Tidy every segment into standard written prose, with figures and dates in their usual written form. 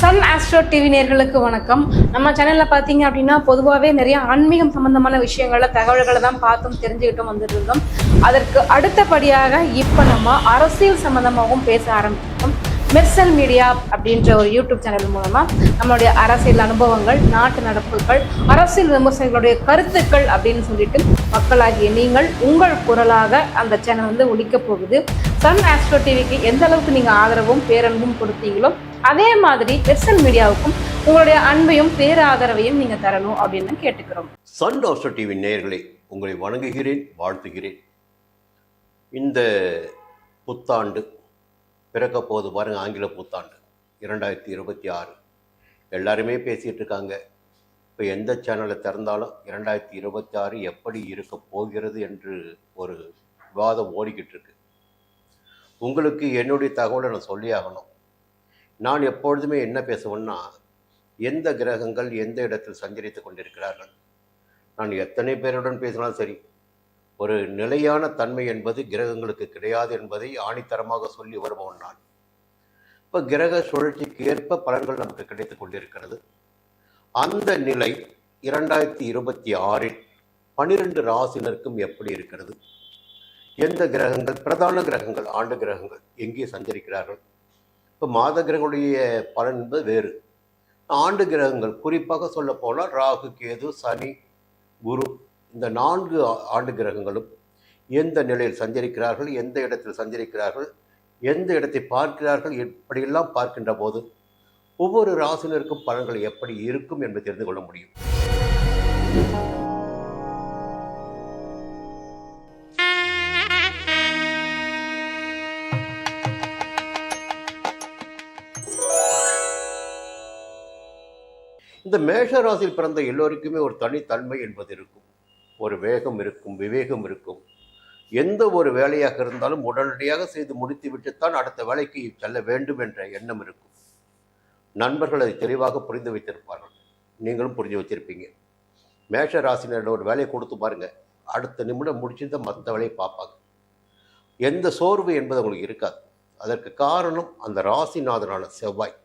Sun astro TV நேயர்களுக்கு வணக்கம். நம்ம சேனல்ல பாத்தீங்க அப்படின்னா பொதுவாகவே நிறைய ஆன்மீகம் சம்பந்தமான விஷயங்கள தகவல்களை தான் பார்த்தும் தெரிஞ்சுக்கிட்டும் வந்துட்டு இருந்தோம். அதற்கு அடுத்தபடியாக இப்ப நம்ம அரசியல் சம்பந்தமாகவும் பேச ஆரம்பிச்சிருக்கோம். மெர்சல் மீடியா அப்படின்ற ஒரு யூடியூப் சேனல் மூலமா நம்மளுடைய அரசியல் அனுபவங்கள், நாட்டு நடப்புகள், அரசியல் விமர்சகர்களுடைய கருத்துக்கள் அப்படின்னு சொல்லிட்டு மக்களாகிய நீங்கள் உங்கள் குரலாக அந்த சேனல் வந்து ஒலிக்க போகுது. சன் ஆஸ்ட்ரோ டிவிக்கு எந்த அளவுக்கு நீங்க ஆதரவும் பேரன்பும் கொடுத்தீங்களோ அதே மாதிரி மெர்சல் மீடியாவுக்கும் உங்களுடைய அன்பையும் பேராதரவையும் நீங்க தரணும் அப்படின்னு கேட்டுக்கிறோம். சன் ஆஸ்ட்ரோ டிவி நேயர்களை உங்களை வணங்குகிறேன், வாழ்த்துகிறேன். இந்த புத்தாண்டு பிறக்க போது பாருங்க, ஆங்கில புத்தாண்டு 2026 எல்லாருமே பேசிகிட்டு இருக்காங்க. இப்போ எந்த சேனலை திறந்தாலும் 2026 எப்படி இருக்க போகிறது என்று ஒரு விவாதம் ஓடிக்கிட்டு இருக்கு. உங்களுக்கு என்னுடைய தகவலை நான் சொல்லி ஆகணும். நான் எப்பொழுதுமே என்ன பேசுவேன்னா, எந்த கிரகங்கள் எந்த இடத்தில் சஞ்சரித்து கொண்டிருக்கிறார்கள். நான் எத்தனை பேருடன் பேசினாலும் சரி, ஒரு நிலையான தன்மை என்பது கிரகங்களுக்கு கிடையாது என்பதை ஆணித்தரமாக சொல்லி வருபவன் நான். இப்போ கிரக சுழற்சிக்கு ஏற்ப பலன்கள் நமக்கு கிடைத்து கொண்டிருக்கிறது. அந்த நிலை 2026 12 ராசினருக்கும் எப்படி இருக்கிறது, எந்த கிரகங்கள் பிரதான கிரகங்கள் ஆண்டு கிரகங்கள் எங்கே சஞ்சரிக்கிறார்கள். இப்போ மாத கிரகங்களுடைய பலன் என்பது வேறு. ஆண்டு கிரகங்கள் குறிப்பாக சொல்ல போனால் ராகு, கேது, சனி, குரு, இந்த 4 ஆண்டு கிரகங்களும் எந்த நிலையில் சஞ்சரிக்கிறார்கள், எந்த இடத்தில் சஞ்சரிக்கிறார்கள், எந்த இடத்தை பார்க்கிறார்கள், எப்படியெல்லாம் பார்க்கின்ற போது ஒவ்வொரு ராசினருக்கும் பலன்கள் எப்படி இருக்கும் என்பதை தெரிந்து கொள்ள முடியும். இந்த மேஷ ராசியில் பிறந்த எல்லோருக்குமே ஒரு தனித்தன்மை என்பது இருக்கும். ஒரு வேகம் இருக்கும், விவேகம் இருக்கும். எந்த ஒரு வேலையாக இருந்தாலும் உடனடியாக செய்து முடித்து விட்டுத்தான் அடுத்த வேலைக்கு செல்ல வேண்டும் என்ற எண்ணம் இருக்கும். நண்பர்கள் அதை தெளிவாக புரிந்து வைத்திருப்பார்கள். நீங்களும் புரிஞ்சு வச்சிருப்பீங்க. மேஷ ராசினரோட ஒரு வேலையை கொடுத்து பாருங்க, அடுத்த நிமிடம் முடிச்சு தான் மற்ற வேலையை பார்ப்பாங்க. எந்த சோர்வு என்பது அவங்களுக்கு இருக்காது. அதற்கு காரணம் அந்த ராசிநாதனான செவ்வாய்.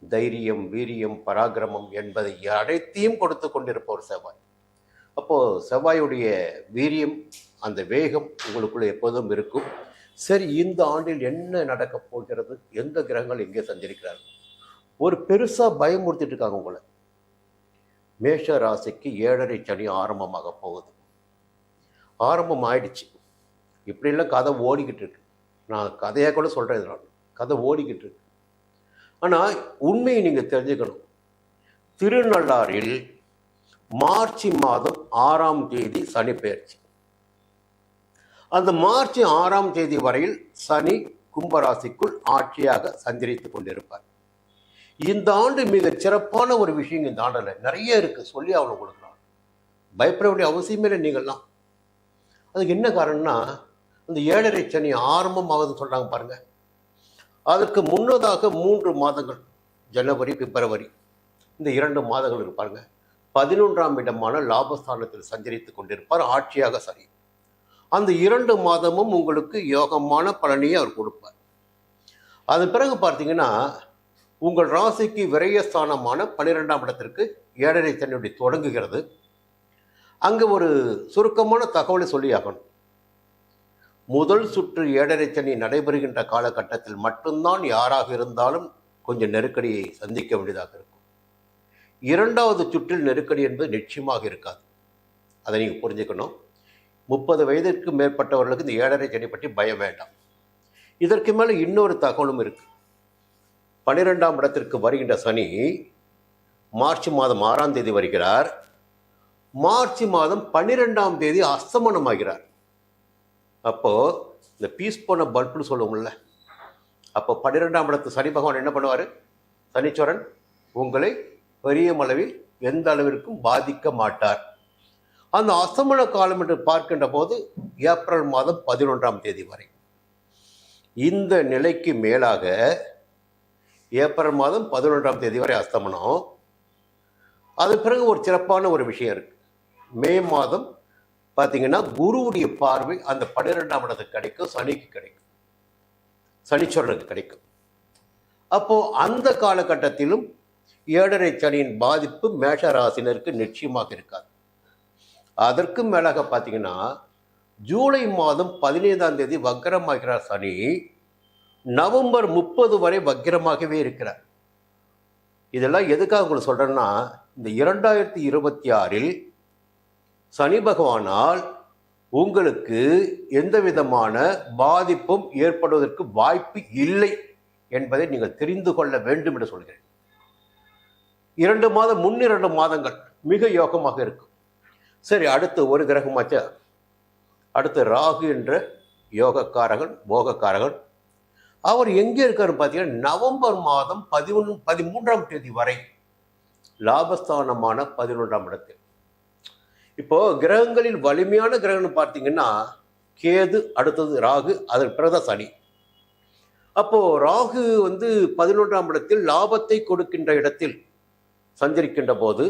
தைரியம், வீரியம், பராக்கிரமம் என்பதை அனைத்தையும் கொடுத்து கொண்டிருப்பவர் செவ்வாய். அப்போது செவ்வாயுடைய வீரியம், அந்த வேகம் உங்களுக்குள்ள எப்போதும் இருக்கும். சரி, இந்த ஆண்டில் என்ன நடக்கப் போகிறது, எந்த கிரகங்கள் எங்கே சஞ்சரிக்கிறார்கள், ஒரு பெருசாக பயமுறுத்திட்டு இருக்காங்க உங்களை. மேஷ ராசிக்கு 7.5 சனி ஆரம்பமாக போகுது. ஆரம்பம் ஆயிடுச்சு. இப்படிலாம் கதை ஓடிக்கிட்டு இருக்கு. நான் கதையாக கூட சொல்கிறேன், நான் கதை ஓடிக்கிட்டு இருக்கு. ஆனால் உண்மையை நீங்கள் தெரிஞ்சுக்கணும். திருநள்ளாறில் மார்ச் மாதம் 6ஆம் தேதி சனி பெயர்ச்சி. அந்த மார்ச் 6ஆம் தேதி வரையில் சனி கும்பராசிக்குள் ஆட்சியாக சஞ்சரித்துக் கொண்டிருப்பார். இந்த ஆண்டு மிக சிறப்பான ஒரு விஷயம் இந்த ஆண்டில் நிறைய இருக்கு, சொல்லி அவனை கொடுக்கலாம். பயப்பட வேண்டிய அவசியமே இல்லை நீங்கள்லாம். அதுக்கு என்ன காரணம்னா, அந்த 7.5 சனி ஆரம்பமாகுதுன்னு சொல்றாங்க பாருங்க. அதற்கு முன்னதாக 3 மாதங்கள், ஜனவரி, பிப்ரவரி, இந்த 2 மாதங்கள் இருப்பாருங்க. 11ஆம் இடமான லாபஸ்தானத்தில் சஞ்சரித்துக் கொண்டிருப்பார் ஆட்சியாக சனி. அந்த 2 மாதமும் உங்களுக்கு யோகமான பலனையே அவர் கொடுப்பார். அதன் பிறகு பார்த்தீங்கன்னா, உங்கள் ராசிக்கு விரயஸ்தானமான 12ஆம் இடத்திற்கு 7.5 சனியுடைய தொடங்குகிறது. அங்கே ஒரு சுருக்கமான தகவலை சொல்லி ஆகணும். முதல் சுற்று 7.5 சனி நடைபெறுகின்ற காலகட்டத்தில் மட்டும்தான் யாராக இருந்தாலும் கொஞ்சம் நெருக்கடியை சந்திக்க வேண்டியதாக இருக்கும். 2வது சுற்றில் நெருக்கடி என்பது நிச்சயமாக இருக்காது. அதை நீங்கள் புரிஞ்சுக்கணும். 30 வயதிற்கு மேற்பட்டவர்களுக்கு இந்த 7.5 சனி பற்றி பயம் வேண்டாம். இதற்கு மேலே இன்னொரு தகவலும் இருக்கு. 12ஆம் இடத்திற்கு வருகின்ற சனி மார்ச் மாதம் 6ஆம் தேதி வருகிறார். மார்ச் மாதம் 12ஆம் தேதி அஸ்தமனமாகிறார். அப்போது இந்த பீஸ் போன பல்புன்னு சொல்லுவோம்ல, அப்போ 12ஆம் இடத்து சனி பகவான் என்ன பண்ணுவார், சனீஸ்வரன் உங்களை பெரிய அளவில் எந்த அளவிற்கும் பாதிக்க மாட்டார். அந்த அஸ்தமன காலம் என்று பார்க்கின்ற போது ஏப்ரல் மாதம் 11ஆம் தேதி வரை. இந்த நிலைக்கு மேலாக ஏப்ரல் மாதம் 11ஆம் தேதி வரை அஸ்தமனம். அது பிறகு ஒரு சிறப்பான ஒரு விஷயம் இருக்கு. மே மாதம் பார்த்தீங்கன்னா குருவுடைய பார்வை அந்த 12ஆம் இடத்துக்கு கிடைக்கும், சனிக்கு கிடைக்கும், சனீஸ்வரனுக்கு கிடைக்கும். அப்போ அந்த காலகட்டத்திலும் 7.5 சனியின் பாதிப்பு மேஷ ராசினருக்கு நிச்சயமாக இருக்காது. அதற்கு மேலாக பார்த்தீங்கன்னா ஜூலை மாதம் 15ஆம் தேதி வக்ரமாகிறார் சனி. நவம்பர் 30 வரை வக்ரமாகவே இருக்கிறார். இதெல்லாம் எதுக்காக உங்களுக்கு சொல்றேன்னா, இந்த 2026இல் சனி பகவானால் உங்களுக்கு எந்த விதமான பாதிப்பும் ஏற்படுவதற்கு வாய்ப்பு இல்லை என்பதை நீங்கள் தெரிந்து கொள்ள வேண்டும் என்று சொல்கிறேன். 2 மாதம், முன் 2 மாதங்கள் மிக யோகமாக இருக்கும். சரி, அடுத்து ஒரு கிரகமாச்சா, அடுத்து ராகு என்ற யோகக்காரகன், போகக்காரகன். அவர் எங்கே இருக்காரு பார்த்தீங்கன்னா, நவம்பர் மாதம் 13ஆம் தேதி வரை லாபஸ்தானமான 11ஆம் இடத்தில். இப்போ கிரகங்களில் வலிமையான கிரகம்னு பார்த்தீங்கன்னா கேது, அடுத்தது ராகு, அதற்கு பிறகுதான் சனி. அப்போ ராகு 11ஆம் இடத்தில் லாபத்தை கொடுக்கின்ற இடத்தில் சஞ்சரிக்கின்ற போது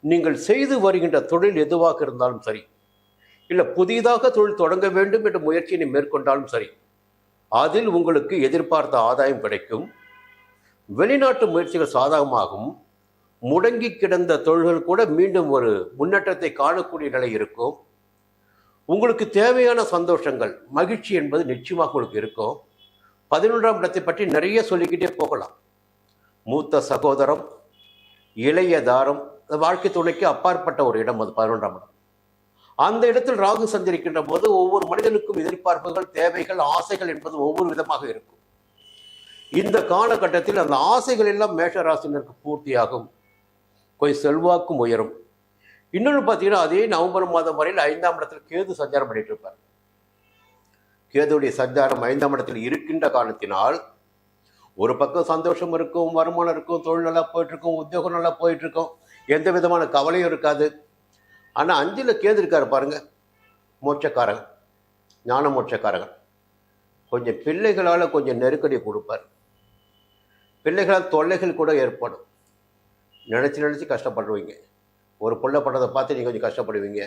நீங்கள் செய்து வருகின்ற தொழில் எதுவாக இருந்தாலும் சரி, இல்லை புதிதாக தொழில் தொடங்க வேண்டும் என்ற முயற்சியை மேற்கொண்டாலும் சரி, அதில் உங்களுக்கு எதிர்பார்த்த ஆதாயம் கிடைக்கும். வெளிநாட்டு முயற்சிகள் சாதகமாகும். முடங்கி கிடந்த தொழில்கள் கூட மீண்டும் ஒரு முன்னேற்றத்தை காணக்கூடிய நிலை இருக்கும். உங்களுக்கு தேவையான சந்தோஷங்கள், மகிழ்ச்சி என்பது நிச்சயமாக உங்களுக்கு இருக்கும். 11ஆம் இடத்தை பற்றி நிறைய சொல்லிக்கிட்டே போகலாம். மூத்த சகோதரம், இளைய தாரம், வாழ்க்கை துணைக்கு அப்பாற்பட்ட ஒரு இடம் அது 11ஆம் இடம். அந்த இடத்தில் ராகு சஞ்சரிக்கின்ற போது ஒவ்வொரு மனிதனுக்கும் எதிர்பார்ப்புகள், தேவைகள், ஆசைகள் என்பது ஒவ்வொரு விதமாக இருக்கும். இந்த காலகட்டத்தில் அந்த ஆசைகள் எல்லாம் மேஷ ராசினருக்கு பூர்த்தியாகும். கொஞ்சம் செல்வாக்கும் உயரும். இன்னொன்று பார்த்தீங்கன்னா, அதே நவம்பர் மாதம் வரையில் 5ஆம் இடத்தில் கேது சஞ்சாரம் பண்ணிட்டு இருப்பார். கேதுடைய சஞ்சாரம் 5ஆம் இடத்தில் இருக்கின்ற காரணத்தினால் ஒரு பக்கம் சந்தோஷம் இருக்கும், வருமானம் இருக்கும், தொழில் நல்லா போயிட்டு இருக்கும், உத்தியோகம் நல்லா போயிட்டு இருக்கும், எந்த விதமான கவலையும் இருக்காது. ஆனால் 5ல் கேது இருக்காரு பாருங்க, மோட்சக்காரகன், ஞான மோட்சக்காரகன். கொஞ்சம் பிள்ளைகளால் கொஞ்சம் நெருக்கடி கொடுப்பார். பிள்ளைகளால் தொல்லைகள் கூட ஏற்படும். நினச்சி கஷ்டப்படுவீங்க. ஒரு பிள்ளை படுறதை பார்த்து நீங்கள் கொஞ்சம் கஷ்டப்படுவீங்க.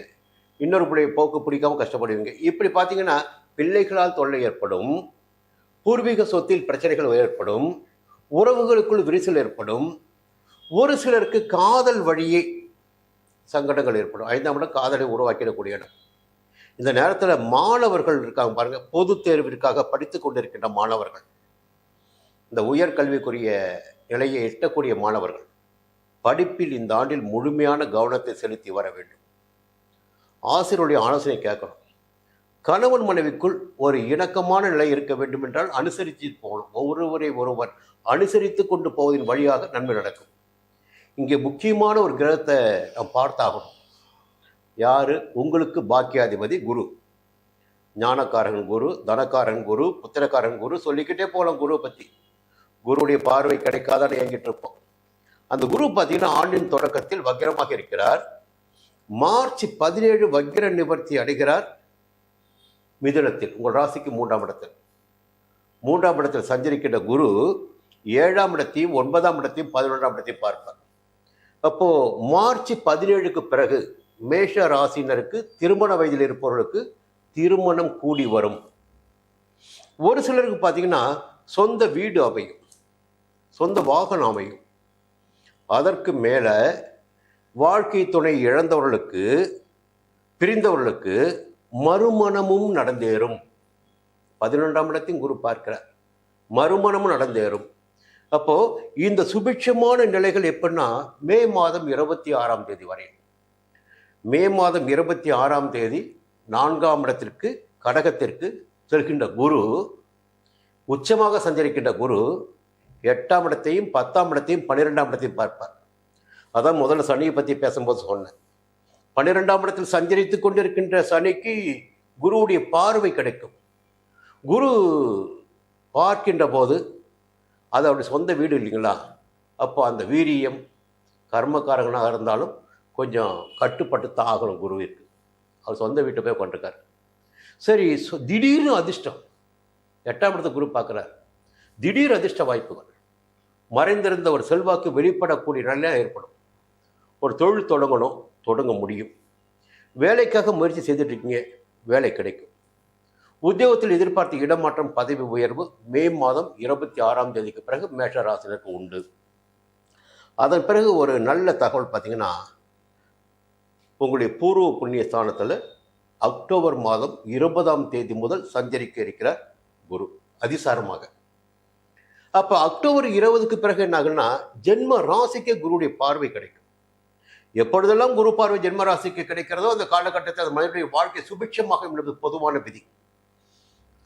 இன்னொரு பிள்ளைய போக்கு பிடிக்காமல் கஷ்டப்படுவீங்க. இப்படி பார்த்தீங்கன்னா பிள்ளைகளால் தொல்லை ஏற்படும். பூர்வீக சொத்தில் பிரச்சனைகள் ஏற்படும். உறவுகளுக்குள் விரிசல் ஏற்படும். ஒரு சிலருக்கு காதல் வழியே சங்கடங்கள் ஏற்படும். 5ஆம் இடம் காதலை உருவாக்கிடக்கூடிய இடம். இந்த நேரத்தில் மாணவர்கள் இருக்காங்க பாருங்க, பொது தேர்விற்காக படித்து கொண்டிருக்கின்ற மாணவர்கள், இந்த உயர்கல்விக்குரிய நிலையை எட்டக்கூடிய மாணவர்கள் படிப்பில் இந்த ஆண்டில் முழுமையான கவனத்தை செலுத்தி வர வேண்டும். ஆசிரியருடைய ஆலோசனை கேட்கணும். கணவன் மனைவிக்குள் ஒரு இணக்கமான நிலை இருக்க வேண்டும் என்றால் அனுசரித்து போகணும். ஒருவரை ஒருவர் அனுசரித்து கொண்டு போவதன் வழியாக நன்மை நடக்கும். இங்கே முக்கியமான ஒரு கிரகத்தை நாம் பார்த்தாகணும். யாரு? உங்களுக்கு பாக்கியாதிபதி குரு. ஞானக்காரன் குரு, தனக்காரன் குரு, புத்திரக்காரன் குரு, சொல்லிக்கிட்டே போகலாம் குருவை பற்றி. குருவுடைய பார்வை கிடைக்காதான்னு இயங்கிட்டு இருப்போம். அந்த குரு பார்த்தீங்கன்னா ஆண்டின் தொடக்கத்தில் வக்கிரமாக இருக்கிறார். மார்ச் 17 வக்கிர நிவர்த்தி அடைகிறார் மிதுனத்தில், உங்கள் ராசிக்கு 3ஆம் இடத்தில். 3ஆம் இடத்தில் சஞ்சரிக்கின்ற குரு 7ஆம் இடத்தையும் 9ஆம் இடத்தையும் 11ஆம் இடத்தையும் பார்ப்பார். அப்போ மார்ச் 17க்கு பிறகு மேஷ ராசினருக்கு திருமண வயதில் இருப்பவர்களுக்கு திருமணம் கூடி வரும். ஒரு சிலருக்கு பார்த்தீங்கன்னா சொந்த வீடு அமையும், சொந்த வாகனம் அமையும். அதற்கு மேலே வாழ்க்கை துணை இழந்தவர்களுக்கு, பிரிந்தவர்களுக்கு மறுமணமும் நடந்தேறும். 11ஆம் இடத்தையும் குரு பார்க்கிறார். மறுமணமும் நடந்தேறும். அப்போ இந்த சுபிட்சமான நிலைகள் எப்படின்னா மே மாதம் 26ஆம் தேதி வரை. மே மாதம் 26ஆம் தேதி 4ஆம் இடத்திற்கு, கடகத்திற்கு செல்கின்ற குரு, உச்சமாக சஞ்சரிக்கின்ற குரு 8ஆம் இடத்தையும் 10ஆம் இடத்தையும் 12ஆம் இடத்தையும் பார்ப்பார். அதான் முதல்ல சனியை பற்றி பேசும்போது சொன்னேன். 12ஆம் இடத்தில் சஞ்சரித்து கொண்டிருக்கின்ற சனிக்கு குருவுடைய பார்வை கிடைக்கும். குரு பார்க்கின்ற போது அது அவருடைய சொந்த வீடு இல்லைங்களா? அப்போ அந்த வீரியம், கர்மக்காரகனாக இருந்தாலும் கொஞ்சம் கட்டுப்பட்டு தான் ஆகணும் குருவிற்கு. அவர் சொந்த வீட்டை போய் கொண்டிருக்கார். சரி, திடீர்னு அதிர்ஷ்டம் 8ஆம் இடத்தை குரு பார்க்குறார். திடீர் அதிர்ஷ்ட வாய்ப்புகள், மறைந்திருந்த ஒரு செல்வாக்கு வெளிப்படக்கூடிய நிலையாக ஏற்படும். ஒரு தொழில் தொடங்கணும், தொடங்க முடியும். வேலைக்காக முயற்சி செய்துட்டு இருக்கீங்க, வேலை கிடைக்கும். உத்தியோகத்தில் எதிர்பார்த்த இடமாற்றம், பதவி உயர்வு மே மாதம் 26ஆம் தேதிக்கு பிறகு மேஷ ராசினருக்கு உண்டு. அதன் பிறகு ஒரு நல்ல தகவல் பார்த்தீங்கன்னா, உங்களுடைய பூர்வ புண்ணிய ஸ்தானத்தில் அக்டோபர் மாதம் 20ஆம் தேதி முதல் சஞ்சரிக்க இருக்கிறார் குரு அதிசாரமாக. அப்போ அக்டோபர் 20க்கு பிறகு என்ன ஆகுன்னா, ஜென்ம ராசிக்கே குருவுடைய பார்வை கிடைக்கும். எப்பொழுதெல்லாம் குரு பார்வை ஜென்ம ராசிக்கு கிடைக்கிறதோ அந்த காலகட்டத்தில் அந்த மனிதனுடைய வாழ்க்கை சுபிட்சமாக என்பது பொதுவான விதி.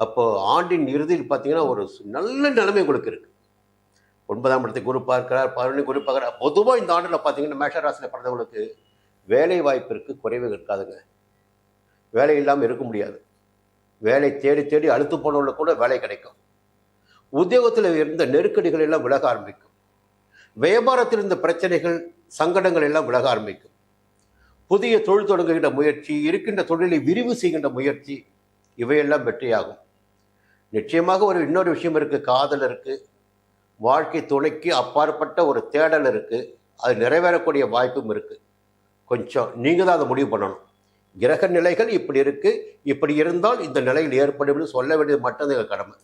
அப்போ ஆண்டின் இறுதியில் பார்த்தீங்கன்னா ஒரு நல்ல நிலைமை உங்களுக்கு இருக்கு. 9ஆம் இடத்தை குரு பார்க்கிறார், 11 குரு பார்க்கிறார். பொதுவாக இந்த ஆண்டில் பார்த்தீங்கன்னா மேஷராசியில் பிறந்தவங்களுக்கு வேலை வாய்ப்பிற்கு குறைவு இருக்காதுங்க. வேலை இல்லாமல் இருக்க முடியாது. வேலை தேடி தேடி அழுத்து போனவங்களுக்கு கூட வேலை கிடைக்கும். உத்தியோகத்தில் இருந்த நெருக்கடிகள் எல்லாம் விலக ஆரம்பிக்கும். வியாபாரத்தில் இருந்த பிரச்சனைகள், சங்கடங்கள் எல்லாம் விலக ஆரம்பிக்கும். புதிய தொழில் தொடங்குகின்ற முயற்சி, இருக்கின்ற தொழிலை விரிவு செய்கின்ற முயற்சி, இவையெல்லாம் வெற்றியாகும். நிச்சயமாக இன்னொரு விஷயம் இருக்கு. காதல் இருக்கு, வாழ்க்கை துணைக்கு அப்பாற்பட்ட ஒரு தேடல் இருக்கு. அது நிறைவேறக்கூடிய வாய்ப்பும் இருக்கு. கொஞ்சம் நீங்க தான் அதை முடிவு பண்ணணும். கிரக நிலைகள் இப்படி இருக்கு, இப்படி இருந்தால் இந்த நிலையில் ஏற்படும் சொல்ல வேண்டியது மட்டும் எங்கள் கடமை.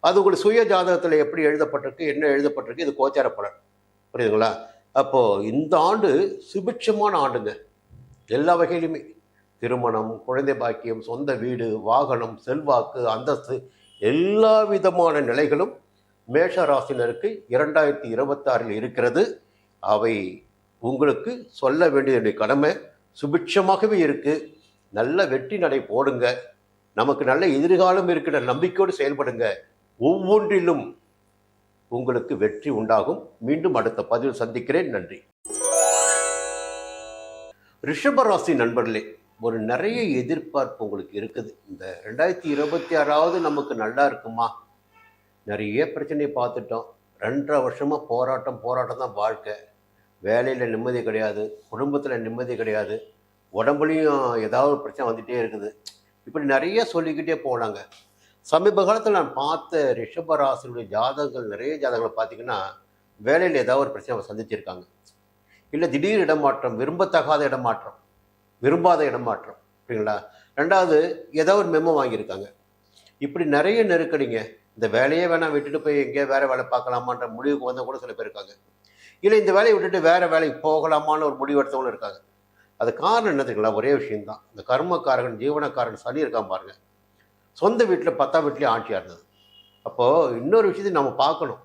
அது உங்களுக்கு சுய ஜாதகத்தில் எப்படி எழுதப்பட்டிருக்கு, என்ன எழுதப்பட்டிருக்கு, இது கோச்சார பலன். புரியுதுங்களா? அப்போ இந்த ஆண்டு சுபிட்சமான ஆண்டுங்க. எல்லா வகையிலுமே திருமணம், குழந்தை பாக்கியம், சொந்த வீடு, வாகனம், செல்வாக்கு, அந்தஸ்து, எல்லா விதமான நிலைகளும் மேஷ ராசினருக்கு 2026 இருக்கிறது. அவை உங்களுக்கு சொல்ல வேண்டிய கடமை. சுபிட்சமாகவே இருக்கு. நல்ல வெற்றி நடை போடுங்க. நமக்கு நல்ல எதிர்காலம் இருக்கிற நம்பிக்கையோடு செயல்படுங்க. ஒவ்வொன்றிலும் உங்களுக்கு வெற்றி உண்டாகும். மீண்டும் அடுத்த பதிவில் சந்திக்கிறேன். நன்றி. ரிஷபராசி நண்பர்களே, ஒரு நிறைய எதிர்பார்ப்பு உங்களுக்கு இருக்குது. இந்த 2026 நமக்கு நல்லா இருக்குமா? நிறைய பிரச்சனையை பார்த்துட்டோம். 2.5 வருஷமாக போராட்டம் தான் வாழ்க்கை. வேலையில் நிம்மதி கிடையாது, குடும்பத்தில் நிம்மதி கிடையாது, உடம்புலையும் ஏதாவது ஒரு பிரச்சனை வந்துகிட்டே இருக்குது. இப்படி நிறைய சொல்லிக்கிட்டே போனாங்க. சமீப காலத்தில் நான் பார்த்த ரிஷபராசினுடைய ஜாதகங்கள், நிறைய ஜாதகங்களை பார்த்தீங்கன்னா வேலையில் ஏதாவது ஒரு பிரச்சனை சந்திச்சிருக்காங்க. இல்லை திடீர் இடமாற்றம், விரும்பத்தகாத இடமாற்றம், விரும்பாத இடமாற்றம், சரிங்களா? 2வது ஏதாவது ஒரு மெமோ வாங்கியிருக்காங்க. இப்படி நிறைய நெருக்கடிங்க. இந்த வேலையே வேணாம், விட்டுட்டு போய் எங்கேயோ வேறு வேலை பார்க்கலாமான்ற முடிவுக்கு வந்தால் கூட சில பேர் இருக்காங்க. இல்லை இந்த வேலையை விட்டுட்டு வேறு வேலைக்கு போகலாமான்னு ஒரு முடிவு எடுத்தவங்களும் இருக்காங்க. அது காரணம் என்ன தெரியுங்களா? ஒரே விஷயம்தான். இந்த கர்மக்காரகன், ஜீவனக்காரன் சனி இருக்கான் பாருங்க. சொந்த வீட்டில் 10ஆம் வீட்லேயும் ஆட்சியாக இருந்தது. அப்போது இன்னொரு விஷயத்தையும் நம்ம பார்க்கணும்.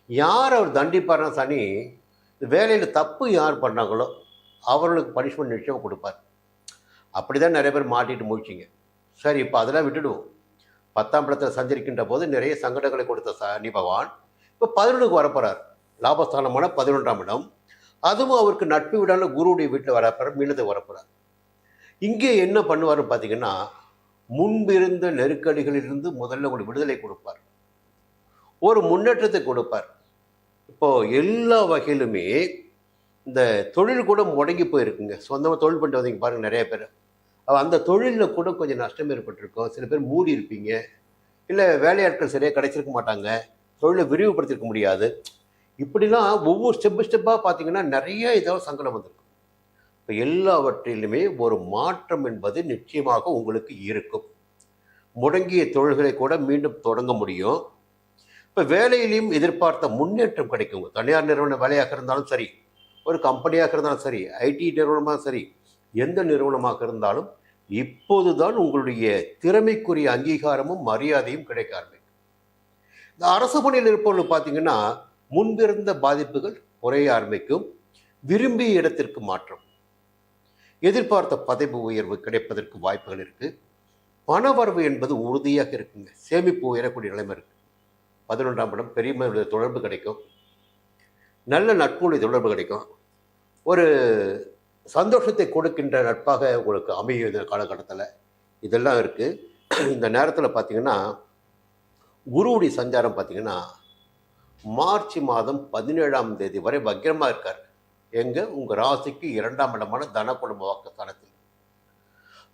யார் அவர் தண்டிப்பார்னா சனி, வேலையில் தப்பு யார் பண்ணாங்களோ அவர்களுக்கு பனிஷ்மெண்ட் நிச்சயம் கொடுப்பார். அப்படி தான் நிறைய பேர் மாட்டிட்டு முடிச்சிங்க. சரி, இப்போ அதெல்லாம் விட்டுடுவோம். 10ஆம் இடத்தில் சஞ்சரிக்கின்ற போது நிறைய சங்கடங்களை கொடுத்த சனி பகவான் இப்போ 11க்கு வரப்போகிறார். லாபஸ்தானமான 11ஆம் இடம். அதுவும் அவருக்கு நட்பு விடான குருவுடைய வீட்டில் வரப்போகிறார், மீனத்துக்கு வரப்போகிறார். இங்கே என்ன பண்ணுவார்னு பார்த்தீங்கன்னா, முன்பிருந்த நெருக்கடிகளிலிருந்து முதல்ல உங்களுக்கு விடுதலை கொடுப்பார், ஒரு முன்னேற்றத்தை கொடுப்பார். இப்போது எல்லா வகையிலுமே இந்த தொழில் கூட முடங்கி போயிருக்குங்க. சொந்தமாக தொழில் பண்ணிட்டு வந்தீங்க பாருங்கள் நிறைய பேர். அந்த தொழிலில் கூட கொஞ்சம் நஷ்டம் ஏற்பட்டிருக்கும். சில பேர் மூடி இருப்பீங்க, இல்லை வேலையாட்கள் சரியாக கிடைச்சிருக்க மாட்டாங்க, தொழிலை விரிவுபடுத்திருக்க முடியாது. இப்படிலாம் ஒவ்வொரு ஸ்டெப்பாக பார்த்தீங்கன்னா நிறைய ஏதாவது சங்கடம் வந்திருக்கும். இப்போ எல்லாவற்றிலுமே ஒரு மாற்றம் என்பது நிச்சயமாக உங்களுக்கு இருக்கும். முடங்கிய தொழில்களை கூட மீண்டும் தொடங்க முடியும். இப்போ வேலையிலையும் எதிர்பார்த்த முன்னேற்றம் கிடைக்கும். தனியார் நிறுவன வேலையாக இருந்தாலும் சரி, ஒரு கம்பெனியாக இருந்தாலும் சரி, ஐடி நிறுவனமாக சரி, எந்த நிறுவனமாக இருந்தாலும் இப்போது தான் உங்களுடைய திறமைக்குரிய அங்கீகாரமும் மரியாதையும் கிடைக்க ஆரம்பிக்கும். இந்த அரசு பணியில் இருப்பவர்கள் பார்த்தீங்கன்னா முன்பிருந்த பாதிப்புகள் குறைய ஆரம்பிக்கும். விரும்பிய இடத்திற்கு மாற்றம், எதிர்பார்த்த பதவி உயர்வு கிடைப்பதற்கு வாய்ப்புகள் இருக்கு. பணவரவு என்பது உறுதியாக இருக்குங்க. சேமிப்பு உயரக்கூடிய நிலைமை இருக்கு. 11ஆம் இடம் பெரியவர்களுடைய தொடர்பு கிடைக்கும். நல்ல நட்புடைய தொடர்பு கிடைக்கும். ஒரு சந்தோஷத்தை கொடுக்கின்ற நட்பாக உங்களுக்கு அமையும் இந்த காலகட்டத்தில். இதெல்லாம் இருக்குது. இந்த நேரத்தில் பார்த்தீங்கன்னா குருவுடைய சஞ்சாரம் பார்த்தீங்கன்னா மார்ச் மாதம் 17ஆம் தேதி வரை வக்கிரமாக இருக்கார். எங்கே? உங்கள் ராசிக்கு 2ஆம் இடமான தன குடும்ப வாக்குஸ்தானத்தில்.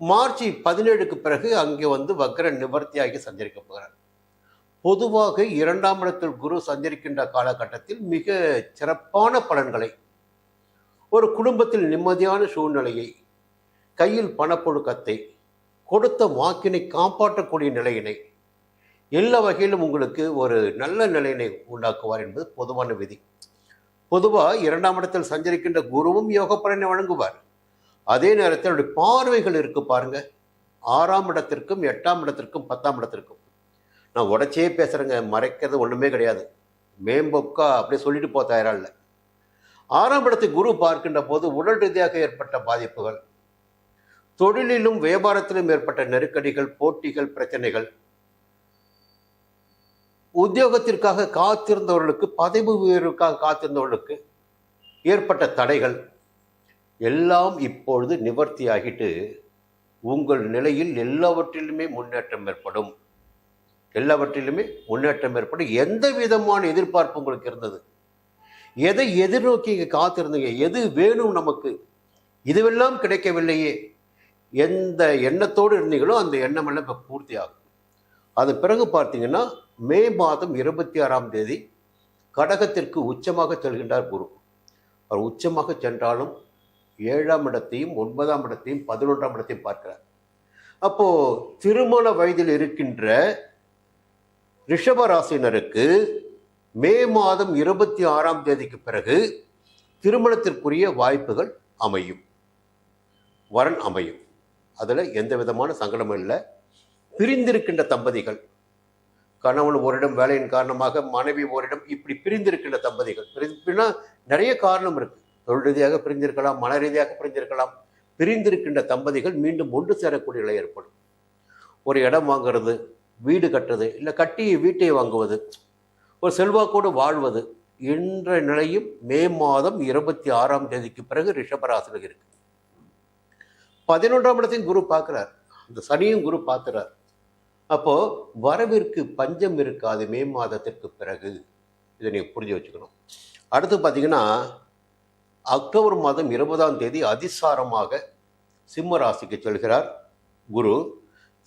மார்ச் 17க்கு பிறகு அங்கே வக்கிர நிவர்த்தியாகி சஞ்சரிக்க போகிறார். பொதுவாக 2ஆம் இடத்தில் குரு சஞ்சரிக்கின்ற காலகட்டத்தில் மிக சிறப்பான பலன்களை, ஒரு குடும்பத்தில் நிம்மதியான சூழ்நிலையை, கையில் பணப்புழக்கத்தை, கொடுத்த வாக்கினை காப்பாற்றக்கூடிய நிலையினை எல்லா வகையிலும் உங்களுக்கு ஒரு நல்ல நிலையினை உண்டாக்குவார் என்பது பொதுவான விதி. பொதுவாக 2ஆம் இடத்தில் சஞ்சரிக்கின்ற குருவும் யோக பலனை வழங்குவார். அதே நேரத்தில் அவருடைய பார்வைகள் இருக்கு பாருங்க, 6ஆம் இடத்திற்கும் 8ஆம் இடத்திற்கும் 10ஆம் இடத்திற்கும். நான் உடச்சே பேசுகிறேங்க, மறைக்கிறது ஒன்றுமே கிடையாது. மேம்போக்கா அப்படியே சொல்லிட்டு போக தயாரா இல்லை. 6ஆம் இடத்தை குரு பார்க்கின்ற போது உடல் ரீதியாக ஏற்பட்ட பாதிப்புகள், தொழிலிலும் வியாபாரத்திலும் ஏற்பட்ட நெருக்கடிகள், போட்டிகள், பிரச்சனைகள், உத்தியோகத்திற்காக காத்திருந்தவர்களுக்கு, பதவி உயர்வுக்காக காத்திருந்தவர்களுக்கு ஏற்பட்ட தடைகள் எல்லாம் இப்பொழுது நிவர்த்தியாகிட்டு உங்கள் நிலையில் எல்லாவற்றிலுமே முன்னேற்றம் ஏற்படும். எல்லாவற்றிலுமே முன்னேற்றம் ஏற்படும். எந்த விதமான எதிர்பார்ப்பு உங்களுக்கு இருந்தது, எதை எதிர்நோக்கி காத்திருந்தீங்க, எது வேணும் நமக்கு, இதுவெல்லாம் கிடைக்கவில்லையே, எந்த எண்ணத்தோடு இருந்தீங்களோ அந்த எண்ணமெல்லாம் இப்போ பூர்த்தி ஆகும். அது பிறகு பார்த்தீங்கன்னா மே மாதம் 26ஆம் தேதி கடகத்திற்கு உச்சமாக செல்கின்றார் குரு. அவர் உச்சமாக சென்றாலும் 7ஆம் இடத்தையும் 9ஆம் இடத்தையும் 11ஆம் இடத்தையும் பார்க்கிறார். அப்போ திருமண வயதில் இருக்கின்ற ரிஷப ராசினருக்கு மே மாதம் 26ஆம் தேதிக்கு பிறகு திருமணத்திற்குரிய வாய்ப்புகள் அமையும், வரன் அமையும். அதில் எந்த விதமான சங்கடமும் இல்லை. பிரிந்திருக்கின்ற தம்பதிகள், கணவன் ஓரிடம் வேலையின் காரணமாக மனைவி ஓரிடம், இப்படி பிரிந்திருக்கின்ற தம்பதிகள், பிரிந்துனா நிறைய காரணம் இருக்கு. தொழில் ரீதியாக பிரிந்திருக்கலாம், மன ரீதியாக பிரிந்திருக்கலாம். பிரிந்திருக்கின்ற தம்பதிகள் மீண்டும் ஒன்று சேரக்கூடிய நிலை ஏற்படும். ஒரு இடம் வாங்குறது, வீடு கட்டுறது, இல்லை கட்டி வீட்டை வாங்குவது, ஒரு செல்வாக்கோடு வாழ்வது என்ற நிலையும் மே மாதம் 26ஆம் தேதிக்கு பிறகு ரிஷபராசியில் இருக்கு. 11ஆம் இடத்தையும் குரு பார்க்கிறார், அந்த சனியும் குரு பார்க்கிறார். அப்போ வரவிற்கு பஞ்சம் இருக்காது மே மாதத்திற்கு பிறகு. இதை நீங்கள் புரிஞ்சு வச்சுக்கணும். அடுத்து பார்த்தீங்கன்னா அக்டோபர் மாதம் 20ஆம் தேதி அதிசாரமாக சிம்ம ராசிக்கு செல்கிறார் குரு.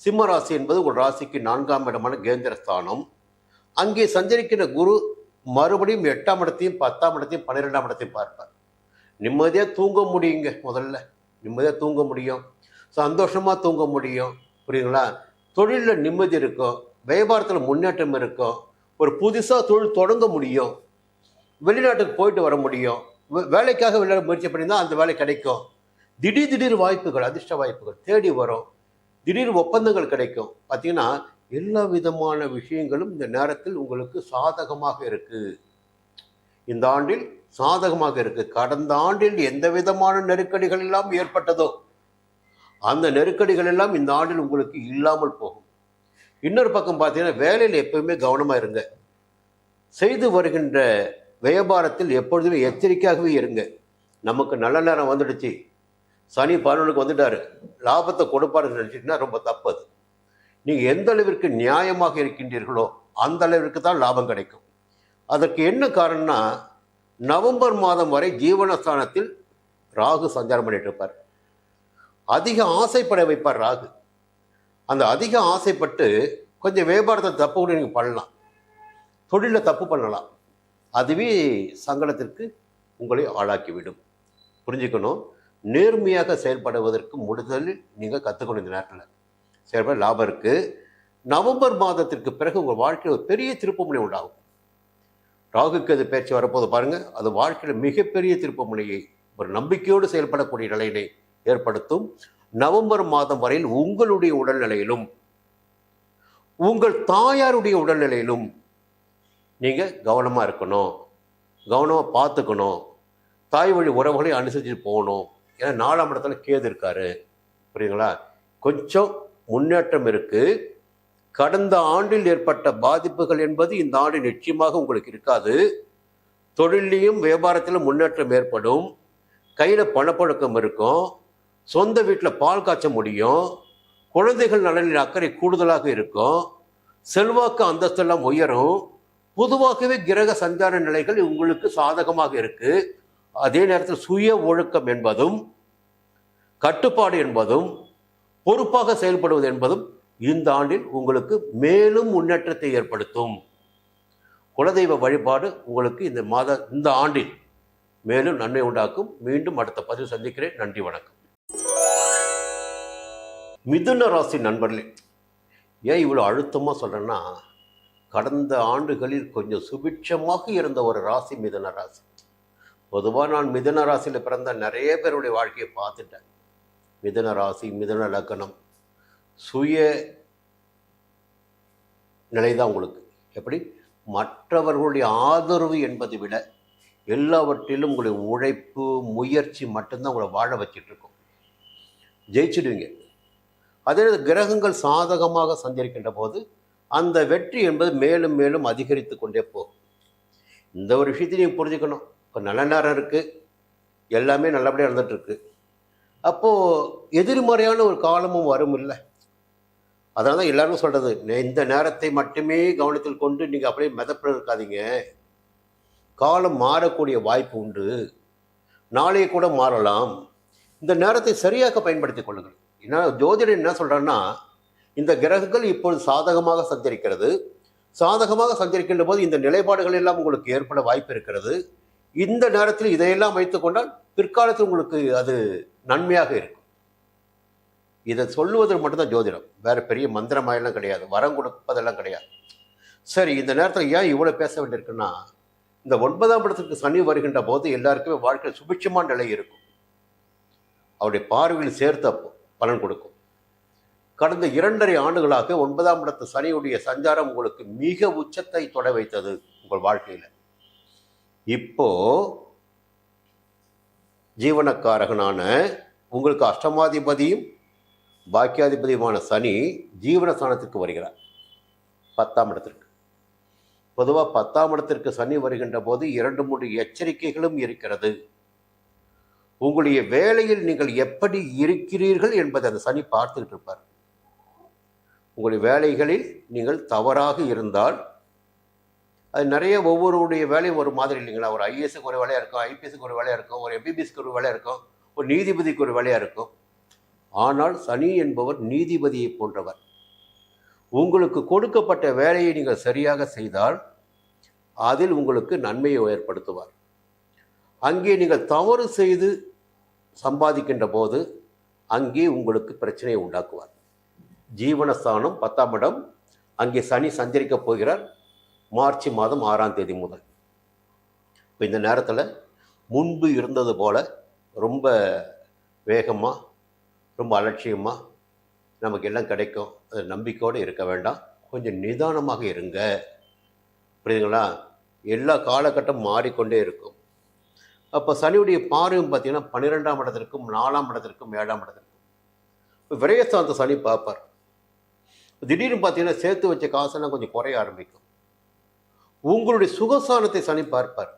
சிம்ம ராசி என்பது ஒரு ராசிக்கு 4ஆம் இடமான கேந்திரஸ்தானம். அங்கே சஞ்சரிக்கின்ற குரு மறுபடியும் 8ஆம் இடத்தையும் 10ஆம் இடத்தையும் 12ஆம் இடத்தையும் பார்ப்பார். நிம்மதியாக தூங்க முடியுங்க, முதல்ல நிம்மதியாக தூங்க முடியும், சந்தோஷமாக தூங்க முடியும். புரியுங்களா? தொழிலில் நிம்மதி இருக்கும், வியாபாரத்தில் முன்னேற்றம் இருக்கும், ஒரு புதுசாக தொழில் தொடங்க முடியும், வெளிநாட்டுக்கு போயிட்டு வர முடியும், வேலைக்காக வெளிநாடு முயற்சி பண்ணியிருந்தால் அந்த வேலை கிடைக்கும். திடீர் வாய்ப்புகள், அதிர்ஷ்ட வாய்ப்புகள் தேடி வரும், திடீர் ஒப்பந்தங்கள் கிடைக்கும். பார்த்தீங்கன்னா எல்லா விதமான விஷயங்களும் இந்த நேரத்தில் உங்களுக்கு சாதகமாக இருக்குது. இந்த ஆண்டில் சாதகமாக இருக்குது. கடந்த ஆண்டில் எந்த விதமான நெருக்கடிகள் எல்லாம் ஏற்பட்டதோ அந்த நெருக்கடிகள் எல்லாம் இந்த ஆண்டில் உங்களுக்கு இல்லாமல் போகும். இன்னொரு பக்கம் பார்த்தீங்கன்னா வேலையில் எப்பவுமே கவனமாக இருங்க. செய்து வருகின்ற வியாபாரத்தில் எப்பொழுதுமே எச்சரிக்கையாகவே இருங்க. நமக்கு நல்ல நேரம் வந்துடுச்சு, சனி 11க்கு வந்துட்டாரு, லாபத்தை கொடுப்பாருன்னு நினச்சிட்டுனா ரொம்ப தப்பது. நீங்கள் எந்த அளவிற்கு நியாயமாக இருக்கின்றீர்களோ அந்த அளவிற்கு தான் லாபம் கிடைக்கும். அதற்கு என்ன காரணம்னா, நவம்பர் மாதம் வரை ஜீவனஸ்தானத்தில் ராகு சஞ்சாரம் பண்ணிட்டு இருப்பார். அதிக ஆசைப்பட வைப்பார் ராகு. அந்த அதிக ஆசைப்பட்டு கொஞ்சம் வியாபாரத்தை தப்பு கூட நீங்கள் பண்ணலாம், தொழிலில் தப்பு பண்ணலாம். அதுவே சங்கடத்திற்கு உங்களை ஆளாக்கிவிடும். புரிஞ்சுக்கணும். நேர்மையாக செயல்படுவதற்கு முதலில் நீங்கள் கற்றுக்கணும். இந்த நேரத்தில் செயல்பட லாபம் இருக்குது. நவம்பர் மாதத்திற்கு பிறகு உங்கள் வாழ்க்கையில் ஒரு பெரிய திருப்புமுனை உண்டாகும். ராகுக்கு அது பேச்சு வரப்போது பாருங்கள், அது வாழ்க்கையில் மிகப்பெரிய திருப்புமுனையை, ஒரு நம்பிக்கையோடு செயல்படக்கூடிய நிலையினை ஏற்படுத்தும். நவம்பர் மாதம் வரையில் உங்களுடைய உடல்நிலையிலும் உங்கள் தாயாருடைய உடல்நிலையிலும் நீங்கள் கவனமாக இருக்கணும், கவனமாக பார்த்துக்கணும். தாய் வழி உறவுகளை அனுசரித்து போகணும். ஏன்னா 4ஆம் இடத்துல கேது இருக்காரு. புரியுங்களா? கொஞ்சம் முன்னேற்றம் இருக்குது. கடந்த ஆண்டில் ஏற்பட்ட பாதிப்புகள் என்பது இந்த ஆண்டு நிச்சயமாக உங்களுக்கு இருக்காது. தொழிலையும் வியாபாரத்திலும் முன்னேற்றம் ஏற்படும். கையில் பணப்பழக்கம் இருக்கும். சொந்த வீட்டில் பால் காய்ச்ச முடியும். குழந்தைகள் நலனில் அக்கறை கூடுதலாக இருக்கும். செல்வாக்கு அந்தஸ்தெல்லாம் உயரும். பொதுவாகவே கிரக சஞ்சார நிலைகள் உங்களுக்கு சாதகமாக இருக்கு. அதே நேரத்தில் சுய ஒழுக்கம் என்பதும் கட்டுப்பாடு என்பதும் பொறுப்பாக செயல்படுவது என்பதும் இந்த ஆண்டில் உங்களுக்கு மேலும் முன்னேற்றத்தை ஏற்படுத்தும். குலதெய்வ வழிபாடு உங்களுக்கு இந்த ஆண்டில் மேலும் நன்மை உண்டாக்கும். மீண்டும் அடுத்த பதிவு சந்திக்கிறேன். நன்றி, வணக்கம். மிதுன ராசி நண்பர்களே, ஏன் இவ்வளோ அழுத்தமாக சொல்கிறேன்னா, கடந்த ஆண்டுகளில் கொஞ்சம் சுபிட்சமாக இருந்த ஒரு ராசி மிதுன ராசி. பொதுவாக நான் மிதுன ராசியில் பிறந்த நிறைய பேருடைய வாழ்க்கையை பார்த்துட்டேன். மிதுன ராசி, மிதுன லக்னம், சுய நிலைதான் உங்களுக்கு. எப்படி? மற்றவர்களுடைய ஆதரவு என்பதை விட எல்லாவற்றிலும் உங்களுடைய உழைப்பு, முயற்சி மட்டும்தான் உங்களை வாழ வச்சிட்ருக்கோம். ஜெயிச்சிடுவீங்க. அதே கிரகங்கள் சாதகமாக சஞ்சரிக்கின்ற போது அந்த வெற்றி என்பது மேலும் மேலும் அதிகரித்து கொண்டே போகும். இந்த ஒரு விஷயத்தையும் நீங்கள் புரிஞ்சுக்கணும். இப்போ நல்ல நேரம் இருக்குது, எல்லாமே நல்லபடியாக இருந்துகிட்ருக்கு. அப்போது எதிர்மறையான ஒரு காலமும் வரும் இல்லை. அதனால தான் எல்லாரும் சொல்கிறது, இந்த நேரத்தை மட்டுமே கவனத்தில் கொண்டு நீங்கள் அப்படியே மிதப்பில் இருக்காதீங்க. காலம் மாறக்கூடிய வாய்ப்பு உண்டு, நாளையே கூட மாறலாம். இந்த நேரத்தை சரியாக பயன்படுத்திக் கொள்ளுங்கள். ஏன்னா ஜோதிடர் என்ன சொல்கிறான்னா, இந்த கிரகங்கள் இப்பொழுது சாதகமாக சஞ்சரிக்கிறது. சாதகமாக சஞ்சரிக்கின்ற போது இந்த நிலைப்பாடுகள் எல்லாம் உங்களுக்கு ஏற்பட வாய்ப்பு இருக்கிறது. இந்த நேரத்தில் இதையெல்லாம் வைத்துக்கொண்டால் பிற்காலத்தில் உங்களுக்கு அது நன்மையாக இருக்கும். இதை சொல்லுவது மட்டும்தான் ஜோதிடம், வேறு பெரிய மந்திரமாயெல்லாம் கிடையாது, வரம் கொடுப்பதெல்லாம் கிடையாது. சரி, இந்த நேரத்தில் ஏன் இவ்வளோ பேச வேண்டியிருக்குன்னா, இந்த 9ஆம் இடத்துக்கு சனி வருகின்ற போது எல்லாருக்குமே வாழ்க்கையில் சுபிட்சமான நிலை இருக்கும். அவருடைய பார்வையில் சேர்த்து அப்போ பலன் கொடுக்கும். கடந்த 2.5 ஆண்டுகளாக 9ஆம் இடத்து சனியுடைய சஞ்சாரம் உங்களுக்கு மிக உச்சத்தை தொட வைத்தது உங்கள் வாழ்க்கையில். இப்போ ஜீவனக்காரகனான உங்களுக்கு அஷ்டமாதிபதியும் பாக்கியாதிபதியுமான சனி ஜீவனஸ்தானத்திற்கு வருகிறார், 10ஆம் இடத்திற்கு. பொதுவாக 10ஆம் இடத்திற்கு சனி வருகின்ற போது 2-3 எச்சரிக்கைகளும் இருக்கிறது. உங்களுடைய வேலையில் நீங்கள் எப்படி இருக்கிறீர்கள் என்பதை அந்த சனி பார்த்துக்கிட்டு இருப்பார். உங்களுடைய வேலைகளில் நீங்கள் தவறாக இருந்தால், அது நிறைய ஒவ்வொருடைய வேலையும் ஒரு மாதிரி இல்லைங்களா. ஒரு ஐஏஎஸ்க்கு ஒரு வேலையாக இருக்கும், ஐபிஎஸ்க்கு ஒரு வேலையாக இருக்கும், ஒரு எம்பிபிஎஸ்க்கு ஒரு வேலையாக இருக்கும், ஒரு நீதிபதிக்கு ஒரு வேலையாக இருக்கும். ஆனால் சனி என்பவர் நீதிபதியை போன்றவர். உங்களுக்கு கொடுக்கப்பட்ட வேலையை நீங்கள் சரியாக செய்தால் அதில் உங்களுக்கு நன்மையை ஏற்படுத்துவார். அங்கே நீங்கள் தவறு செய்து சம்பாதிக்கின்ற போது அங்கே உங்களுக்கு பிரச்சனையை உண்டாக்குவார். ஜீவனஸ்தானம் 10ஆம் இடம், அங்கே சனி சஞ்சரிக்கப் போகிறார் மார்ச் மாதம் 6ஆம் தேதி முதல். இப்போ இந்த நேரத்தில் முன்பு இருந்தது போல் ரொம்ப வேகமாக, ரொம்ப அலட்சியமாக நமக்கு எல்லாம் கிடைக்கும் அது நம்பிக்கையோடு இருக்க வேண்டாம். கொஞ்சம் நிதானமாக இருங்க. புரியுதுங்களா? எல்லா காலகட்டம் மாறிக்கொண்டே இருக்கும். அப்போ சனியுடைய பார்வையும் பார்த்தீங்கன்னா 12ஆம் இடத்திற்கும் 4ஆம் இடத்திற்கும் 7ஆம் இடத்திற்கும் இப்போ விரயஸ்தானத்தை சனி பார்ப்பார். திடீர்னு பார்த்தீங்கன்னா சேர்த்து வச்ச காசெல்லாம் கொஞ்சம் குறைய ஆரம்பிக்கும். உங்களுடைய சுகஸ்தானத்தை சனி பார்ப்பார்.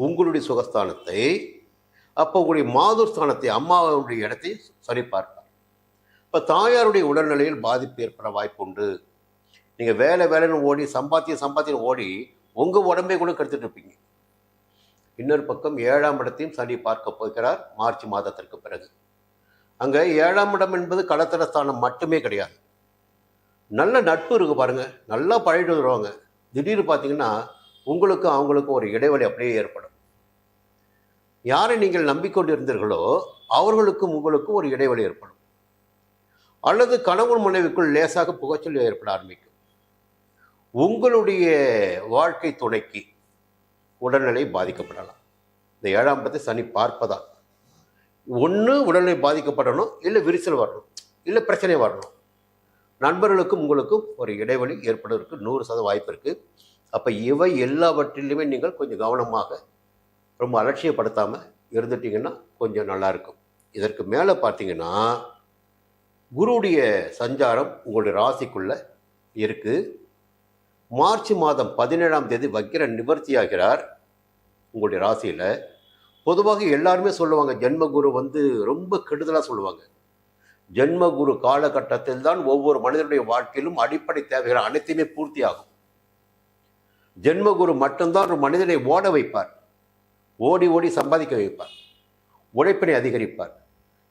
உங்களுடைய சுகஸ்தானத்தை, அப்போ உங்களுடைய மாதுர் ஸ்தானத்தை, அம்மாவுடைய இடத்தை சனி பார்ப்பார். இப்போ தாயாருடைய உடல்நிலையில் பாதிப்பு ஏற்பட வாய்ப்பு உண்டு. நீங்கள் வேலைன்னு ஓடி சம்பாத்தியம் ஓடி உங்கள் உடம்பை கூட கெடுத்துட்டு இருப்பீங்க. இன்னொரு பக்கம் 7ஆம் இடத்தையும் சனி பார்க்க போகிறார் மார்ச் மாதத்திற்கு பிறகு. அங்கே 7ஆம் இடம் என்பது கடத்தரஸ்தானம் மட்டுமே கிடையாது. நல்ல நட்பு இருக்குது பாருங்கள், நல்லா பழகிட்டு வருவாங்க. திடீர்னு பார்த்தீங்கன்னா உங்களுக்கும் அவங்களுக்கும் ஒரு இடைவெளி அப்படியே ஏற்படும். யாரை நீங்கள் நம்பிக்கொண்டு இருந்தீர்களோ அவர்களுக்கும் உங்களுக்கும் ஒரு இடைவெளி ஏற்படும். அல்லது கணவன் மனைவிக்குள் லேசாக புகைச்சல் ஏற்பட ஆரம்பிக்கும். உங்களுடைய வாழ்க்கை துணைக்கு உடல்நிலை பாதிக்கப்படலாம். இந்த 7ஆம் இடத்தை சனி பார்ப்பதால் ஒன்று உடல்நிலை பாதிக்கப்படணும், இல்லை விரிசல் வரணும், இல்லை பிரச்சனை வரணும். நண்பர்களுக்கும் உங்களுக்கும் ஒரு இடைவெளி ஏற்படுவதற்கு 100% வாய்ப்பு இருக்குது. அப்போ இவை எல்லாவற்றிலுமே நீங்கள் கொஞ்சம் கவனமாக, ரொம்ப அலட்சியப்படுத்தாமல் இருந்துட்டிங்கன்னா கொஞ்சம் நல்லாயிருக்கும். இதற்கு மேலே பார்த்தீங்கன்னா குருவுடைய சஞ்சாரம் உங்களுடைய ராசிக்குள்ளே இருக்குது. மார்ச் மாதம் 17ஆம் தேதி வக்கிர நிவர்த்தியாகிறார் உங்களுடைய ராசியில். பொதுவாக எல்லாருமே சொல்லுவாங்க, ஜென்மகுரு ரொம்ப கெடுதலாக சொல்லுவாங்க. ஜென்மகுரு காலகட்டத்தில் தான் ஒவ்வொரு மனிதனுடைய வாழ்க்கையிலும் அடிப்படை தேவைகள் அனைத்தையுமே பூர்த்தி ஆகும். ஜென்மகுரு மட்டும்தான் ஒரு மனிதனை ஓட வைப்பார், ஓடி ஓடி சம்பாதிக்க வைப்பார், உழைப்பினை அதிகரிப்பார்.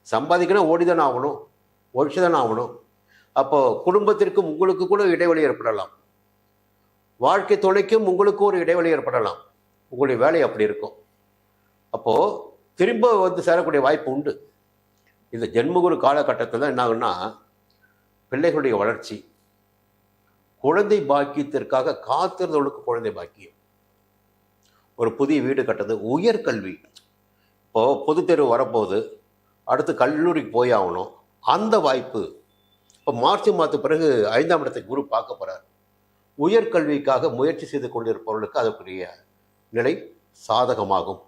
சம்பாதிக்கணும் ஓடிதானே ஆகணும், ஒழிச்சுதானே ஆகணும். அப்போ குடும்பத்திற்கும் உங்களுக்கு கூட இடைவெளி ஏற்படலாம், வாழ்க்கை துணைக்கும் உங்களுக்கு ஒரு இடைவெளி ஏற்படலாம். உங்களுடைய வேலை அப்படி இருக்கும். அப்போது திரும்ப சேரக்கூடிய வாய்ப்பு உண்டு. இந்த ஜென்மகுரு காலகட்டத்தில் என்ன ஆகுன்னா, பிள்ளைகளுடைய வளர்ச்சி, குழந்தை பாக்கியத்திற்காக காத்திருந்தவர்களுக்கு குழந்தை பாக்கியம், ஒரு புதிய வீடு கட்டுறது, உயர்கல்வி. இப்போது பொது தேர்வு வரப்போகுது, அடுத்து கல்லூரிக்கு போய் ஆகணும், அந்த வாய்ப்பு. இப்போ மார்ச் மாதத்துக்கு பிறகு 5ஆம் இடத்தை குரு பார்க்க போகிறார். உயர்கல்விக்காக முயற்சி செய்து கொண்டிருப்பவர்களுக்கு அதற்குரிய நிலை சாதகமாகும்.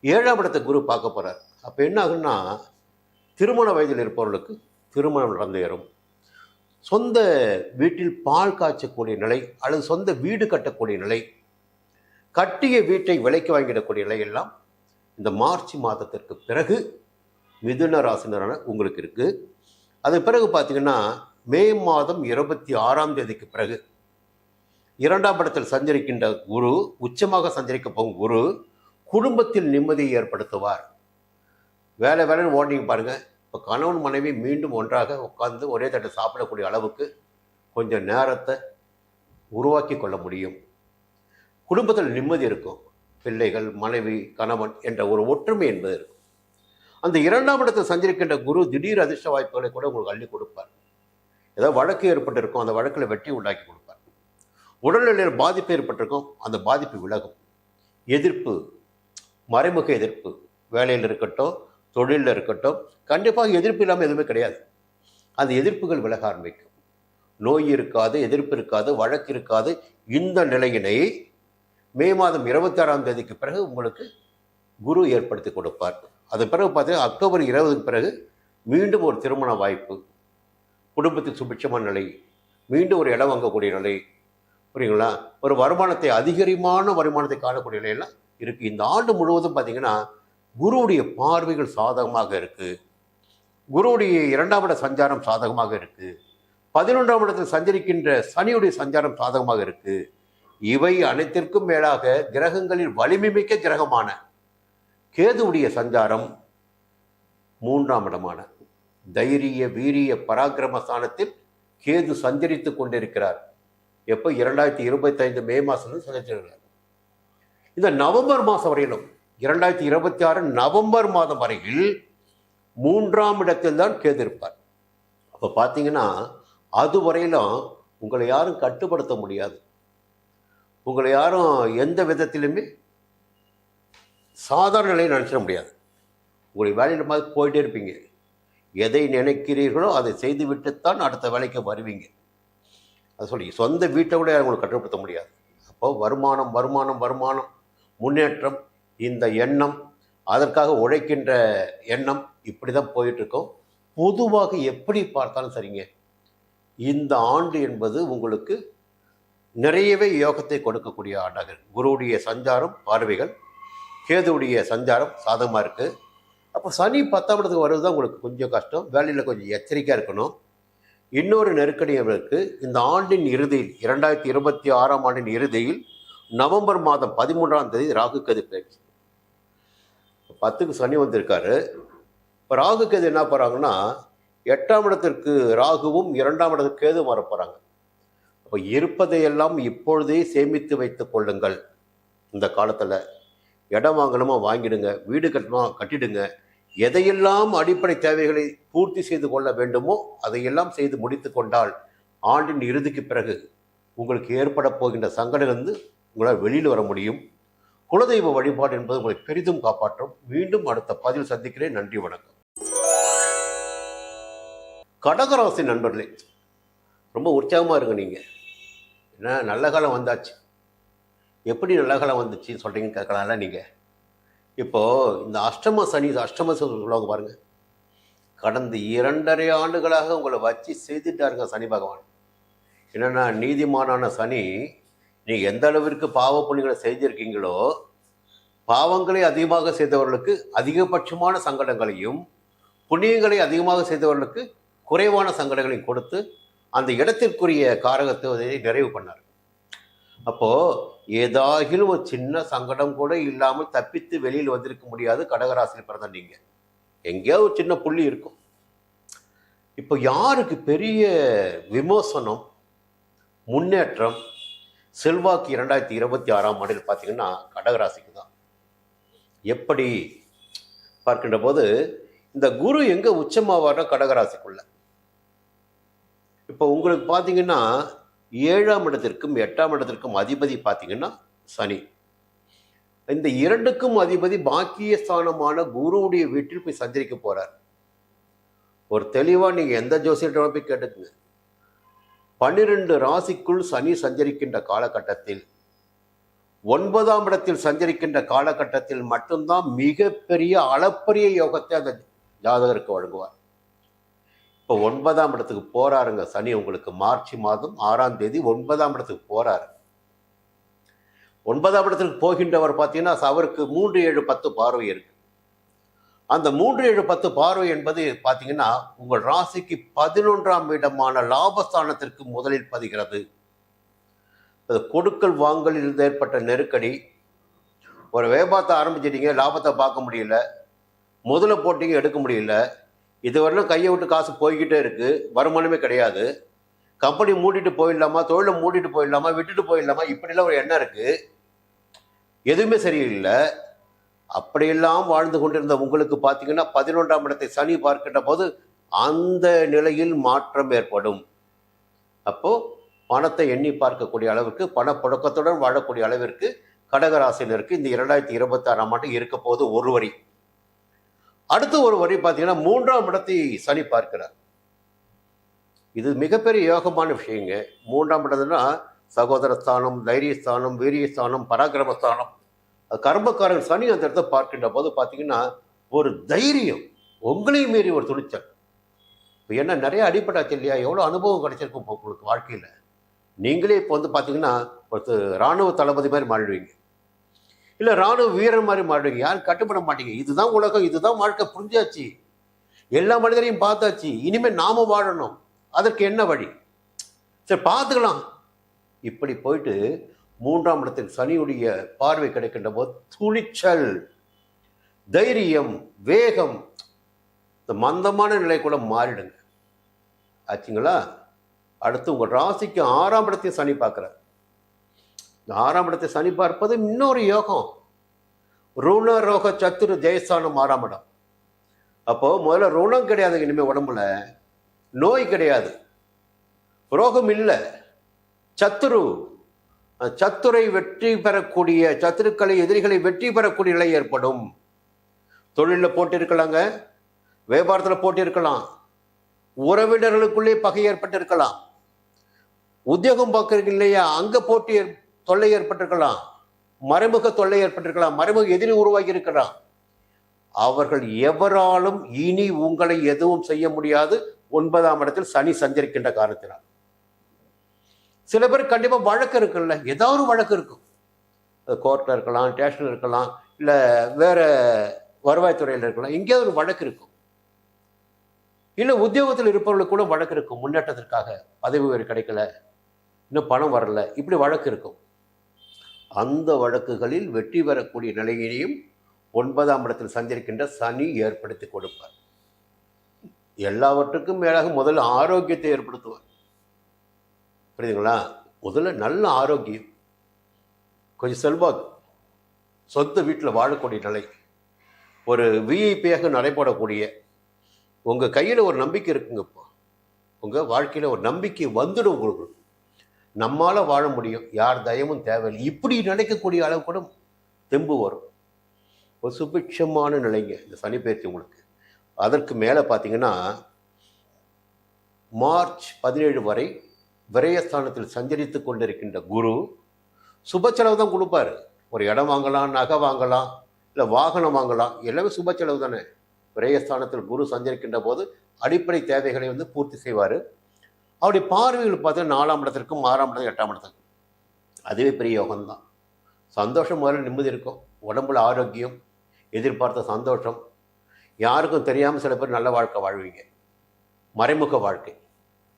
7ஆம் இடத்தை குரு பார்க்க போகிறார். அப்போ என்ன ஆகுன்னா, திருமண வயதில் இருப்பவர்களுக்கு திருமணம் நடந்தேறும். சொந்த வீட்டில் பால் காய்ச்சக்கூடிய நிலை அல்லது சொந்த வீடு கட்டக்கூடிய நிலை, கட்டிய வீட்டை விலைக்கு வாங்கிடக்கூடிய நிலை எல்லாம் இந்த மார்ச் மாதத்திற்கு பிறகு மிதுன ராசினரான உங்களுக்கு இருக்குது. அது பிறகு பார்த்தீங்கன்னா மே மாதம் 26ஆம் தேதிக்கு பிறகு 2ஆம் இடத்தில் சஞ்சரிக்கின்ற குரு, உச்சமாக சஞ்சரிக்க போகும் குரு, குடும்பத்தில் நிம்மதியை ஏற்படுத்துவார். வேலைன்னு ஓடிங்க பாருங்கள். இப்போ கணவன் மனைவி மீண்டும் ஒன்றாக உட்கார்ந்து ஒரே தட்டை சாப்பிடக்கூடிய அளவுக்கு கொஞ்சம் நேரத்தை உருவாக்கி கொள்ள முடியும். குடும்பத்தில் நிம்மதி இருக்கும். பிள்ளைகள், மனைவி, கணவன் என்ற ஒரு ஒற்றுமை என்பது இருக்கும். அந்த 2ஆம் இடத்தை சஞ்சரிக்கின்ற குரு திடீர் அதிர்ஷ்ட வாய்ப்புகளை கூட உங்களுக்கு அள்ளி கொடுப்பார். ஏதாவது வழக்கு ஏற்பட்டிருக்கும், அந்த வழக்கில் வெற்றி உண்டாக்கி கொடுப்பார். உடல்நிலையில் பாதிப்பு ஏற்பட்டிருக்கும், அந்த பாதிப்பு விலகும். எதிர்ப்பு, மறைமுக எதிர்ப்பு, வேலையில் இருக்கட்டும், தொழிலில் இருக்கட்டும், கண்டிப்பாக எதிர்ப்பு இல்லாமல் எதுவுமே கிடையாது. அந்த எதிர்ப்புகள் விலக ஆரம்பிக்கும். நோய் இருக்காது, எதிர்ப்பு இருக்காது, வழக்கு இருக்காது. இந்த நிலையினை மே மாதம் 26ஆம் தேதிக்கு பிறகு உங்களுக்கு குரு ஏற்படுத்தி கொடுப்பார். அது பிறகு பார்த்தீங்கன்னா அக்டோபர் 20க்கு பிறகு மீண்டும் ஒரு திருமண வாய்ப்பு, குடும்பத்துக்கு சுபிட்சமான நிலை, மீண்டும் ஒரு இடம் வாங்கக்கூடிய நிலை, புரியுங்களா, ஒரு வருமானத்தை அதிகரிமான வருமானத்தை காணக்கூடிய நிலையெல்லாம் இருக்குது. இந்த ஆண்டு முழுவதும் பார்த்தீங்கன்னா குருவுடைய பார்வைகள் சாதகமாக இருக்குது. குருவுடைய 2ஆம் இட சஞ்சாரம் சாதகமாக இருக்குது. 11ஆம் இடத்தில் சஞ்சரிக்கின்ற சனியுடைய சஞ்சாரம் சாதகமாக இருக்குது. இவை அனைத்திற்கும் மேலாக கிரகங்களில் வலிமை மிக்க கிரகமான கேதுவுடைய சஞ்சாரம் 3ஆம் இடமான தைரிய வீரிய பராக்கிரம ஸ்தானத்தில் கேது சஞ்சரித்து கொண்டிருக்கிறார். எப்போ 2025 மே மாதம் சஞ்சரிக்கிறார். இந்த நவம்பர் மாதம் வரையிலும் 2026 நவம்பர் மாதம் வரையில் 3ஆம் இடத்தில் தான் கேது இருப்பார். அப்போ பார்த்தீங்கன்னா அது வரையிலும் உங்களை யாரும் கட்டுப்படுத்த முடியாது. உங்களை யாரும் எந்த விதத்திலுமே சாதாரண நிலையை நினச்சிட முடியாது. உங்களுடைய வேலையில் மாதிரி போயிட்டே இருப்பீங்க. எதை நினைக்கிறீர்களோ அதை செய்து விட்டுத்தான் அடுத்த வேலைக்கு வருவீங்க. அது சொல்லி சொந்த வீட்டை விட உங்களுக்கு கட்டுப்படுத்த முடியாது. அப்போது வருமானம் வருமானம் வருமானம், முன்னேற்றம், இந்த எண்ணம், அதற்காக உழைக்கின்ற எண்ணம், இப்படி தான் போயிட்டுருக்கோம். பொதுவாக எப்படி பார்த்தாலும் சரிங்க, இந்த ஆண்டு என்பது உங்களுக்கு நிறையவே யோகத்தை கொடுக்கக்கூடிய ஆண்டாக இருக்குது. குருவுடைய சஞ்சாரம் பார்வைகள், கேதுவுடைய சஞ்சாரம் சாதகமாக இருக்குது. அப்போ சனி 10ஆம் இடத்துக்கு வருவது தான் உங்களுக்கு கொஞ்சம் கஷ்டம். வேலையில் கொஞ்சம் எச்சரிக்கையாக இருக்கணும். இன்னொரு நெருக்கடி இருக்குது. இந்த ஆண்டின் இறுதியில் 2026ஆம் ஆண்டின் இறுதியில் நவம்பர் மாதம் 13ஆம் தேதி ராகு கேது பயிற்சி. 10க்கு சனி வந்திருக்காரு. இப்போ ராகு கேது என்ன போகிறாங்கன்னா 8ஆம் இடத்திற்கு ராகுவும் 2ஆம் இடத்துக்கு கேதுவும் வர போகிறாங்க. அப்போ இருப்பதையெல்லாம் இப்பொழுதே சேமித்து வைத்து கொள்ளுங்கள். இந்த காலத்தில் இடம் வாங்கணுமா வாங்கிடுங்க, வீடு கட்டணுமா கட்டிடுங்க. எதையெல்லாம் அடிப்படை தேவைகளை பூர்த்தி செய்து கொள்ள வேண்டுமோ அதையெல்லாம் செய்து முடித்து கொண்டால் ஆண்டின் இறுதிக்கு பிறகு உங்களுக்கு ஏற்பட போகின்ற சங்கடத்திலிருந்து உங்களால் வெளியில் வர முடியும். குலதெய்வ வழிபாடு என்பது உங்களை பெரிதும் காப்பாற்றும். மீண்டும் அடுத்த பதில் சந்திக்கிறேன். நன்றி, வணக்கம். கடகராசி நண்பர்களே, ரொம்ப உற்சாகமாக இருங்க. நீங்கள் ஏன்னா நல்ல காலம் வந்தாச்சு. எப்படி நல்ல காலம் வந்துச்சுன்னு சொல்கிறீங்கன்னு கேட்கலாம்ல. நீங்கள் இப்போது இந்த அஷ்டம சனி சொல்லுவாங்க பாருங்கள், கடந்த 2.5 ஆண்டுகளாக உங்களை வச்சு செய்துட்டாருங்க சனி பகவான். என்னென்னா நீதிமானான சனி, நீங்கள் எந்த அளவிற்கு பாவ புண்ணியங்களை செய்திருக்கீங்களோ, பாவங்களை அதிகமாக செய்தவர்களுக்கு அதிகபட்சமான சங்கடங்களையும், புண்ணியங்களை அதிகமாக செய்தவர்களுக்கு குறைவான சங்கடங்களையும் கொடுத்து அந்த இடத்திற்குரிய காரகத்தை நிறைவு பண்ணார். அப்போது ஏதாகிலும் ஒரு சின்ன சங்கடம் கூட இல்லாமல் தப்பித்து வெளியில் வந்திருக்க முடியாது கடகராசியில் பிறந்த நீங்கள். எங்கேயாவது ஒரு சின்ன புள்ளி இருக்கும். இப்போ யாருக்கு பெரிய விமோசனம், முன்னேற்றம், செல்வாக்கு 2026ஆம் ஆண்டில் பார்த்தீங்கன்னா கடகராசிக்கு தான். எப்படி பார்க்கின்ற போது இந்த குரு எங்க உச்சமாவார்னா கடகராசிக்குள்ள. இப்போ உங்களுக்கு பார்த்தீங்கன்னா 7ஆம் இடத்திற்கும் 8ஆம் இடத்திற்கும் அதிபதி பார்த்தீங்கன்னா சனி. இந்த இரண்டுக்கும் அதிபதி பாக்கிய ஸ்தானமான குருவுடைய வீட்டில் போய் சஞ்சரிக்க போறார். ஒரு தெளிவா நீங்க எந்த ஜோசியர்கிட்ட போய் கேட்டுக்குங்க. 12 ராசிக்குள் சனி சஞ்சரிக்கின்ற காலகட்டத்தில் 9ஆம் இடத்தில் சஞ்சரிக்கின்ற காலகட்டத்தில் மட்டும்தான் மிகப்பெரிய அளப்பரிய யோகத்தை அந்த ஜாதகருக்கு வழங்குவார். இப்போ 9ஆம் இடத்துக்கு போறாருங்க சனி. உங்களுக்கு மார்ச் மாதம் 6ஆம் தேதி 9ஆம் இடத்துக்கு போறாரு. 9ஆம் இடத்துக்கு போகின்றவர் பார்த்தீங்கன்னா அவருக்கு 3, 7, 10 பார்வை இருக்கு. அந்த 3, 7, 10 பார்வை என்பது பார்த்தீங்கன்னா உங்கள் ராசிக்கு 11ஆம் இடமான லாபஸ்தானத்திற்கு முதலில் பதிகிறது. கொடுக்கல் வாங்கலில் ஏற்பட்ட நெருக்கடி, ஒரு வியாபாரத்தை ஆரம்பிச்சிட்டீங்க, லாபத்தை பார்க்க முடியல, முதல்ல போட்டீங்க எடுக்க முடியல, இதுவரையிலும் கையை விட்டு காசு போய்கிட்டே இருக்கு, வருமானமே கிடையாது, கம்பெனி மூடிட்டு போயிடலாமா, தொழிலை மூடிட்டு போயிடலாமா, விட்டுட்டு போயிடலாமா, இப்படிலாம் ஒரு எண்ணம் இருக்கு, எதுவுமே சரியில்லை. அப்படியெல்லாம் வாழ்ந்து கொண்டிருந்த உங்களுக்கு பார்த்தீங்கன்னா 11ஆம் இடத்தை சனி பார்க்கின்ற போது அந்த நிலையில் மாற்றம் ஏற்படும். அப்போ பணத்தை எண்ணி பார்க்கக்கூடிய அளவிற்கு, பணப்புழக்கத்துடன் வாழக்கூடிய அளவிற்கு கடகராசினருக்கு இந்த 2026ஆம் ஆண்டு இருக்க போது ஒரு வரி. அடுத்து ஒரு வரி பார்த்தீங்கன்னா 3ஆம் இடத்தை சனி பார்க்கிறார். இது மிகப்பெரிய யோகமான விஷயங்க. 3ஆம் இடம்னா சகோதரஸ்தானம், தைரியஸ்தானம், வீரியஸ்தானம், பராக்கிரமஸ்தானம். கர்மக்காரன் சனி அந்த இடத்தை பார்க்கின்ற போது பார்த்தீங்கன்னா ஒரு தைரியம், உங்களையும் மீறி ஒரு துணிச்சல். இப்போ என்ன நிறைய அடிப்பட்டாச்சு இல்லையா, எவ்வளோ அனுபவம் கிடைச்சிருக்கும் உங்களுக்கு வாழ்க்கையில். நீங்களே இப்போ வந்து பார்த்தீங்கன்னா ஒரு இராணுவ தளபதி மாதிரி மாறிடுவீங்க, இல்லை இராணுவ வீரர் மாதிரி மாறிடுவீங்க. யாரும் கட்டுப்பட மாட்டீங்க. இதுதான் உலகம், இதுதான் வாழ்க்கை, புரிஞ்சாச்சு, எல்லா மனிதரையும் பார்த்தாச்சு, இனிமேல் நாம வாழணும், அதற்கு என்ன வழி, சரி பார்த்துக்கலாம். இப்படி போயிட்டு 3ஆம் இடத்தில் சனியுடைய பார்வை கிடைக்கின்ற போது துணிச்சல், தைரியம், வேகம், இந்த மந்தமான நிலை கூட மாறிடுங்க. ஆச்சுங்களா? அடுத்து உங்கள் ராசிக்கு 6ஆம் இடத்தை சனி பார்க்குறார். இந்த 6ஆம் இடத்தை சனி பார்ப்பது இன்னொரு யோகம். ருண ரோக சத்துரு ஜெயஸ்தானம் 6ஆம் இடம். அப்போ முதல்ல ருணம் கிடையாது, இனிமேல் உடம்புல நோய் கிடையாது, ரோகம் இல்லை, சத்துரு, சத்துரை வெற்றி பெறக்கூடிய, சத்துருக்களை எதிரிகளை வெற்றி பெறக்கூடிய நிலை ஏற்படும். தொழிலில் போட்டி இருக்கலாங்க, வியாபாரத்தில் போட்டி இருக்கலாம், உறவினர்களுக்குள்ளே பகை ஏற்பட்டிருக்கலாம், உத்தியோகம் பார்க்கறீங்க இல்லையா, அங்க போட்டி தொல்லை ஏற்பட்டிருக்கலாம், மறைமுக தொல்லை ஏற்பட்டிருக்கலாம், மறைமுக எதிரி உருவாகி இருக்கலாம். அவர்கள் எவராலும் இனி உங்களை எதுவும் செய்ய முடியாது. 9ஆம் இடத்தில் சனி சஞ்சரிக்கின்ற காரணத்தினால் சில பேர் கண்டிப்பா வழக்கு இருக்குல்ல, ஏதாவது ஒரு வழக்கு இருக்கும். கோர்ட்ல இருக்கலாம், ஸ்டேஷன்ல இருக்கலாம், இல்லை வேற வருவாய்த்துறையில் இருக்கலாம், எங்கேயாவது ஒரு வழக்கு இருக்கும். இல்லை உத்தியோகத்தில் இருப்பவர்களுக்கு கூட வழக்கு இருக்கும். முன்னேற்றத்திற்காக பதவி உயர்வு கிடைக்கல, இன்னும் பணம் வரல, இப்படி வழக்கு இருக்கும். அந்த வழக்குகளில் வெற்றி பெறக்கூடிய நிலையினையும் 9ஆம் இடத்தில் சஞ்சரிக்கின்ற சனி ஏற்படுத்தி கொடுப்பார். எல்லாவற்றுக்கும் மேலாக முதல்ல ஆரோக்கியத்தை ஏற்படுத்துவார். புரியுதுங்களா? முதல்ல நல்ல ஆரோக்கியம், கொஞ்சம் செல்வாக்கு, சொந்த வீட்டில் வாழக்கூடிய நிலை, ஒரு விஐபியாக நடைபெறக்கூடிய, உங்கள் கையில் ஒரு நம்பிக்கை இருக்குங்க. இப்போ உங்கள் வாழ்க்கையில் ஒரு நம்பிக்கை வந்துடும் உங்களுக்கு, நம்மால் வாழ முடியும், யார் தயமும் தேவையில்லை, இப்படி நினைக்கக்கூடிய அளவு கூட தெம்பு வரும். ஒரு சுபிட்சமான நிலைங்க இந்த சனி பயிற்சி உங்களுக்கு. அதற்கு மேலே பார்த்தீங்கன்னா மார்ச் 17 வரை விரயஸ்தானத்தில் சஞ்சரித்து கொண்டிருக்கின்ற குரு சுப செலவு தான் கொடுப்பாரு. ஒரு இடம் வாங்கலாம், நகை வாங்கலாம், இல்லை வாகனம் வாங்கலாம், எல்லாமே சுப செலவு தானே. விரயஸ்தானத்தில் குரு சஞ்சரிக்கின்ற போது அடிப்படை தேவைகளை வந்து பூர்த்தி செய்வார். அவருடைய பார்வைகள் பார்த்தா 4ஆம் இடத்திற்கும் 6ஆம் இடத்துக்கும் 8ஆம் இடத்துக்கும் அதுவே பெரிய யோகம்தான். சந்தோஷம் முதல்ல நிம்மதி இருக்கும், உடம்புல ஆரோக்கியம், எதிர்பார்த்த சந்தோஷம், யாருக்கும் தெரியாமல் சில பேர் நல்ல வாழ்க்கை வாழ்வீங்க, மறைமுக வாழ்க்கை.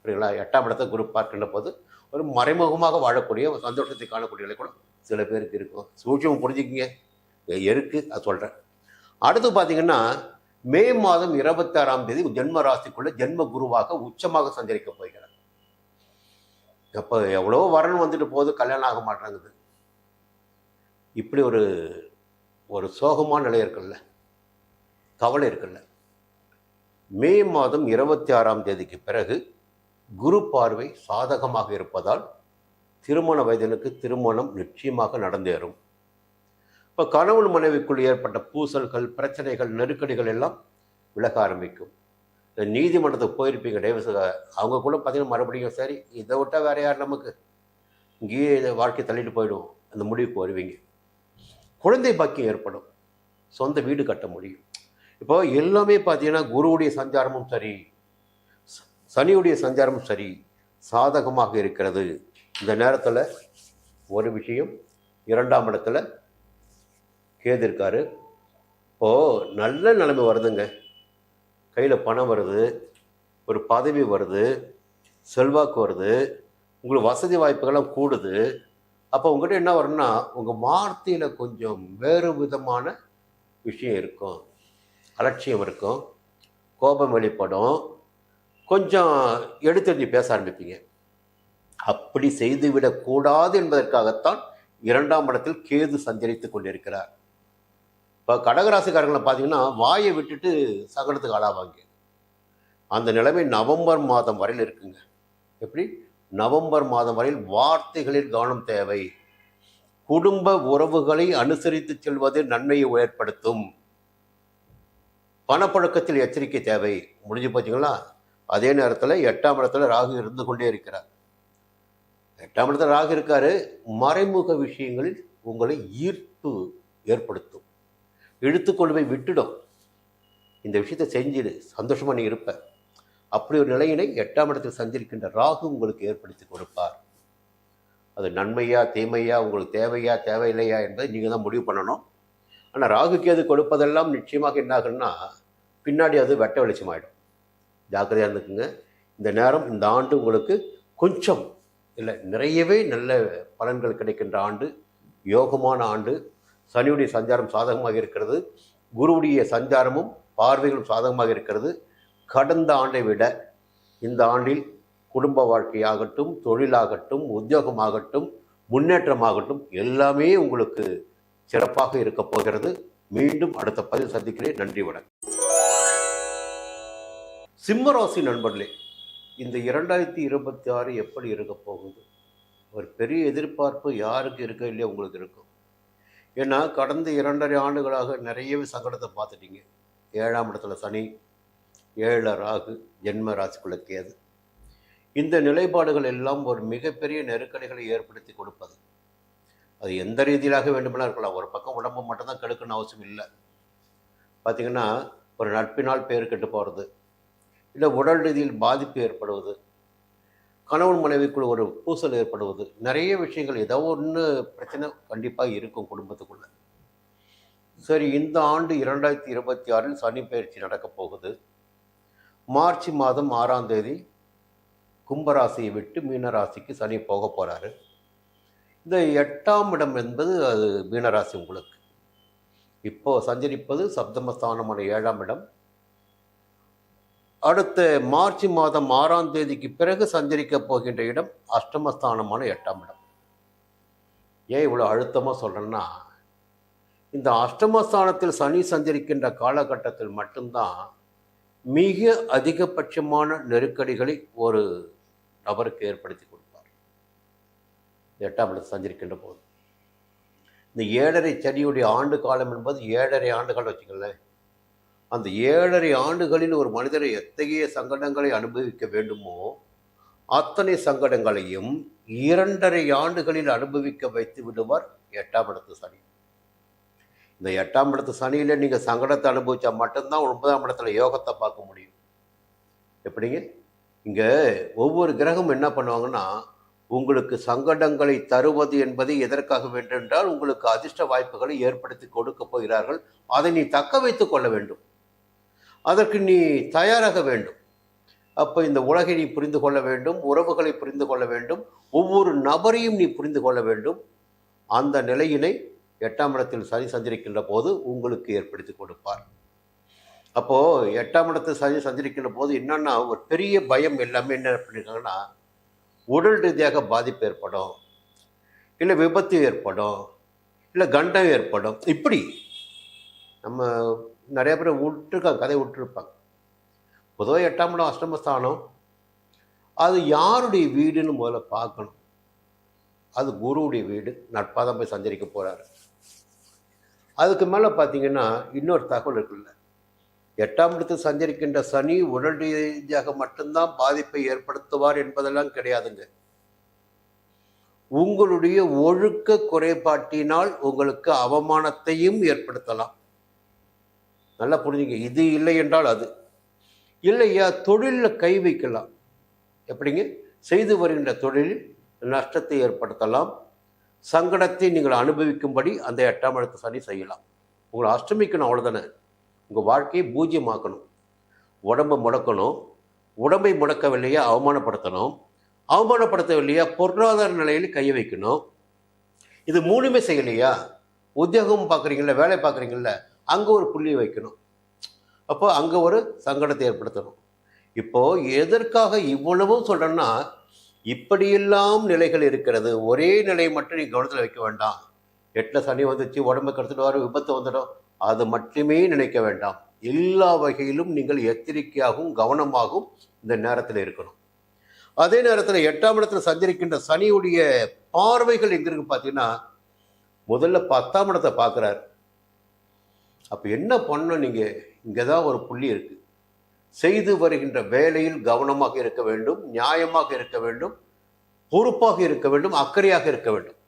புரியுங்களா? 8ஆம் இடத்தை குரு பார்க்கின்ற போது ஒரு மறைமுகமாக வாழக்கூடிய ஒரு சந்தோஷத்தை காணக்கூடிய நிலை கூட சில பேருக்கு இருக்கும். சூட்சம் புரிஞ்சுக்கிங்க, இருக்கு, அது சொல்கிறேன். அடுத்து பார்த்தீங்கன்னா மே மாதம் 26ஆம் தேதி ஜென்ம ராசிக்குள்ள ஜென்ம குருவாக உச்சமாக சஞ்சரிக்க போகிறார். அப்போ எவ்வளோ வரன் வந்துட்டு போகுது, கல்யாணம் ஆக மாட்டேங்குது, இப்படி ஒரு சோகமான நிலை இருக்குல்ல, கவலை இருக்குல்ல, மே மாதம் 26ஆம் தேதிக்கு பிறகு குரு பார்வை சாதகமாக இருப்பதால் திருமண வயதினுக்கு திருமணம் நிச்சயமாக நடந்தேறும். இப்போ கணவன் மனைவிக்குள் ஏற்பட்ட பூசல்கள், பிரச்சனைகள், நெருக்கடிகள் எல்லாம் விலக ஆரம்பிக்கும். இந்த நீதிமன்றத்துக்கு போயிருப்பீங்க டைவர்ஸ், அவங்க கூட பார்த்தீங்கன்னா மறுபடியும் சரி இதை விட்டால் வேற யார் நமக்கு, இங்கேயே இதை வாழ்க்கை தள்ளிட்டு போயிடும், அந்த முடிவுக்கு வருவீங்க. குழந்தை பாக்கியம் ஏற்படும், சொந்த வீடு கட்ட முடியும். இப்போ எல்லாமே பார்த்தீங்கன்னா குருவுடைய சஞ்சாரமும் சரி, சனியுடைய சஞ்சாரமும் சரி சாதகமாக இருக்கிறது. இந்த நேரத்தில் ஒரு விஷயம், 2ஆம் இடத்துல கேது இருக்காரு. இப்போது நல்ல நிலைமை வருதுங்க, கையில் பணம் வருது, ஒரு பதவி வருது, செல்வாக்கு வருது, உங்களுக்கு வசதி வாய்ப்புகள்லாம் கூடுது. அப்போ உங்கள்கிட்ட என்ன வரும்னா உங்கள் வார்த்தையில் கொஞ்சம் வேறு விதமான விஷயம் இருக்கும், அலட்சியம் இருக்கும், கோபம் வெளிப்படும், கொஞ்சம் எடுத்தெறிஞ்சு பேச ஆரம்பிப்பீங்க. அப்படி செய்துவிடக்கூடாது என்பதற்காகத்தான் 2ஆம் இடத்தில் கேது சஞ்சரித்து கொண்டிருக்கிறார். இப்போ கடகராசிக்காரங்களை பார்த்தீங்கன்னா வாயை விட்டுட்டு சங்கடத்துக்கு ஆளாவாங்க. அந்த நிலைமை நவம்பர் மாதம் வரையில் இருக்குங்க. எப்படி? நவம்பர் மாதம் வரையில் வார்த்தைகளில் கவனம் தேவை. குடும்ப உறவுகளை அனுசரித்து செல்வது நன்மையை ஏற்படுத்தும். பணப்பழக்கத்தில் எச்சரிக்கை தேவை. முடிஞ்சு போச்சுங்களா? அதே நேரத்தில் 8ஆம் இடத்துல ராகு இருந்து கொண்டே இருக்கிறார். 8ஆம் இடத்துல ராகு இருக்காரு, மறைமுக விஷயங்களில் உங்களை ஈர்ப்பு ஏற்படுத்தும், இழுத்துக்கொண்டு போய் விட்டுடும். இந்த விஷயத்தை செஞ்சிடு, சந்தோஷமாக நீ இருப்ப. அப்படி ஒரு நிலையினை 8ஆம் இடத்தில் சஞ்சரிக்கின்ற ராகு உங்களுக்கு ஏற்படுத்தி கொடுப்பார். அது நன்மையா தீமையா, உங்களுக்கு தேவையா தேவையில்லையா என்பதை நீங்கள் தான் முடிவு பண்ணணும். ஆனால் ராகு கேது கொடுப்பதெல்லாம் நிச்சயமாக என்ன ஆகுன்னா பின்னாடி அது வெட்ட வெளிச்சமாயிடும். ஜாக்கிரதையாக இருந்துக்குங்க. இந்த நேரம், இந்த ஆண்டு உங்களுக்கு கொஞ்சம் இல்லை நிறையவே நல்ல பலன்கள் கிடைக்கின்ற ஆண்டு, யோகமான ஆண்டு. சனியுடைய சஞ்சாரம் சாதகமாக இருக்கிறது, குருவுடைய சஞ்சாரமும் பார்வைகளும் சாதகமாக இருக்கிறது. கடந்த ஆண்டை விட இந்த ஆண்டில் குடும்ப வாழ்க்கையாகட்டும், தொழிலாகட்டும், உத்தியோகமாகட்டும், முன்னேற்றமாகட்டும் எல்லாமே உங்களுக்கு சிறப்பாக இருக்க போகிறது. மீண்டும் அடுத்த பதிவு சந்திக்கிறேன். நன்றி, வணக்கம். சிம்மராசி நண்பர்களே, இந்த 2026 எப்படி இருக்க போகுது? ஒரு பெரிய எதிர்பார்ப்பு யாருக்கு இருக்க இல்லையா? உங்களுக்கு இருக்கும். ஏன்னா கடந்த 2.5 ஆண்டுகளாக நிறையவே சங்கடத்தை பார்த்துட்டீங்க. 7ஆம் இடத்துல சனி, 7 ராகு, ஜென்ம ராசிக்குள்ள கேது. இந்த நிலைப்பாடுகள் எல்லாம் ஒரு மிகப்பெரிய நெருக்கடிகளை ஏற்படுத்தி கொடுப்பது. அது எந்த ரீதியிலாக வேண்டுமெல்லாம் இருக்கலாம். ஒரு பக்கம் உடம்பு மட்டும்தான் கெடுக்கணும்னு அவசியம் இல்லை. பார்த்திங்கன்னா ஒரு நட்பினால் பேர் கெட்டு போகிறது, இல்லை உடல் ரீதியில் பாதிப்பு ஏற்படுவது, கணவன் மனைவிக்குள்ள ஒரு பூசல் ஏற்படுவது, நிறைய விஷயங்கள் ஏதோ ஒன்று பிரச்சனை கண்டிப்பாக இருக்கும் குடும்பத்துக்குள்ள. சரி, இந்த ஆண்டு 2026 சனி பயிற்சி நடக்கப் போகுது. மார்ச் மாதம் 6ஆம் தேதி கும்பராசியை விட்டு மீனராசிக்கு சனி போக போகிறாரு. இந்த 8ஆம் இடம் என்பது அது மீனராசி. உங்களுக்கு இப்போ சஞ்சரிப்பது சப்தமஸ்தானமான 7ஆம் இடம். அடுத்த மார்ச் மாதம் 6ஆம் தேதிக்கு பிறகு சஞ்சரிக்க போகின்ற இடம் அஷ்டமஸ்தானமான 8ஆம் இடம். ஏன் இவ்வளோ அழுத்தமாக சொல்கிறேன்னா, இந்த அஷ்டமஸ்தானத்தில் சனி சஞ்சரிக்கின்ற காலகட்டத்தில் மட்டும்தான் மிக அதிகபட்சமான நெருக்கடிகளை ஒரு நபருக்கு ஏற்படுத்தி கொடுப்பார். 8ஆம் இடத்தில் சஞ்சரிக்கின்ற போது இந்த 7.5 சனியுடைய ஆண்டு காலம் என்பது 7.5 ஆண்டுகள் வச்சுக்கங்களேன். அந்த 7.5 ஆண்டுகளில் ஒரு மனிதரை எத்தகைய சங்கடங்களை அனுபவிக்க வேண்டுமோ அத்தனை சங்கடங்களையும் 2.5 ஆண்டுகளில் அனுபவிக்க வைத்து விடுவார் 8ஆம் இடத்து சனி. இந்த 8ஆம் இடத்து சனியில் நீங்கள் சங்கடத்தை அனுபவித்தா மட்டும்தான் 9ஆம் இடத்துல யோகத்தை பார்க்க முடியும். எப்படிங்க? இங்கே ஒவ்வொரு கிரகம் என்ன பண்ணுவாங்கன்னா, உங்களுக்கு சங்கடங்களை தருவது என்பது எதற்காக வேண்டுமென்றால் உங்களுக்கு அதிர்ஷ்ட வாய்ப்புகளை ஏற்படுத்தி கொடுக்க போகிறார்கள். அதை நீ தக்க வைத்து கொள்ள வேண்டும், அதற்கு நீ தயாராக வேண்டும். அப்போ இந்த உலகை நீ புரிந்து கொள்ள வேண்டும், உறவுகளை புரிந்து கொள்ள வேண்டும், ஒவ்வொரு நபரையும் நீ புரிந்து கொள்ள வேண்டும். அந்த நிலையினை 8ஆம் இடத்தில் சனி சஞ்சரிக்கின்ற போது உங்களுக்கு ஏற்படுத்தி கொடுப்பார். அப்போது 8ஆம் இடத்தில் சனி சஞ்சரிக்கின்ற போது என்னன்னா ஒரு பெரிய பயம் எல்லாமே என்ன பண்ணியிருக்காங்கன்னா, உடல் ரீதியாக பாதிப்பு ஏற்படும், இல்லை விபத்து ஏற்படும், இல்லை கண்டம் ஏற்படும். இப்படி நம்ம நிறைய பேர் விட்டுருக்காங்க, கதை விட்டுருப்பாங்க. பொதுவாக 8ஆம் இடம் அஷ்டமஸ்தானம். அது யாருடைய வீடுன்னு முதல்ல பார்க்கணும். அது குருவுடைய வீடு. நட்பாதான் போய் சஞ்சரிக்க போகிறாரு. அதுக்கு மேலே பார்த்தீங்கன்னா இன்னொரு தகவல் இருக்குல்ல, 8ஆம் இடத்தில் சஞ்சரிக்கின்ற சனி உடல் ரீதியாக மட்டும்தான் பாதிப்பை ஏற்படுத்துவார் என்பதெல்லாம் கிடையாதுங்க. உங்களுடைய ஒழுக்க குறைபாட்டினால் உங்களுக்கு அவமானத்தையும் ஏற்படுத்தலாம். நல்லா புரிஞ்சுங்க. இது இல்லை என்றால் அது இல்லையா, தொழிலில் கை வைக்கலாம். எப்படிங்க? செய்து வருகின்ற தொழிலில் நஷ்டத்தை ஏற்படுத்தலாம், சங்கடத்தை நீங்கள் அனுபவிக்கும்படி அந்த 8ஆம் இடத்து சனி செய்யலாம். உங்களை அஷ்டமிக்கணும், அவ்வளோதானே. உங்கள் வாழ்க்கையை பூஜ்யமாக்கணும். உடம்பை முடக்கணும். உடம்பை முடக்கவில்லையா அவமானப்படுத்தணும். அவமானப்படுத்தவில்லையா பொருளாதார நிலையில் கையை வைக்கணும். இது மூணுமே செய்யலையா, உத்தியோகம் பார்க்குறீங்கள, வேலை பார்க்குறீங்கள, அங்கே ஒரு புள்ளியை வைக்கணும். அப்போ அங்கே ஒரு சங்கடத்தை ஏற்படுத்தணும். இப்போது எதற்காக இவ்வளவும் சொல்கிறேன்னா, இப்படியெல்லாம் நிலைகள் இருக்கிறது. ஒரே நிலையை மட்டும் நீ கவனத்தில் வைக்க வேண்டாம். 8ல் சனி வந்துச்சு, உடம்பை கெடுத்துட்டு வர, விபத்து வந்துடும், அது மட்டுமே நினைக்க வேண்டாம். எல்லா வகையிலும் நீங்கள் எச்சரிக்கையாகவும் கவனமாகவும் இந்த நேரத்தில் இருக்கணும். அதே நேரத்தில் 8ஆம் இடத்துல சஞ்சரிக்கின்ற சனியுடைய பார்வைகள் எங்க இருக்கு பார்த்தீங்கன்னா, முதல்ல 10ஆம் இடத்தை பார்க்குறாரு. அப்போ என்ன பண்ணணும்? நீங்கள் இங்கே தான் ஒரு புள்ளி இருக்குது. செய்து வருகின்ற வேலையில் கவனமாக இருக்க வேண்டும், நியாயமாக இருக்க வேண்டும், பொறுப்பாக இருக்க வேண்டும், அக்கறையாக இருக்க வேண்டும்.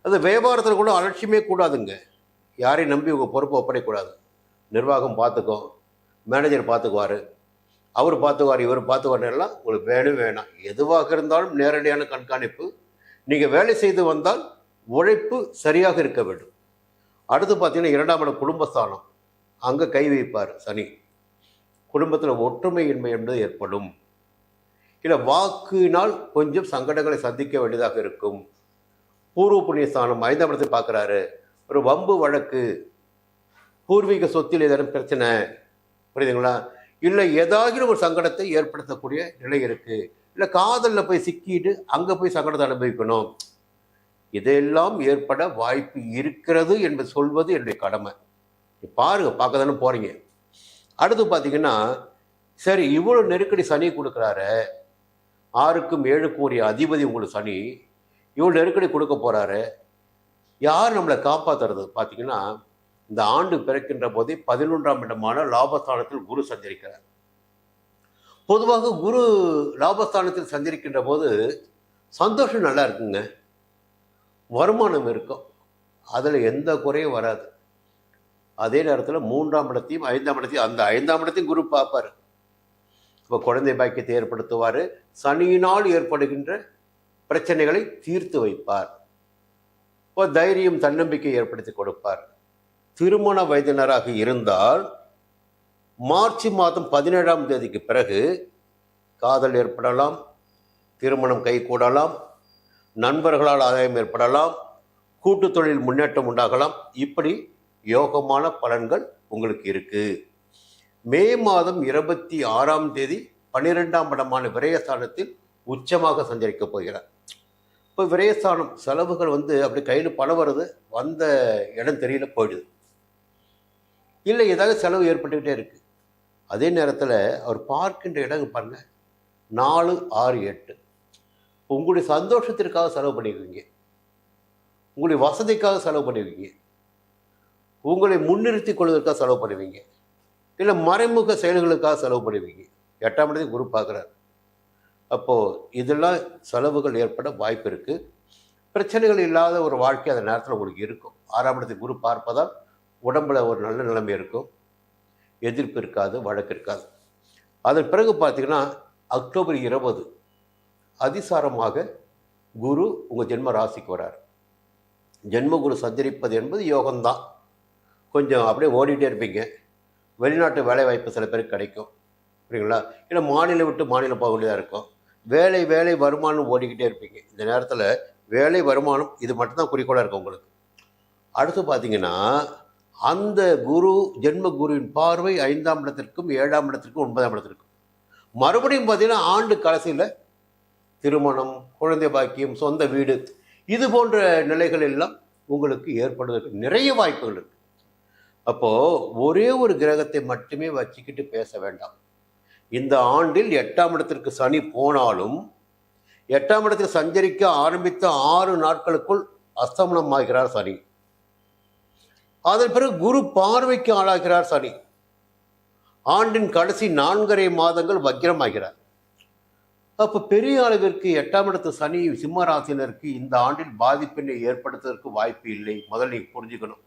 அது வியாபாரத்தில் கூட அலட்சியமே கூடாதுங்க. யாரையும் நம்பி உங்கள் பொறுப்பை ஒப்படைக்கூடாது. நிர்வாகம் பார்த்துக்கோ, மேனேஜர் பார்த்துக்குவார், அவர் பார்த்துக்குவார், இவர் பார்த்துக்குவார், எல்லாம் உங்களுக்கு வேணாம். எதுவாக இருந்தாலும் நேரடியான கண்காணிப்பு. நீங்கள் வேலை செய்து வந்தால் உழைப்பு சரியாக இருக்க வேண்டும். அடுத்து பார்த்தீங்கன்னா 2ஆம் இடம் குடும்பஸ்தானம். அங்கே கை வைப்பார் சனி. குடும்பத்தில் ஒற்றுமையின்மை என்பது ஏற்படும். இல்லை வாக்கினால் கொஞ்சம் சங்கடங்களை சந்திக்க வேண்டியதாக இருக்கும். பூர்வ புண்ணிய ஸ்தானம் 5ஆம் இடத்தை பார்க்குறாரு. ஒரு வம்பு வழக்கு, பூர்வீக சொத்தில் ஏதேனும் பிரச்சனை, புரியுதுங்களா? இல்லை ஏதாவது ஒரு சங்கடத்தை ஏற்படுத்தக்கூடிய நிலை இருக்குது. இல்லை காதலில் போய் சிக்கிட்டு அங்கே போய் சங்கடத்தை அனுபவிக்கணும். இதெல்லாம் ஏற்பட வாய்ப்பு இருக்கிறது என்று சொல்வது என்னுடைய கடமை. பாருங்க, பார்க்க தானே போகிறீங்க. அடுத்து பார்த்தீங்கன்னா, சரி இவ்வளோ நெருக்கடி சனி கொடுக்குறாரு, 6க்கும் 7க்கும் உரிய அதிபதி உங்களுக்கு சனி, இவ்வளோ நெருக்கடி கொடுக்க போகிறாரு. யார் நம்மளை காப்பாற்றுறது பார்த்தீங்கன்னா, இந்த ஆண்டு பிறக்கின்ற போதே 11ஆம் இடமான லாபஸ்தானத்தில் குரு சஞ்சரிக்கிறார். பொதுவாக குரு லாபஸ்தானத்தில் சஞ்சரிக்கின்ற போது சந்தோஷம் நல்லா இருக்குங்க, வருமானம் இருக்கும், அதில் எந்த குறையும் வராது. அதே நேரத்தில் 3ஆம் இடத்தையும் 5ஆம் இடத்தையும், அந்த 5ஆம் இடத்தையும் குரு பார்ப்பார். இப்போ குழந்தை பாக்கியத்தை ஏற்படுத்துவார். சனியினால் ஏற்படுகின்ற பிரச்சனைகளை தீர்த்து வைப்பார். இப்போ தைரியம் தன்னம்பிக்கை ஏற்படுத்தி கொடுப்பார். திருமண வயதினராக இருந்தால் மார்ச் மாதம் 17ஆம் தேதிக்கு பிறகு காதல் ஏற்படலாம், திருமணம் கைகூடலாம், நண்பர்களால் ஆதாயம் ஏற்படலாம், கூட்டு தொழில் முன்னேற்றம் உண்டாகலாம். இப்படி யோகமான பலன்கள் உங்களுக்கு இருக்கு. மே மாதம் 26ஆம் தேதி 12ஆம் இடமான விரயஸ்தானத்தில் உச்சமாக சஞ்சரிக்க போகிறார். இப்போ விரயஸ்தானம் செலவுகள் அப்படி கையில் பணம் வருது, வந்த இடம் தெரியல, போயிடுது. இல்லை ஏதாவது செலவு ஏற்பட்டுக்கிட்டே இருக்கு. அதே நேரத்தில் அவர் பார்க்கின்ற இடம் பாருங்க, 4, 6, 8. உங்களுடைய சந்தோஷத்திற்காக செலவு பண்ணிக்குவீங்க, உங்களுடைய வசதிக்காக செலவு பண்ணிக்குவீங்க, உங்களை முன்னிறுத்திக் கொள்வதற்காக செலவு பண்ணுவீங்க, இல்லை மறைமுக செயல்களுக்காக செலவு பண்ணுவீங்க. 8ஆம் இடத்தை குரு பார்க்குறார். அப்போது இதெல்லாம் செலவுகள் ஏற்பட வாய்ப்பு இருக்குது. பிரச்சனைகள் இல்லாத ஒரு வாழ்க்கை அந்த நேரத்தில் உங்களுக்கு இருக்கும். 6ஆம் இடத்தை குரு பார்ப்பதால் உடம்பில் ஒரு நல்ல நிலைமை இருக்கும், எதிர்ப்பு இருக்காது, வழக்கு இருக்காது. அதன் பிறகு பார்த்தீங்கன்னா அக்டோபர் 20 அதிசாரமாக குரு உங்கள் ஜென்ம ராசிக்கு வரார். ஜென்ம குரு சஞ்சரிப்பது என்பது யோகம்தான். கொஞ்சம் அப்படியே ஓடிட்டே இருப்பீங்க. வெளிநாட்டு வேலை வாய்ப்பு சில பேருக்கு கிடைக்கும், புரியுங்களா? இல்லை மாநிலம் விட்டு மாநிலம் போக வேண்டியதாக இருக்கும். வேலை வருமானம் ஓடிக்கிட்டே இருப்பீங்க. இந்த நேரத்தில் வேலை வருமானம் இது மட்டும்தான் குறிக்கோளாக இருக்கும் உங்களுக்கு. அடுத்து பார்த்தீங்கன்னா அந்த குரு ஜென்ம குருவின் பார்வை 5ஆம் இடத்திற்கும் 7ஆம் இடத்திற்கும் 9ஆம் இடத்திற்கும். மறுபடியும் பார்த்தீங்கன்னா ஆண்டு கடைசியில் திருமணம், குழந்தை பாக்கியம், சொந்த வீடு, இது போன்ற நிலைகள் எல்லாம் உங்களுக்கு ஏற்படுவதற்கு நிறைய வாய்ப்புகள் இருக்கு. அப்போது ஒரே ஒரு கிரகத்தை மட்டுமே வச்சுக்கிட்டு பேச வேண்டாம். இந்த ஆண்டில் 8ஆம் இடத்திற்கு சனி போனாலும் 8ஆம் இடத்தில் சஞ்சரிக்க ஆரம்பித்த 6 நாட்களுக்குள் அஸ்தமனமாகிறார் சனி. அதன் பிறகு குரு பார்வைக்கு ஆளாகிறார் சனி. ஆண்டின் கடைசி 4.5 மாதங்கள் வக்கிரமாகிறார். அப்ப பெரிய அளவிற்கு 8ஆம் இடத்து சனி சிம்ம ராசினருக்கு இந்த ஆண்டில் பாதிப்பினை ஏற்படுத்துவதற்கு வாய்ப்பு இல்லை. முதல்ல நீங்க புரிஞ்சுக்கணும்,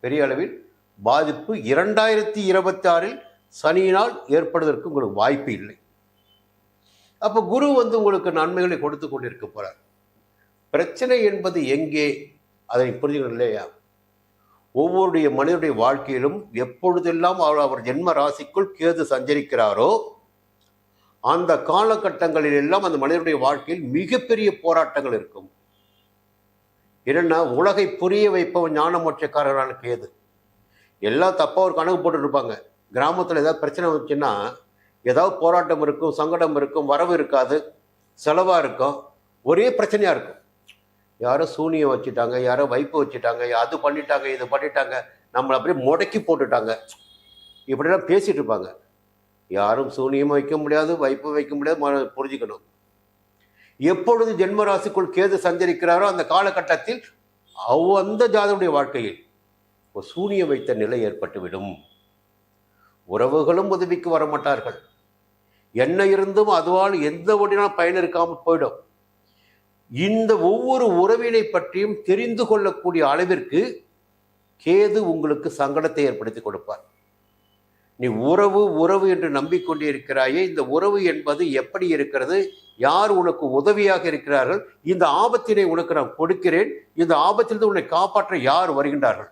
பெரிய அளவில் பாதிப்பு 2026 சனியினால் ஏற்படுவதற்கு உங்களுக்கு வாய்ப்பு இல்லை. அப்ப குரு உங்களுக்கு நன்மைகளை கொடுத்து கொண்டிருக்க போறார். பிரச்சனை என்பது எங்கே, அதை புரிஞ்சுக்கணும் இல்லையா? ஒவ்வொருடைய மனிதனுடைய வாழ்க்கையிலும் எப்பொழுதெல்லாம் அவர் ஜென்ம ராசிக்குள் கேது சஞ்சரிக்கிறாரோ அந்த காலகட்டங்களில் எல்லாம் அந்த மனிதனுடைய வாழ்க்கையில் மிகப்பெரிய போராட்டங்கள் இருக்கும். என்னன்னா, உலகை புரிய வைப்பவன் ஞான மோட்சக்காரரான கேது. எல்லாம் தப்பா ஒரு கணக்கு போட்டு இருப்பாங்க. கிராமத்தில் ஏதாவது பிரச்சனை வந்துச்சுன்னா ஏதாவது போராட்டம் இருக்கும், சங்கடம் இருக்கும், வரவு இருக்காது, செலவா இருக்கும், ஒரே பிரச்சனையா இருக்கும். யாரோ சூனியம் வச்சுட்டாங்க, யாரோ வைப்பு வச்சுட்டாங்க, அது பண்ணிட்டாங்க, இது பண்ணிட்டாங்க, நம்மளை அப்படியே முடக்கி போட்டுட்டாங்க, இப்படிலாம் பேசிட்டு இருப்பாங்க. யாரும் சூனியம் வைக்க முடியாது, வைப்பு வைக்க முடியாது. புரிஞ்சுக்கணும், எப்பொழுது ஜென்மராசிக்குள் கேது சஞ்சரிக்கிறாரோ அந்த காலகட்டத்தில் அந்த ஜாதனுடைய வாழ்க்கையில் ஒரு சூனியம் வைத்த நிலை ஏற்பட்டுவிடும். உறவுகளும் உதவிக்கு வரமாட்டார்கள். என்ன இருந்தும் அதுவால் எந்த ஒன்றினால் பயன் இருக்காமல் போயிடும். இந்த ஒவ்வொரு உறவினை பற்றியும் தெரிந்து கொள்ளக்கூடிய அளவிற்கு கேது உங்களுக்கு சங்கடத்தை ஏற்படுத்தி கொடுப்பார். நீ உறவு உறவு என்று நம்பிக்கொண்டே இருக்கிறாயே, இந்த உறவு என்பது எப்படி இருக்கிறது, யார் உனக்கு உதவியாக இருக்கிறார்கள், இந்த ஆபத்தினை உனக்கு நான் கொடுக்கிறேன், இந்த ஆபத்திலிருந்து உன்னை காப்பாற்ற யார் வருகின்றார்கள்,